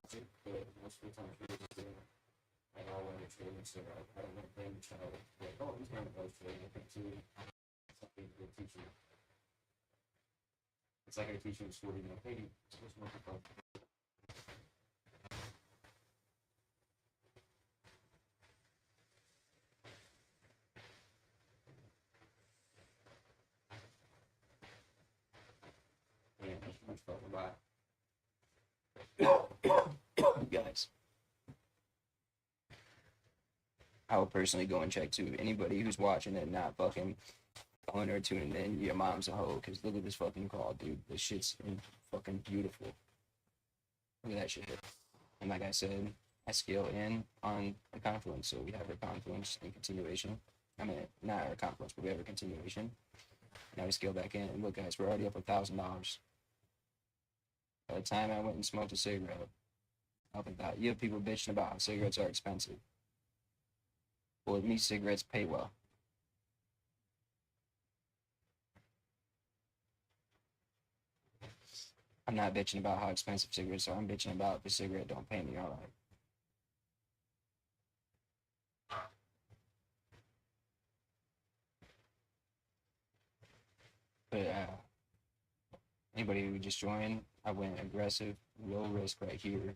most of the time, I don't want to trade, so I don't want them to try to, like, oh, he's going to go trade. I think too, something to teach you. It's like I teach you in school, you know, hey, what's more fun? Yeah, that's much fun about Guys, I will personally go and check too. Anybody who's watching it, not fucking going or tuning in, your mom's a hoe. Cause look at this fucking call, dude. This shit's fucking beautiful. Look at that shit. And like I said, I scale in on a confluence, so we have our confluence in continuation. I mean, not our confluence, but we have a continuation. Now we scale back in, and look, guys, we're already up $1,000. By the time I went and smoked a cigarette, up and that, you have people bitching about how cigarettes are expensive. Well, with me, cigarettes pay well. I'm not bitching about how expensive cigarettes are. I'm bitching about the cigarette don't pay me all right. But anybody who just joined, I went aggressive, low risk right here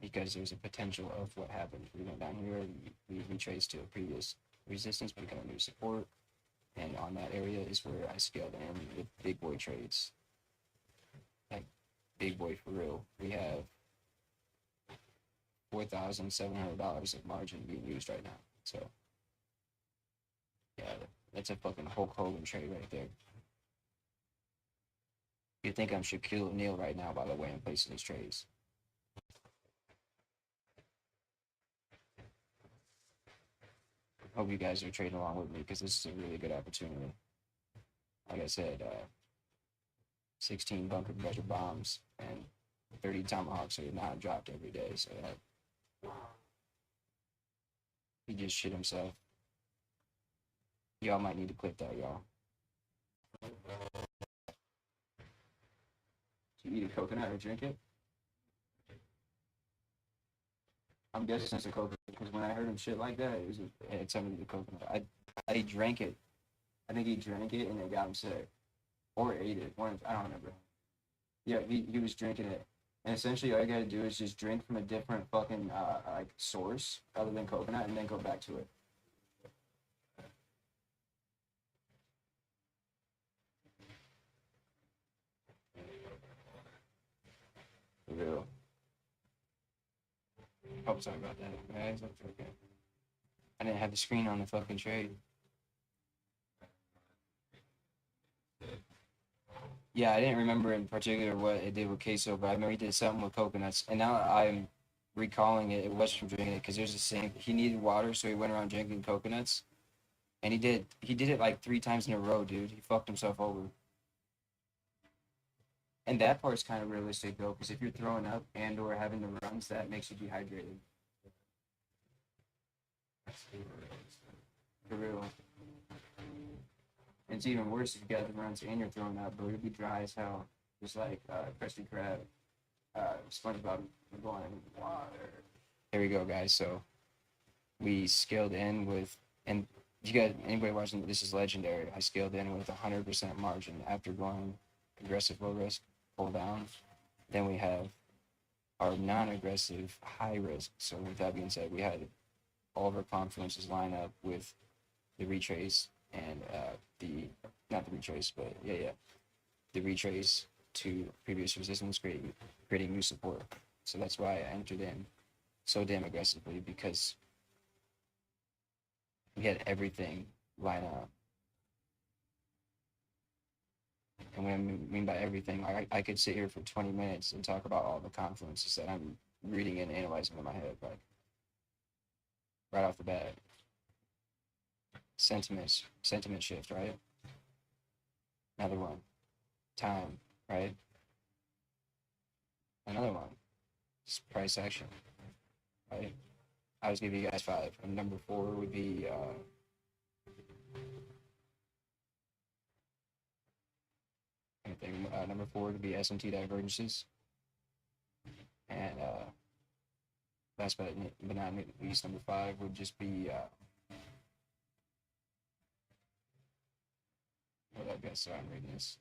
because there's a potential of what happened. We went down here, we retraced to a previous resistance, become a new support, and on that area is where I scaled in with big boy trades. Like big boy for real. We have $4,700 of margin being used right now. So yeah, that's a fucking Hulk Hogan trade right there. You think I'm Shaquille O'Neal right now, by the way, I'm placing these trades. Hope you guys are trading along with me because this is a really good opportunity. Like I said, 16 bunker buster bombs and 30 tomahawks are not dropped every day. So that he just shit himself. Y'all might need to clip that, y'all. Do you eat a coconut or drink it? I'm guessing it's a coconut because when I heard him shit like that, it had something to do with coconut. I drank it. I think he drank it and it got him sick, or ate it. I don't remember. Yeah, he was drinking it, and essentially all you gotta do is just drink from a different fucking like source other than coconut, and then go back to it. For real. Oh, sorry about that, guys. That's okay. I didn't have the screen on the fucking trade. Yeah, I didn't remember in particular what it did with queso, but I remember he did something with coconuts, and now I'm recalling it. It was from drinking it because there's the same. He needed water, so he went around drinking coconuts, and he did it like 3 times in a row, dude. He fucked himself over. And that part's kind of realistic though, because if you're throwing up and or having the runs, that makes you dehydrated. For real. And it's even worse if you got the runs and you're throwing out, but it'd be dry as hell. Just like Krusty Krab, SpongeBob going water. Here we go, guys. So we scaled in with, and you guys, anybody watching, this is legendary. I scaled in with 100% margin after going aggressive low risk, pull down. Then we have our non-aggressive high risk. So with that being said, we had all of our confluences line up with the retrace and the not the retrace, but the retrace to previous resistance, creating new support. So that's why I entered in so damn aggressively, because we had everything line up. And what I mean by everything, I could sit here for 20 minutes and talk about all the confluences that I'm reading and analyzing in my head, like right off the bat. Sentiment shift, right? Another one. Time, right? Another one. Price action, right? I was giving you guys 5. And number 4 would be anything. Number 4 would be SMT divergences, and last but not least, number 5 would just be what I guess I'm reading this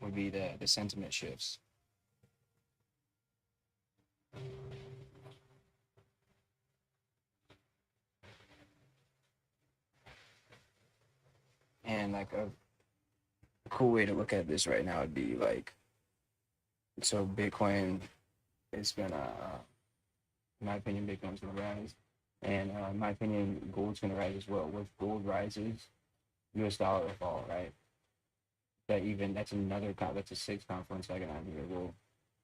would be the sentiment shifts. And like a cool way to look at this right now would be like, so Bitcoin is gonna, in my opinion, Bitcoin's gonna rise, and in my opinion, gold's gonna rise as well. With gold rises, U.S. dollar will fall, right? That's another that's a 6th confluence I got on here. Well,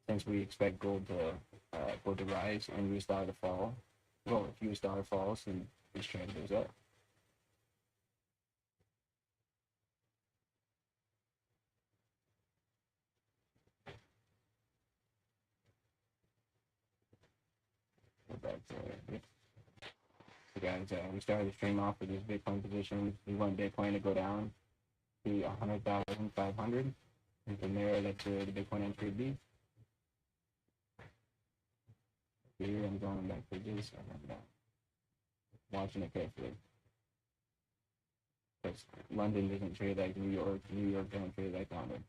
since we expect gold to rise and U.S. dollar to fall, well, if U.S. dollar falls, then this trend goes up. Back to it. So guys, we started the stream off with this Bitcoin position. We want Bitcoin to go down to 100,500, and from there, that's where the Bitcoin entry would be. Here, I'm going back to this. I'm watching it carefully. Because London doesn't trade like New York. New York doesn't trade like London.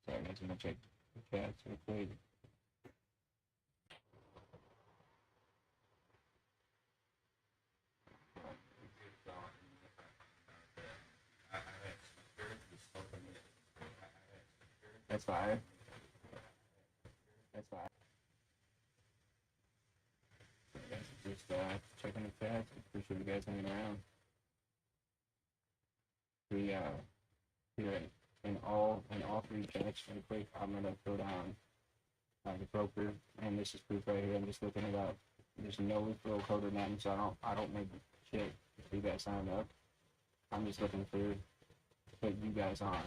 Sorry, guys, I'm gonna check the chats real quick. That's fine. That's fine. Just checking the chats. Appreciate you guys hanging around. We here in all 3 chats real quick. I'm gonna throw down the broker, and this is proof right here. I'm just looking it up. There's no referral code or nothing, so I don't make shit if you guys sign up. I'm just looking for to put you guys on.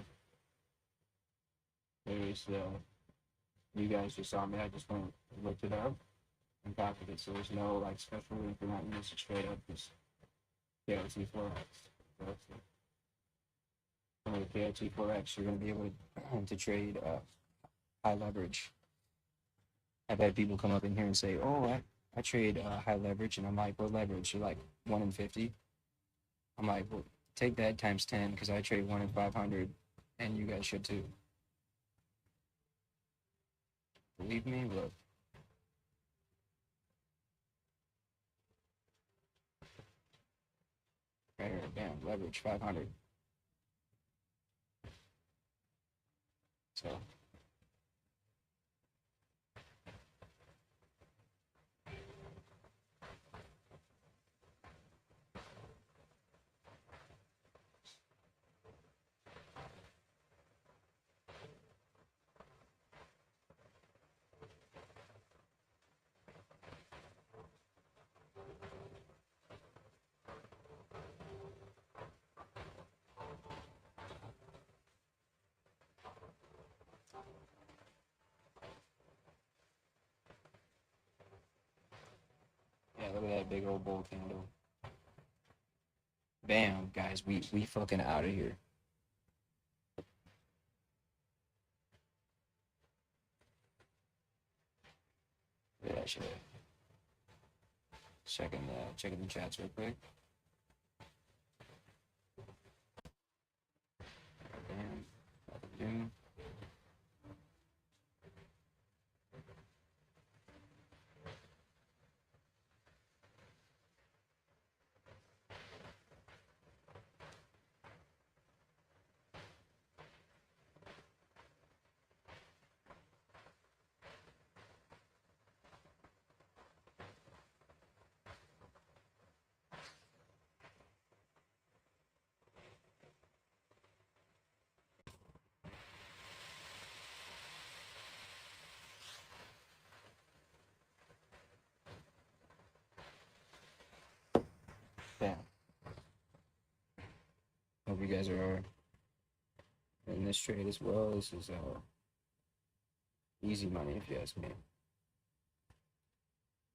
So you guys just saw me. I just went looked it up and copied it. So there's no like special link or nothing. This is straight up just KOT Forex. With KOT Forex, you're gonna be able to trade high leverage. I've had people come up in here and say, "Oh, I trade high leverage," and I'm like, "What leverage?" You're like 1 in 50. I'm like, "Well, take that times 10 because I trade 1 in 500, and you guys should too." Believe me, look. Right here, bam, leverage 500. So look at that big old bowl candle. Bam, guys, we fucking out of here. Look at that shit. Checking the chats real quick. Bam. Nothing new. Bam. Hope you guys are in this trade as well. This is easy money if you ask me.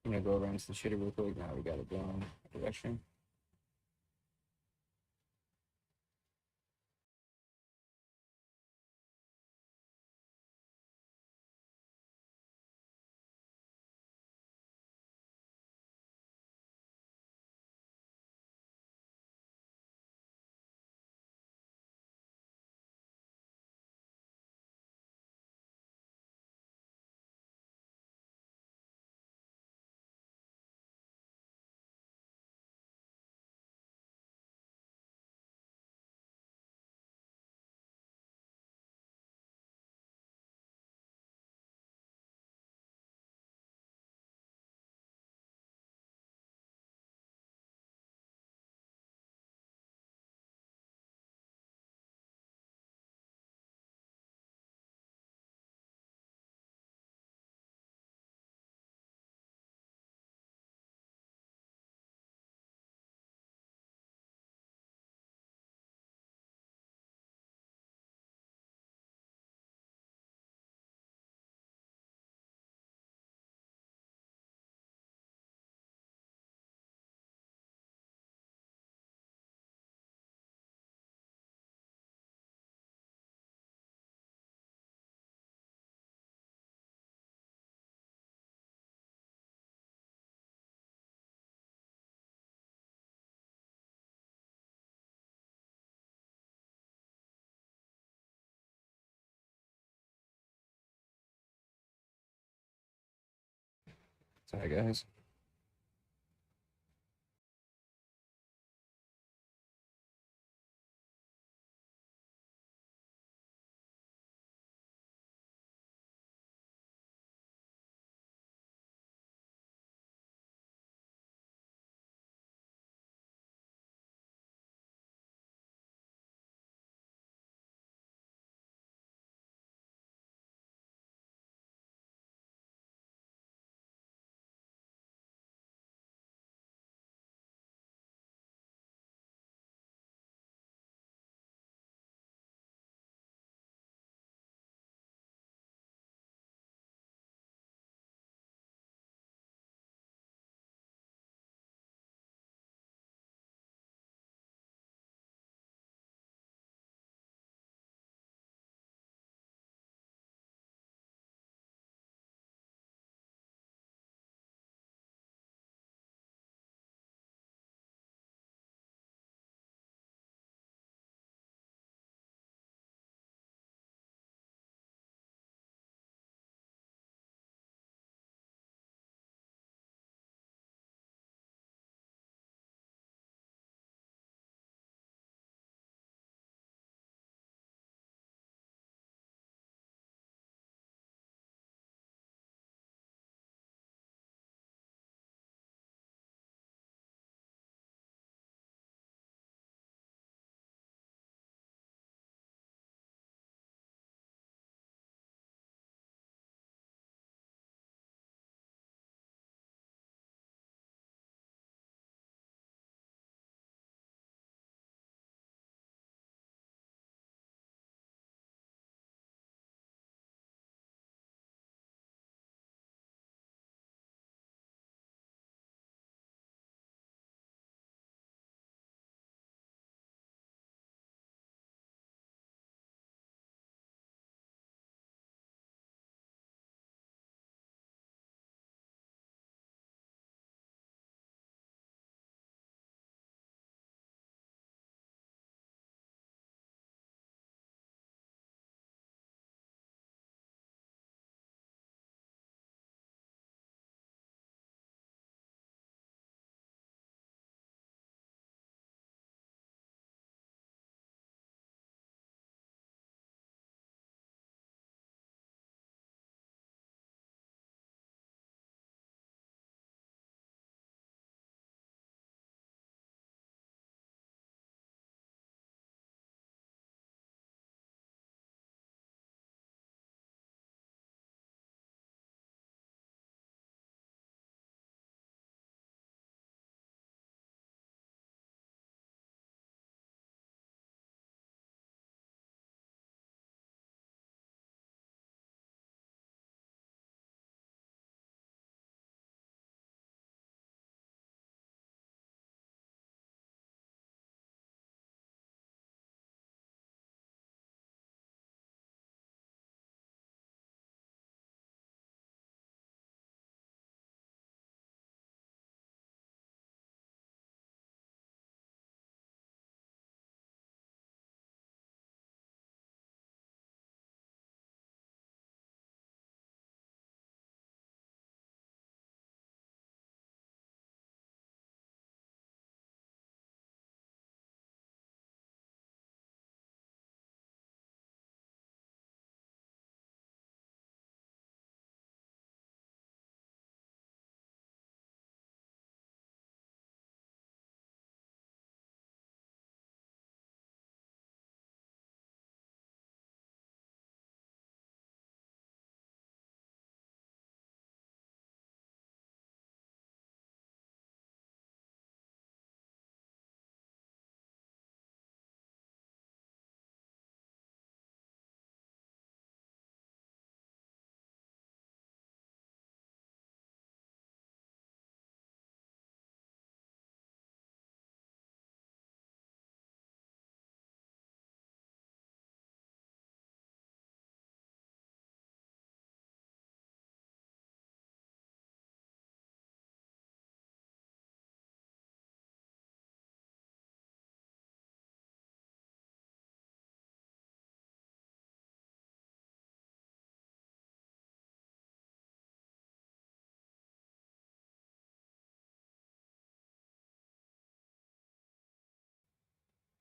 I'm gonna go around to the shitter real quick. Now we got it going direction. Sorry, guys.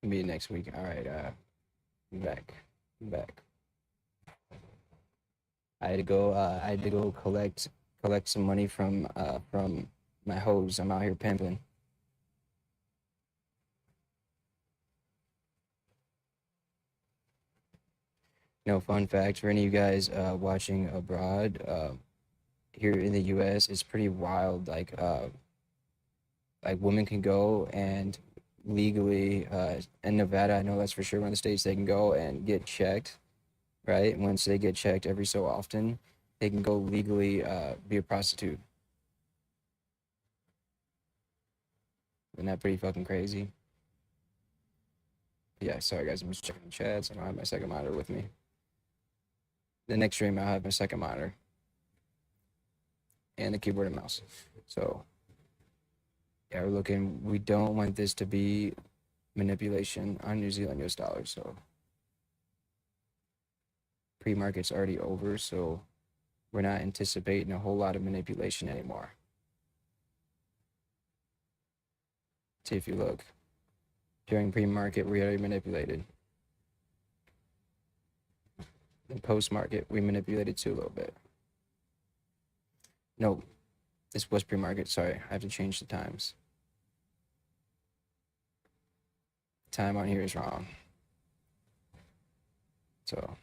Meet next week. All right. I'm back. I'm back. I had to go. I had to go collect some money from my hoes. I'm out here pimping. No fun fact for any of you guys watching abroad. Here in the U.S., it's pretty wild. Like women can go and legally in Nevada, I know that's for sure. One of the states they can go and get checked, right? Once they get checked every so often, they can go legally be a prostitute. Isn't that pretty fucking crazy? Yeah, sorry guys, I'm just checking the chats. I don't have my second monitor with me. The next stream, I'll have my second monitor and the keyboard and mouse. So yeah, we're looking. We don't want this to be manipulation on New Zealand US dollars. So pre-market's already over, so we're not anticipating a whole lot of manipulation anymore. See if you look. During pre-market, we already manipulated. In post-market, we manipulated too a little bit. No, this was pre-market. Sorry, I have to change the times. Time on here is wrong. So,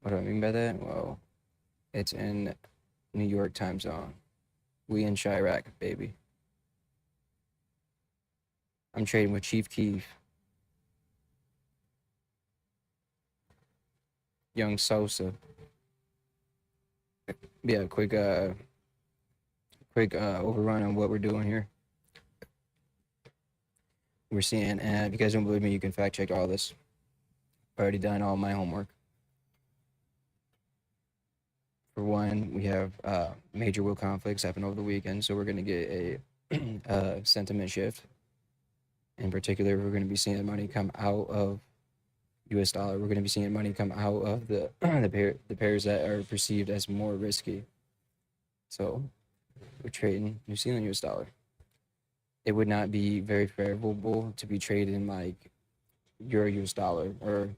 what do I mean by that? Well, it's in New York time zone. We in Chirac, baby. I'm trading with Chief Keef. Young Sosa. Yeah, quick overrun on what we're doing here. We're seeing, and if you guys don't believe me, you can fact check all this. I've already done all my homework. For one, we have major will conflicts happen over the weekend, so we're going to get a sentiment shift. In particular, we're going to be seeing money come out of U.S. dollar. We're going to be seeing money come out of the the pairs that are perceived as more risky. So we're trading New Zealand US dollar. It would not be very favorable to be traded in like Euro US dollar, or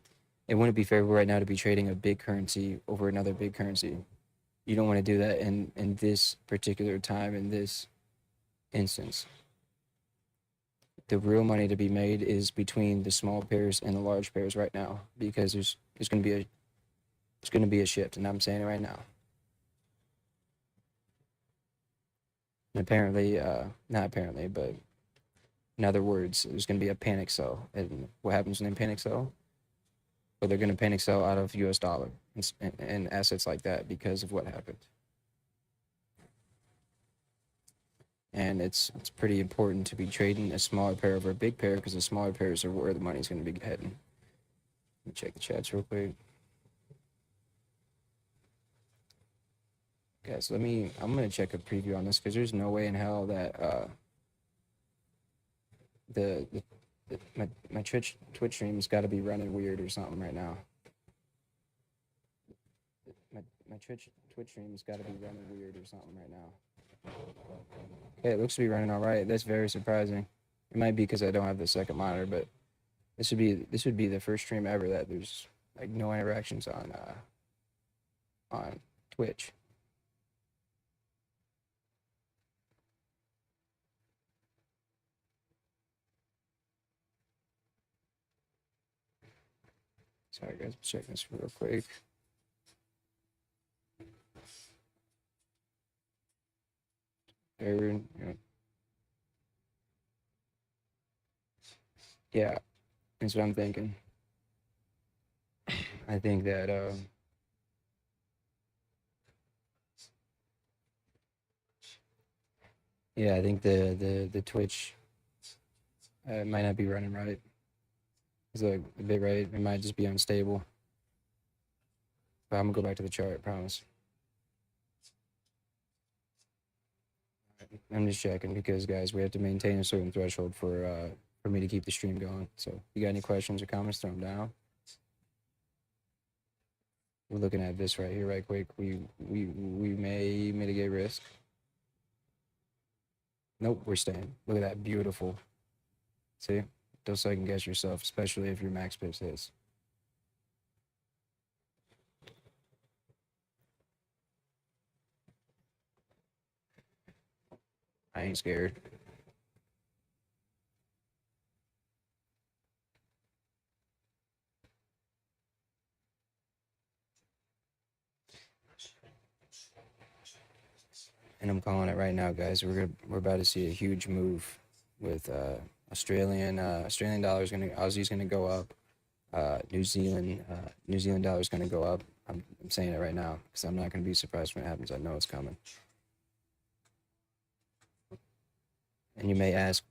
it wouldn't be favorable right now to be trading a big currency over another big currency. You don't want to do that in this particular time, in this instance. The real money to be made is between the small pairs and the large pairs right now, because there's going to be a shift, and I'm saying it right now. And apparently, not apparently, but in other words, there's going to be a panic sell. And what happens when they panic sell? Well, they're going to panic sell out of US dollar and assets like that because of what happened. And it's pretty important to be trading a smaller pair over a big pair, because the smaller pairs are where the money's going to be heading. Let me check the chats real quick. Guys, I'm going to check a preview on this, because there's no way in hell that my Twitch stream's got to be running weird or something right now. My Twitch stream's got to be running weird or something right now. Okay, it looks to be running all right. That's very surprising. It might be because I don't have the second monitor, but this would be the first stream ever that there's like no interactions on Twitch. Sorry guys, I'm checking this real quick. There, yeah, that's what I'm thinking. I think that yeah, I think the Twitch might not be running right. It's like a bit right. It might just be unstable. But I'm gonna go back to the chart, I promise. I'm just checking because guys, we have to maintain a certain threshold for me to keep the stream going. So if you got any questions or comments, throw them down. We're looking at this right here, right quick. We may mitigate risk. Nope, we're staying. Look at that, beautiful. See, don't second guess yourself, especially if your max pitch hits. I ain't scared. And I'm calling it right now, guys. We're about to see a huge move with Australian dollar is gonna Aussie's gonna go up. New Zealand dollar is gonna go up. I'm saying it right now because I'm not gonna be surprised when it happens. I know it's coming. And you may ask,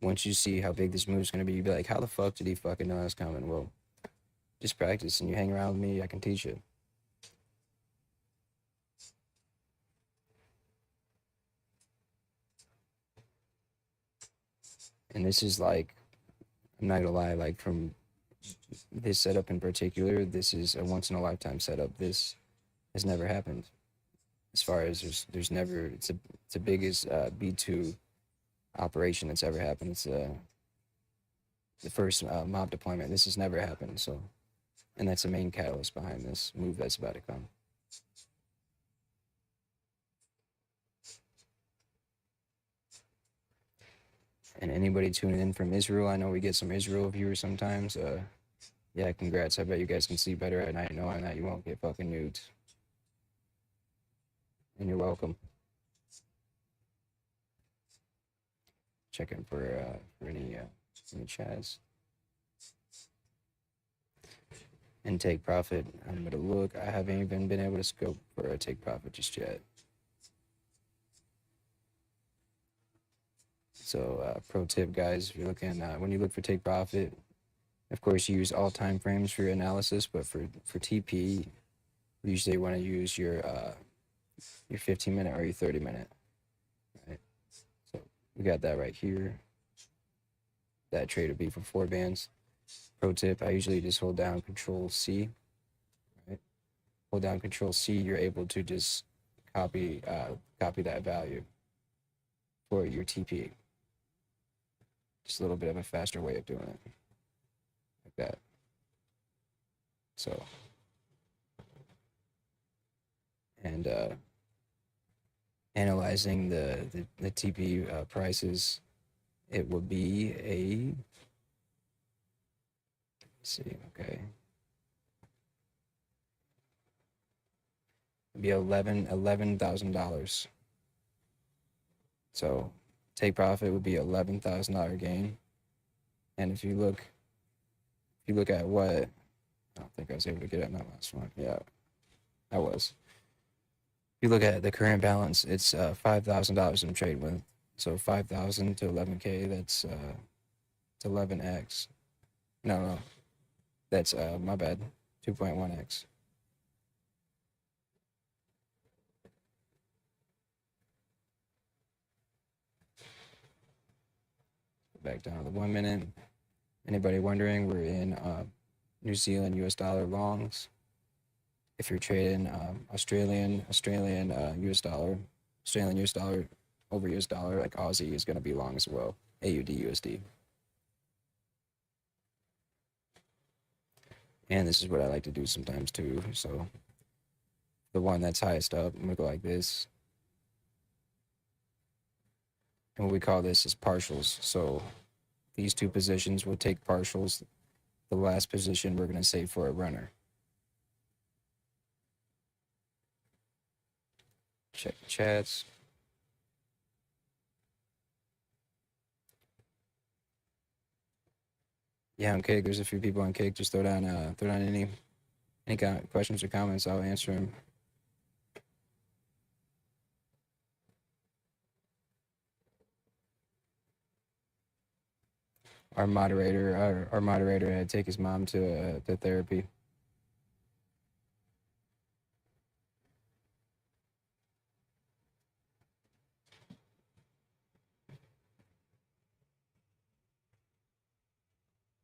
once you see how big this move is gonna be, you'd be like, how the fuck did he fucking know that's coming? Well, just practice and you hang around with me. I can teach you. And this is like, I'm not gonna lie, like from this setup in particular, this is a once in a lifetime setup. This has never happened. As far as there's never it's the biggest B2 operation that's ever happened. It's the first mob deployment. This has never happened. So, and that's the main catalyst behind this move that's about to come. And anybody tuning in from Israel, I know we get some Israel viewers sometimes. Yeah, congrats. I bet you guys can sleep better at night knowing that you won't get fucking nuked. And you're welcome. Checking for any chats. And take profit. I'm gonna look. I haven't even been able to scope for a take profit just yet. So pro tip, guys, if you're looking when you look for take profit, of course you use all time frames for your analysis, but for TP, you usually want to use your 15-minute or your 30-minute. Right. So we got that right here. That trade would be for 4 bands. Pro tip, I usually just hold down Control C. Right. Hold down Control C, you're able to just copy that value for your TP. Just a little bit of a faster way of doing it, like that. So, and analyzing the TP prices, it will be a, let's see, okay. It'd be $11,000. So take profit would be $11,000 gain. And if you look at what, I don't think I was able to get it in that last one. Yeah, I was. If you look at the current balance, it's $5,000 in trade with. So 5,000 to 11K, that's it's 11x. No, that's my bad, 2.1x. Back down to the 1 minute. Anybody wondering, we're in New Zealand US dollar longs. If you're trading Australian US dollar, Australian US dollar over US dollar, like Aussie is going to be long as well. AUD USD. And this is what I like to do sometimes too. So the one that's highest up, I'm gonna go like this. And what we call this is partials. So these two positions will take partials. The last position we're gonna save for a runner. Check the chats. Yeah, on Cake. There's a few people on Cake. Just throw down any questions or comments. I'll answer them. Our moderator had to take his mom to therapy.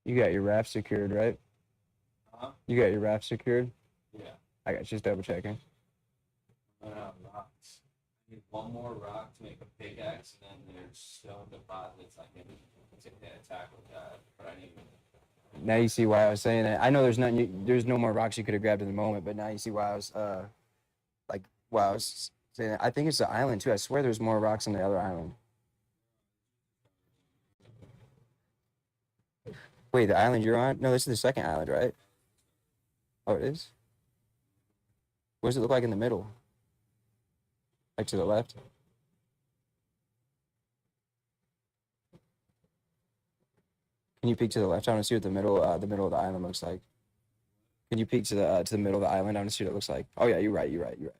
You got your raft secured, right? Huh? You got your raft secured? Yeah. I got just double checking. Run out of rocks. I need one more rock to make a pickaxe, and then there's stone deposits I can that tackle guy, but I didn't even. Now you see why I was saying that. I know there's nothing. There's no more rocks you could have grabbed in the moment, but now you see why I was like why I was saying that. I think it's the island too. I swear there's more rocks on the other island. Wait, the island you're on? No, this is the second island, right? Oh, it is. What does it look like in the middle? Like to the left? Can you peek to the left? I want to see what the middle of the island looks like. Can you peek to the middle of the island? I want to see what it looks like. Oh yeah, you're right. You're right. You're right.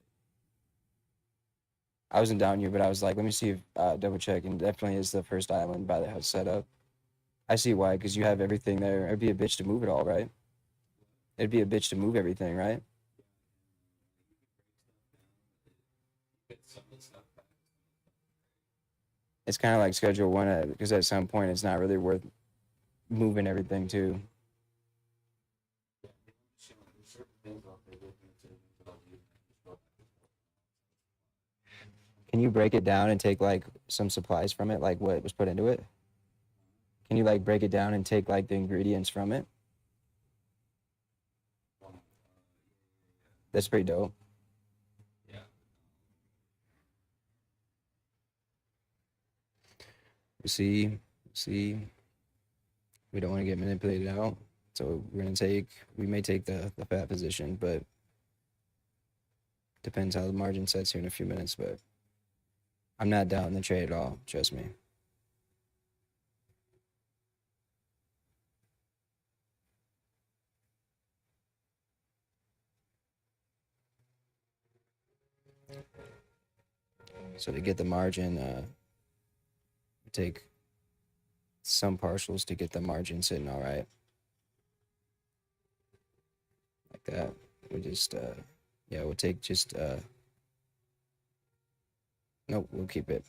I wasn't down here, but I was like, let me see if double check, and definitely is the first island by the house setup. I see why, because you have everything there. It'd be a bitch to move it all, right? It'd be a bitch to move everything, right? Get some of the stuff back. It's kind of like Schedule One, because at some point it's not really worth moving everything too. Yeah, there's certain things out there that I'll do. Can you break it down and take like some supplies from it, like what was put into it? Can you like break it down and take like the ingredients from it? That's pretty dope. Yeah. See, we don't want to get manipulated out. So we may take the fat position, but depends how the margin sets here in a few minutes. But I'm not down in the trade at all. Trust me. So to get the margin, we take some partials to get the margin sitting all right, like that. We just yeah, we'll take just nope, we'll keep it.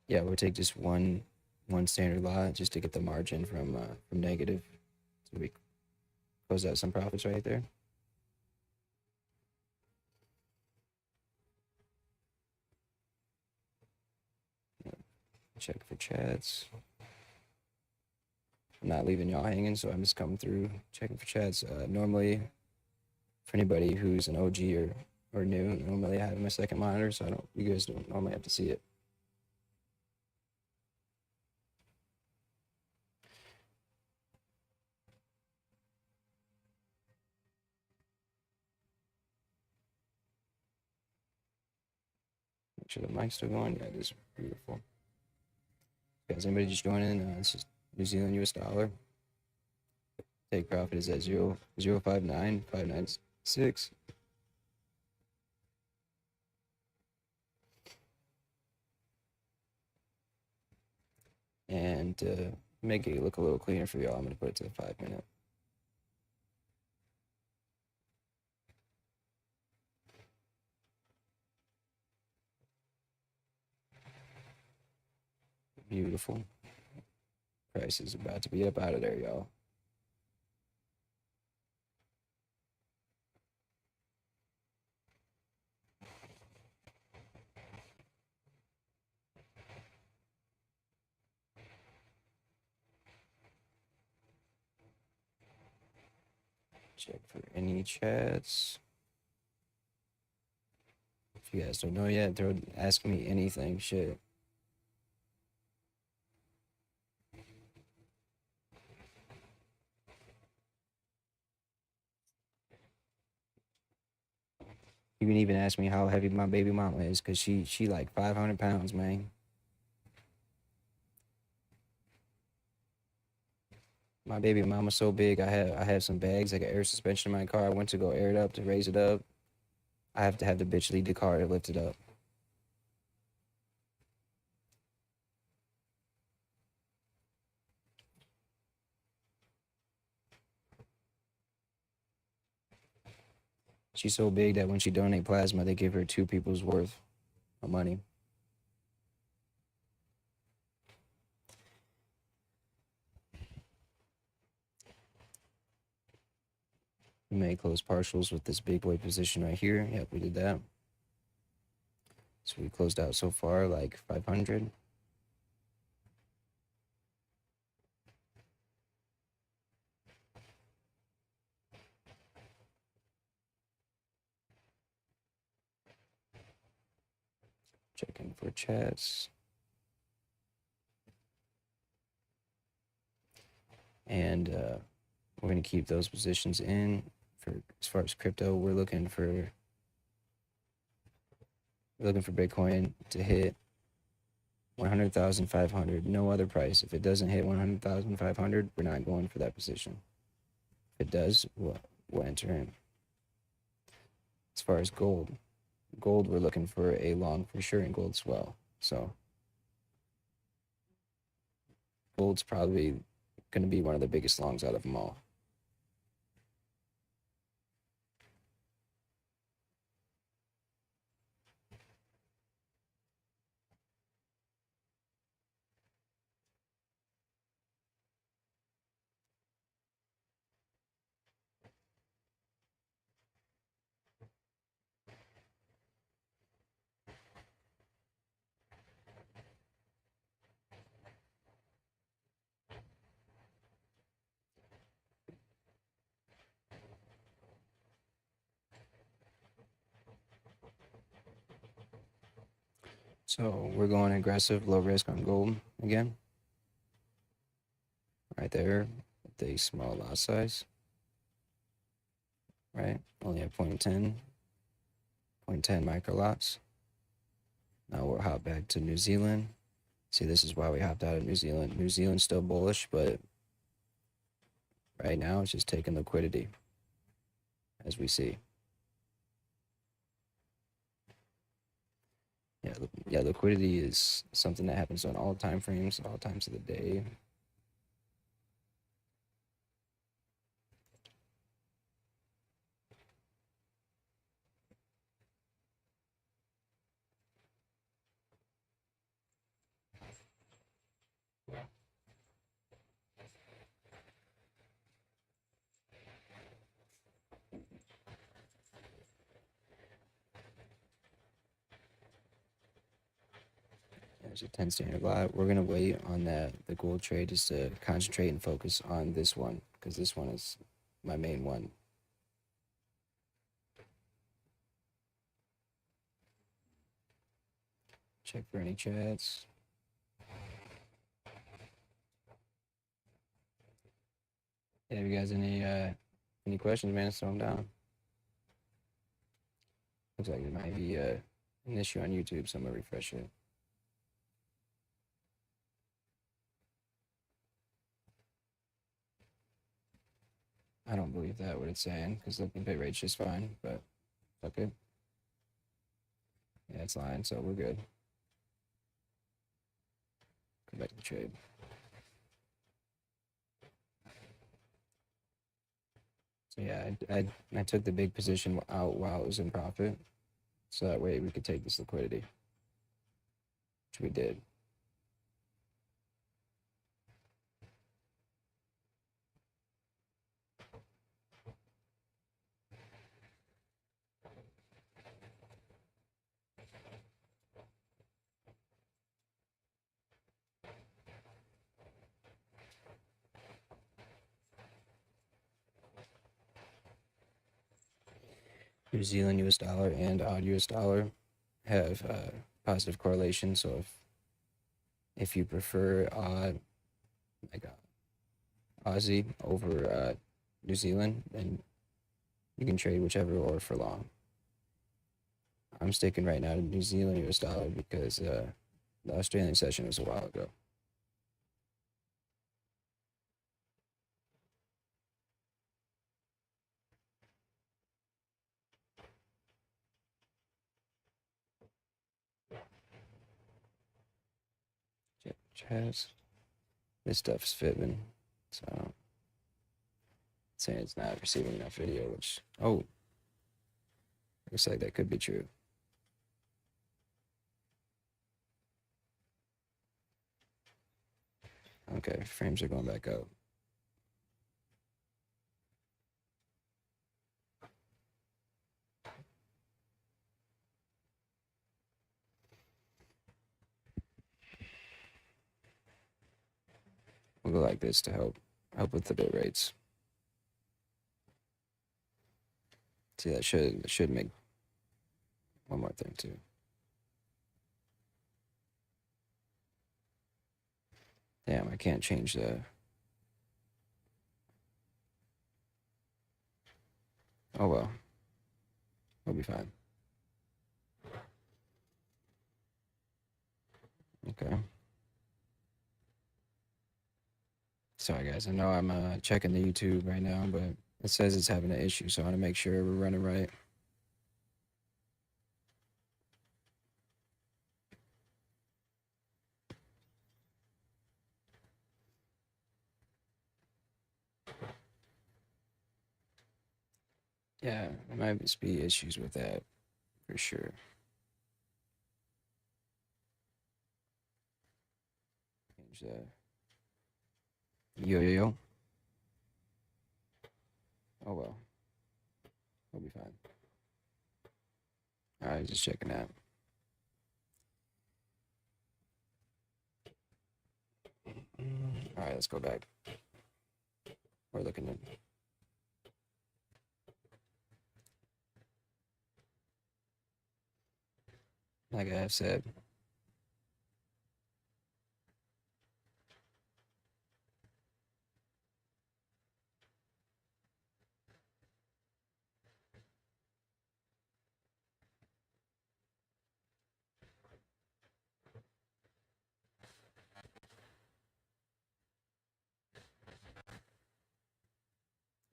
Yeah, we'll take just one standard lot just to get the margin from negative. So we close out some profits right there. Check for chats. I'm not leaving y'all hanging, so I'm just coming through checking for chats. Normally, for anybody who's an OG or new, normally I have my second monitor, so I don't. You guys don't normally have to see it. Make sure the mic's still going. Yeah, it is beautiful. Guys, anybody just joining? This is New Zealand US dollar. Take profit is at 0.059,596. And to make it look a little cleaner for y'all, I'm going to put it to the 5 minute. Beautiful. Price is about to be up out of there, y'all. Check for any chats. If you guys don't know yet, ask me anything. Shit. You can even ask me how heavy my baby mama is, cause she like 500 pounds, man. My baby mama's so big. I have some bags, like an air suspension in my car. I went to go air it up to raise it up. I have to have the bitch lead the car to lift it up. She's so big that when she donate plasma, they give her two people's worth of money. We may close partials with this big boy position right here. Yep, we did that. So we closed out so far like 500. Checking for chats. And we're going to keep those positions in. For as far as crypto, we're looking for Bitcoin to hit 100,500. No other price. If it doesn't hit 100,500, we're not going for that position. If it does, we'll enter in. As far as gold, we're looking for a long for sure in gold as well. So gold's probably going to be one of the biggest longs out of them all. So we're going aggressive, low risk on gold again. Right there, with a small lot size. Right, only at 0.10 micro lots. Now we'll hop back to New Zealand. See, this is why we hopped out of New Zealand. New Zealand's still bullish, but right now it's just taking liquidity, as we see. Yeah, liquidity is something that happens on all time frames, all times of the day. There's a 10 standard lot. We're gonna wait on the gold trade just to concentrate and focus on this one, because this one is my main one. Check for any chats. Yeah, if you guys any questions, man, just throw them down. Looks like there might be an issue on YouTube, so I'm gonna refresh it. I don't believe that what it's saying, because the pay rate's just fine, but okay. Yeah, it's lying, so we're good. Go back to the trade. So yeah, I took the big position out while it was in profit, so that way we could take this liquidity, which we did. New Zealand US dollar and odd US dollar have positive correlation. So if you prefer odd, like Aussie over New Zealand, then you can trade whichever or for long. I'm sticking right now to New Zealand US dollar because the Australian session was a while ago. Chaz. This stuff's fibbing, so saying it's not receiving enough video, which, oh, looks like that could be true. Okay, frames are going back up. We'll go like this to help with the bit rates. See, that should make one more thing too. Damn, I can't change the. Oh well, we'll be fine. Okay. Sorry guys, I know I'm checking the YouTube right now, but it says it's having an issue, so I want to make sure we're running right. Yeah, there might just be issues with that for sure. Change that. Yo yo yo. Oh well, we'll be fine. All right, just checking that. All right, let's go back. We're looking at. Like I have said.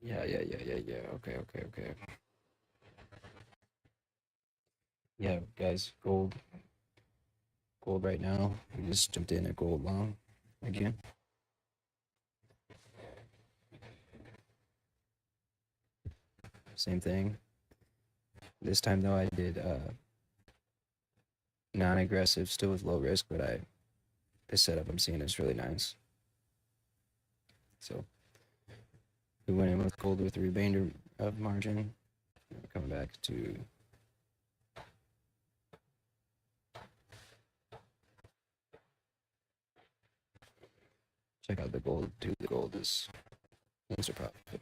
Yeah. Okay. Yeah, guys, gold right now. We just jumped in at gold long again. Same thing. This time though, I did non-aggressive, still with low risk, but this setup I'm seeing is really nice. So we went in with gold with the remainder of margin. We're coming back to check out the gold. Dude, the gold is things are profit.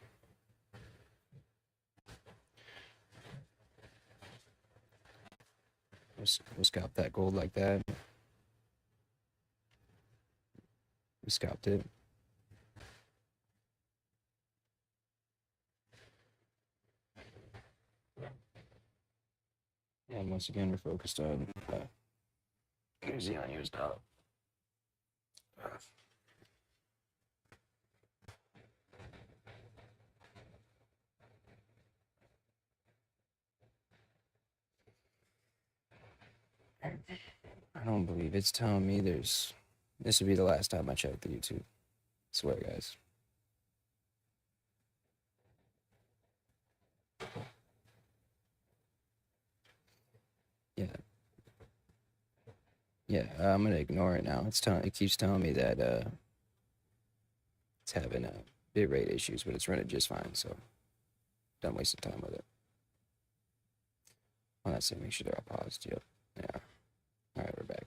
We'll scalp that gold like that. We scalped it. And once again, we're focused on New Zealand US dollar. I don't believe it's telling me there's. This would be the last time I check the YouTube. I swear, guys. Yeah. Yeah, I'm gonna ignore it now. It keeps telling me that it's having bit rate issues, but it's running just fine. So don't waste time with it. Well, that's it. Make sure they're all paused. Yep. Yeah. All right, we're back.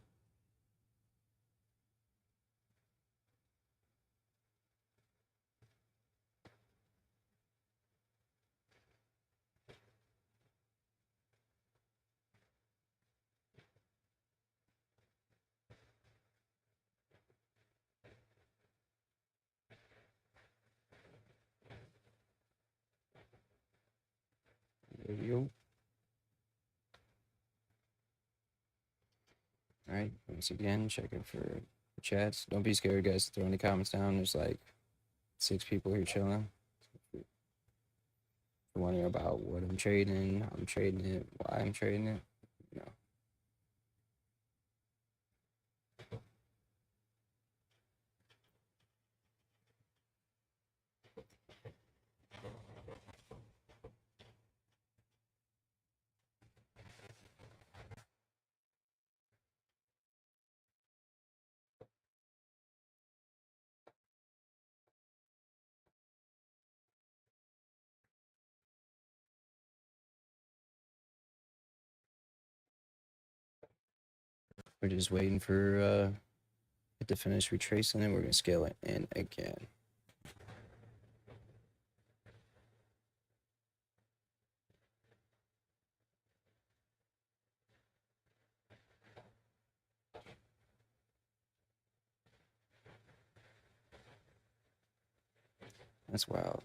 Yo. All right. Once again, checking for chats. Don't be scared, guys. Throw any comments down. There's like 6 people here chilling. If you're wondering about what I'm trading, how I'm trading it, why I'm trading it, you know. We're just waiting for hit the finish retrace, and then we're gonna scale it in again. That's wild.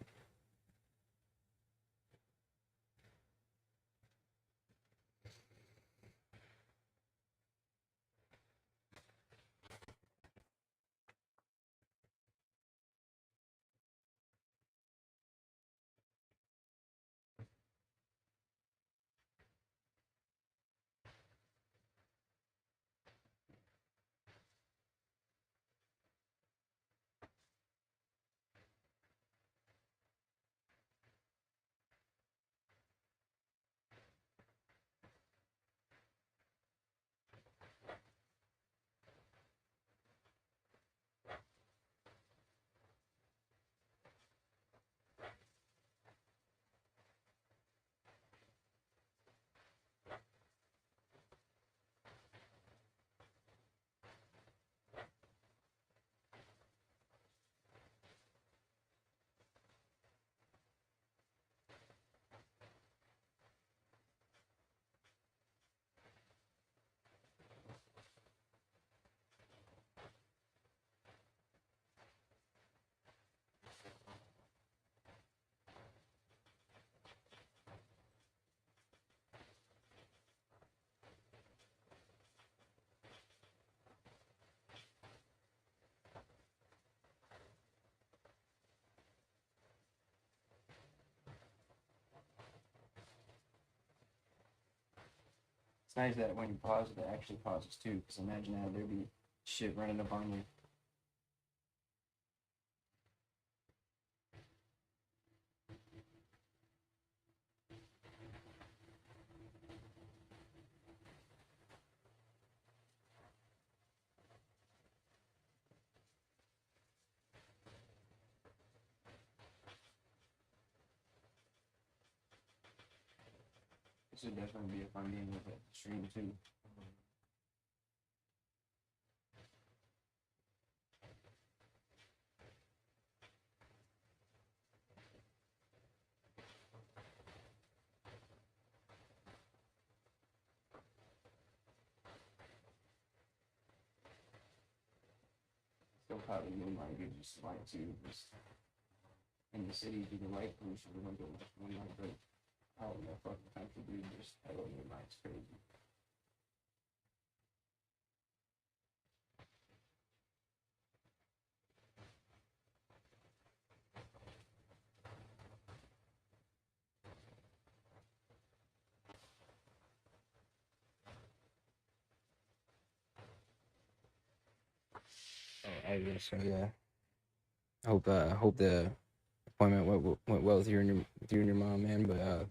It's nice that when you pause, it actually pauses too. Because imagine that there'd be shit running up on you. This would definitely be a fun game with a stream too. Still probably moonlight gives you some light too. Just in the city, due to light pollution, we don't get much moonlight, but out in the fucking country, dude, just hello moonlight's crazy. Oh, I guess so. Yeah. Hope the appointment went well with you and your mom, man. But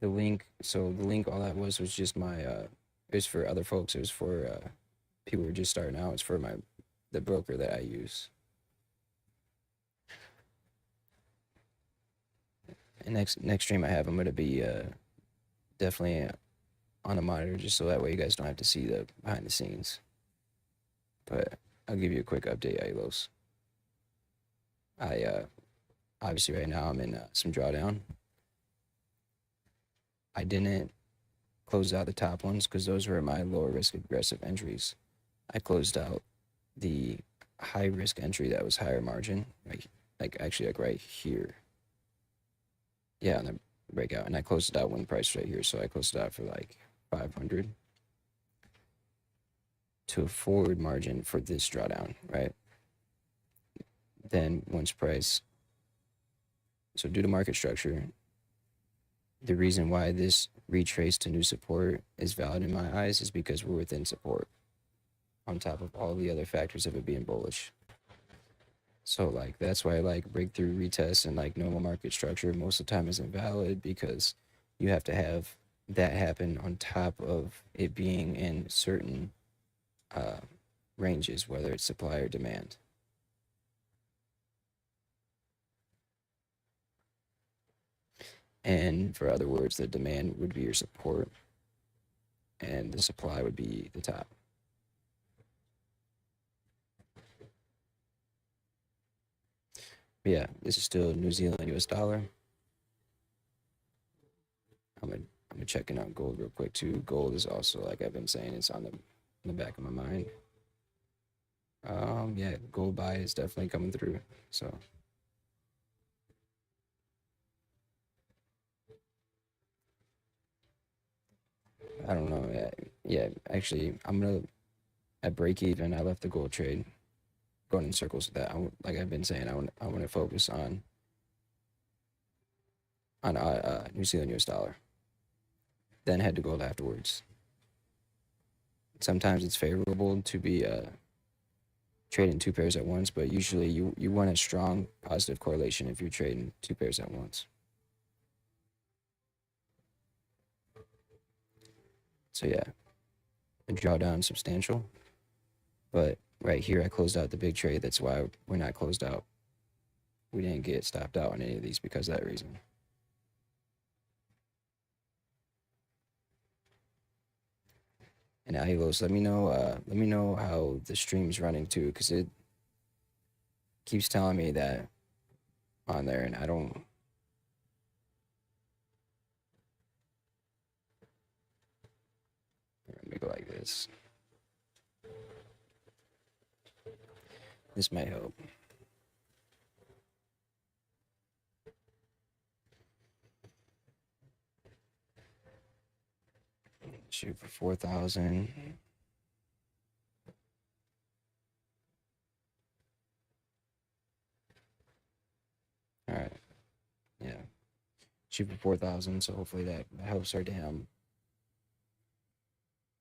the link, all that was just my it was for other folks. It was for people who are just starting out. It's for the broker that I use. And next stream I have, I'm gonna be definitely on a monitor just so that way you guys don't have to see the behind the scenes. But I'll give you a quick update, Ailos. I obviously right now I'm in some drawdown. I didn't close out the top ones because those were my lower risk aggressive entries. I closed out the high risk entry that was higher margin, like actually like right here. Yeah, on the breakout, and I closed it out when price right here. So I closed it out for like 500 to a forward margin for this drawdown, right? Then once price, so due to market structure, the reason why this retrace to new support is valid in my eyes is because we're within support on top of all the other factors of it being bullish. So like that's why like breakthrough retest and like normal market structure most of the time isn't valid because you have to have that happen on top of it being in certain ranges, whether it's supply or demand. And for other words, the demand would be your support and the supply would be the top. But yeah, this is still New Zealand US dollar. I'm gonna I'm gonna check in on gold real quick too. Gold is also, like I've been saying, it's on the back of my mind. Yeah, gold buy is definitely coming through. So I don't know. Yeah, actually, I'm gonna at break even. I left the gold trade going in circles with that. Like I've been saying, I want to focus on New Zealand US dollar. Then head to gold afterwards. Sometimes it's favorable to be trading two pairs at once, but usually you want a strong positive correlation if you're trading two pairs at once. So yeah, the drawdown substantial, but right here I closed out the big trade. That's why we're not closed out. We didn't get stopped out on any of these because of that reason. And Ahilos, let me know how the stream's running too, because it keeps telling me that on there, and I don't. Let me go like this. This may help. Shoot for 4,000. All right. Yeah. Shoot for 4,000. So hopefully that helps our damn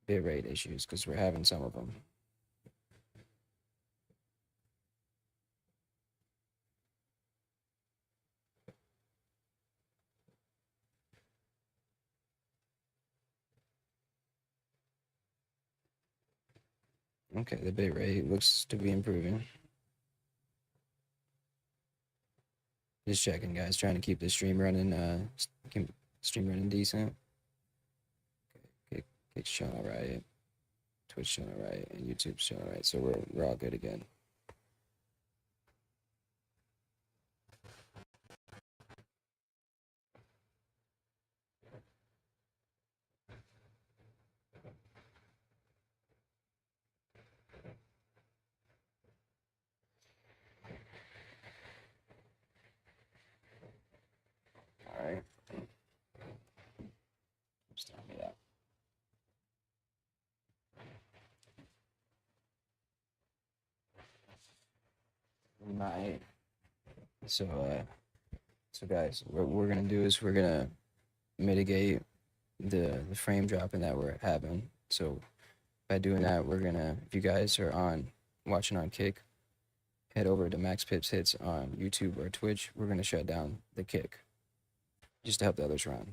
bit rate issues because we're having some of them. Okay, the bit rate looks to be improving. Just checking, guys. Trying to keep the stream running. Keep stream running decent. Okay, Kick's channel right, Twitch channel right, and YouTube channel right. So we're all good again. All right. Just tell me that. We might. So so guys, what we're gonna do is we're gonna mitigate the frame dropping that we're having. So by doing that, we're gonna, if you guys are on watching on Kick, head over to Max Pips Hits on YouTube or Twitch. We're gonna shut down the Kick just to help the others run.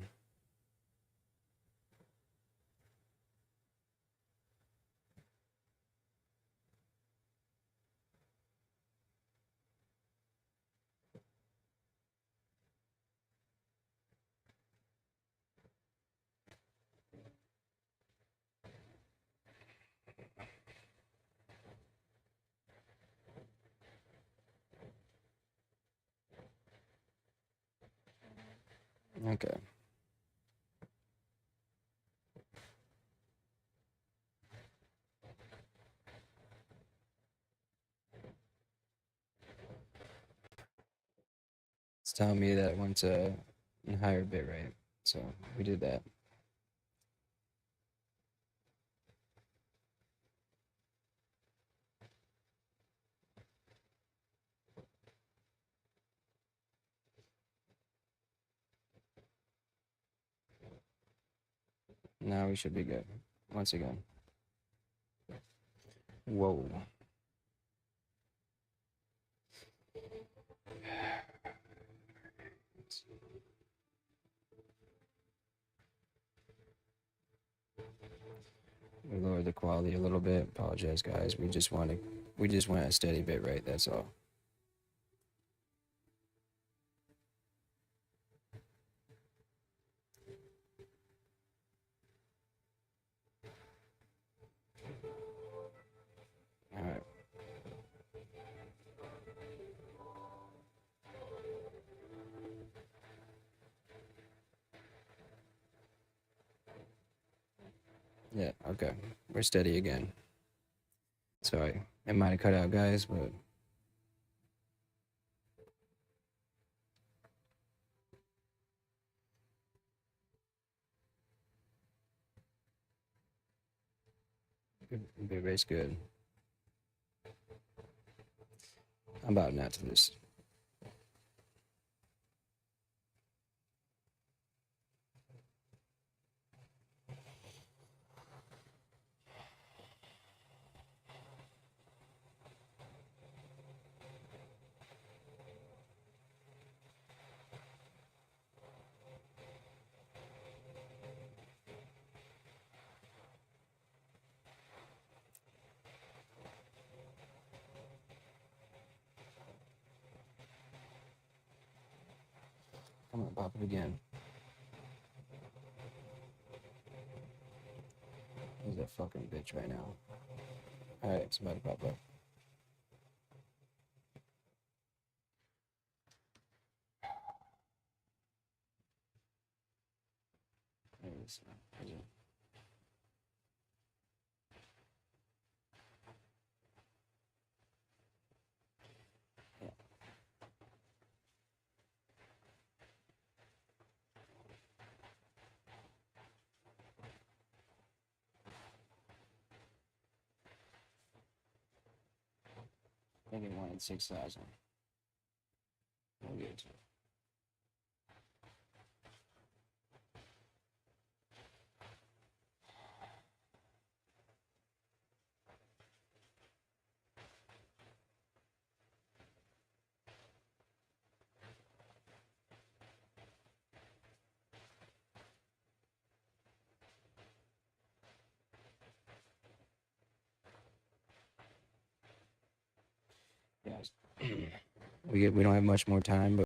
Okay. It's telling me that it went to a higher bit rate. So we did that. Now we should be good. Once again. Whoa. We lowered the quality a little bit. Apologize, guys. We just want a steady bit rate. That's all. All right. Yeah, okay. We're steady again. Sorry. It might have cut out, guys, but everybody's good. I'm about not to this. I'm gonna pop it again. Who's that fucking bitch right now? Alright, somebody pop up. There it is. There's it. Yeah. I think it wanted 6,000. We'll get to it. Yes. We don't have much more time, but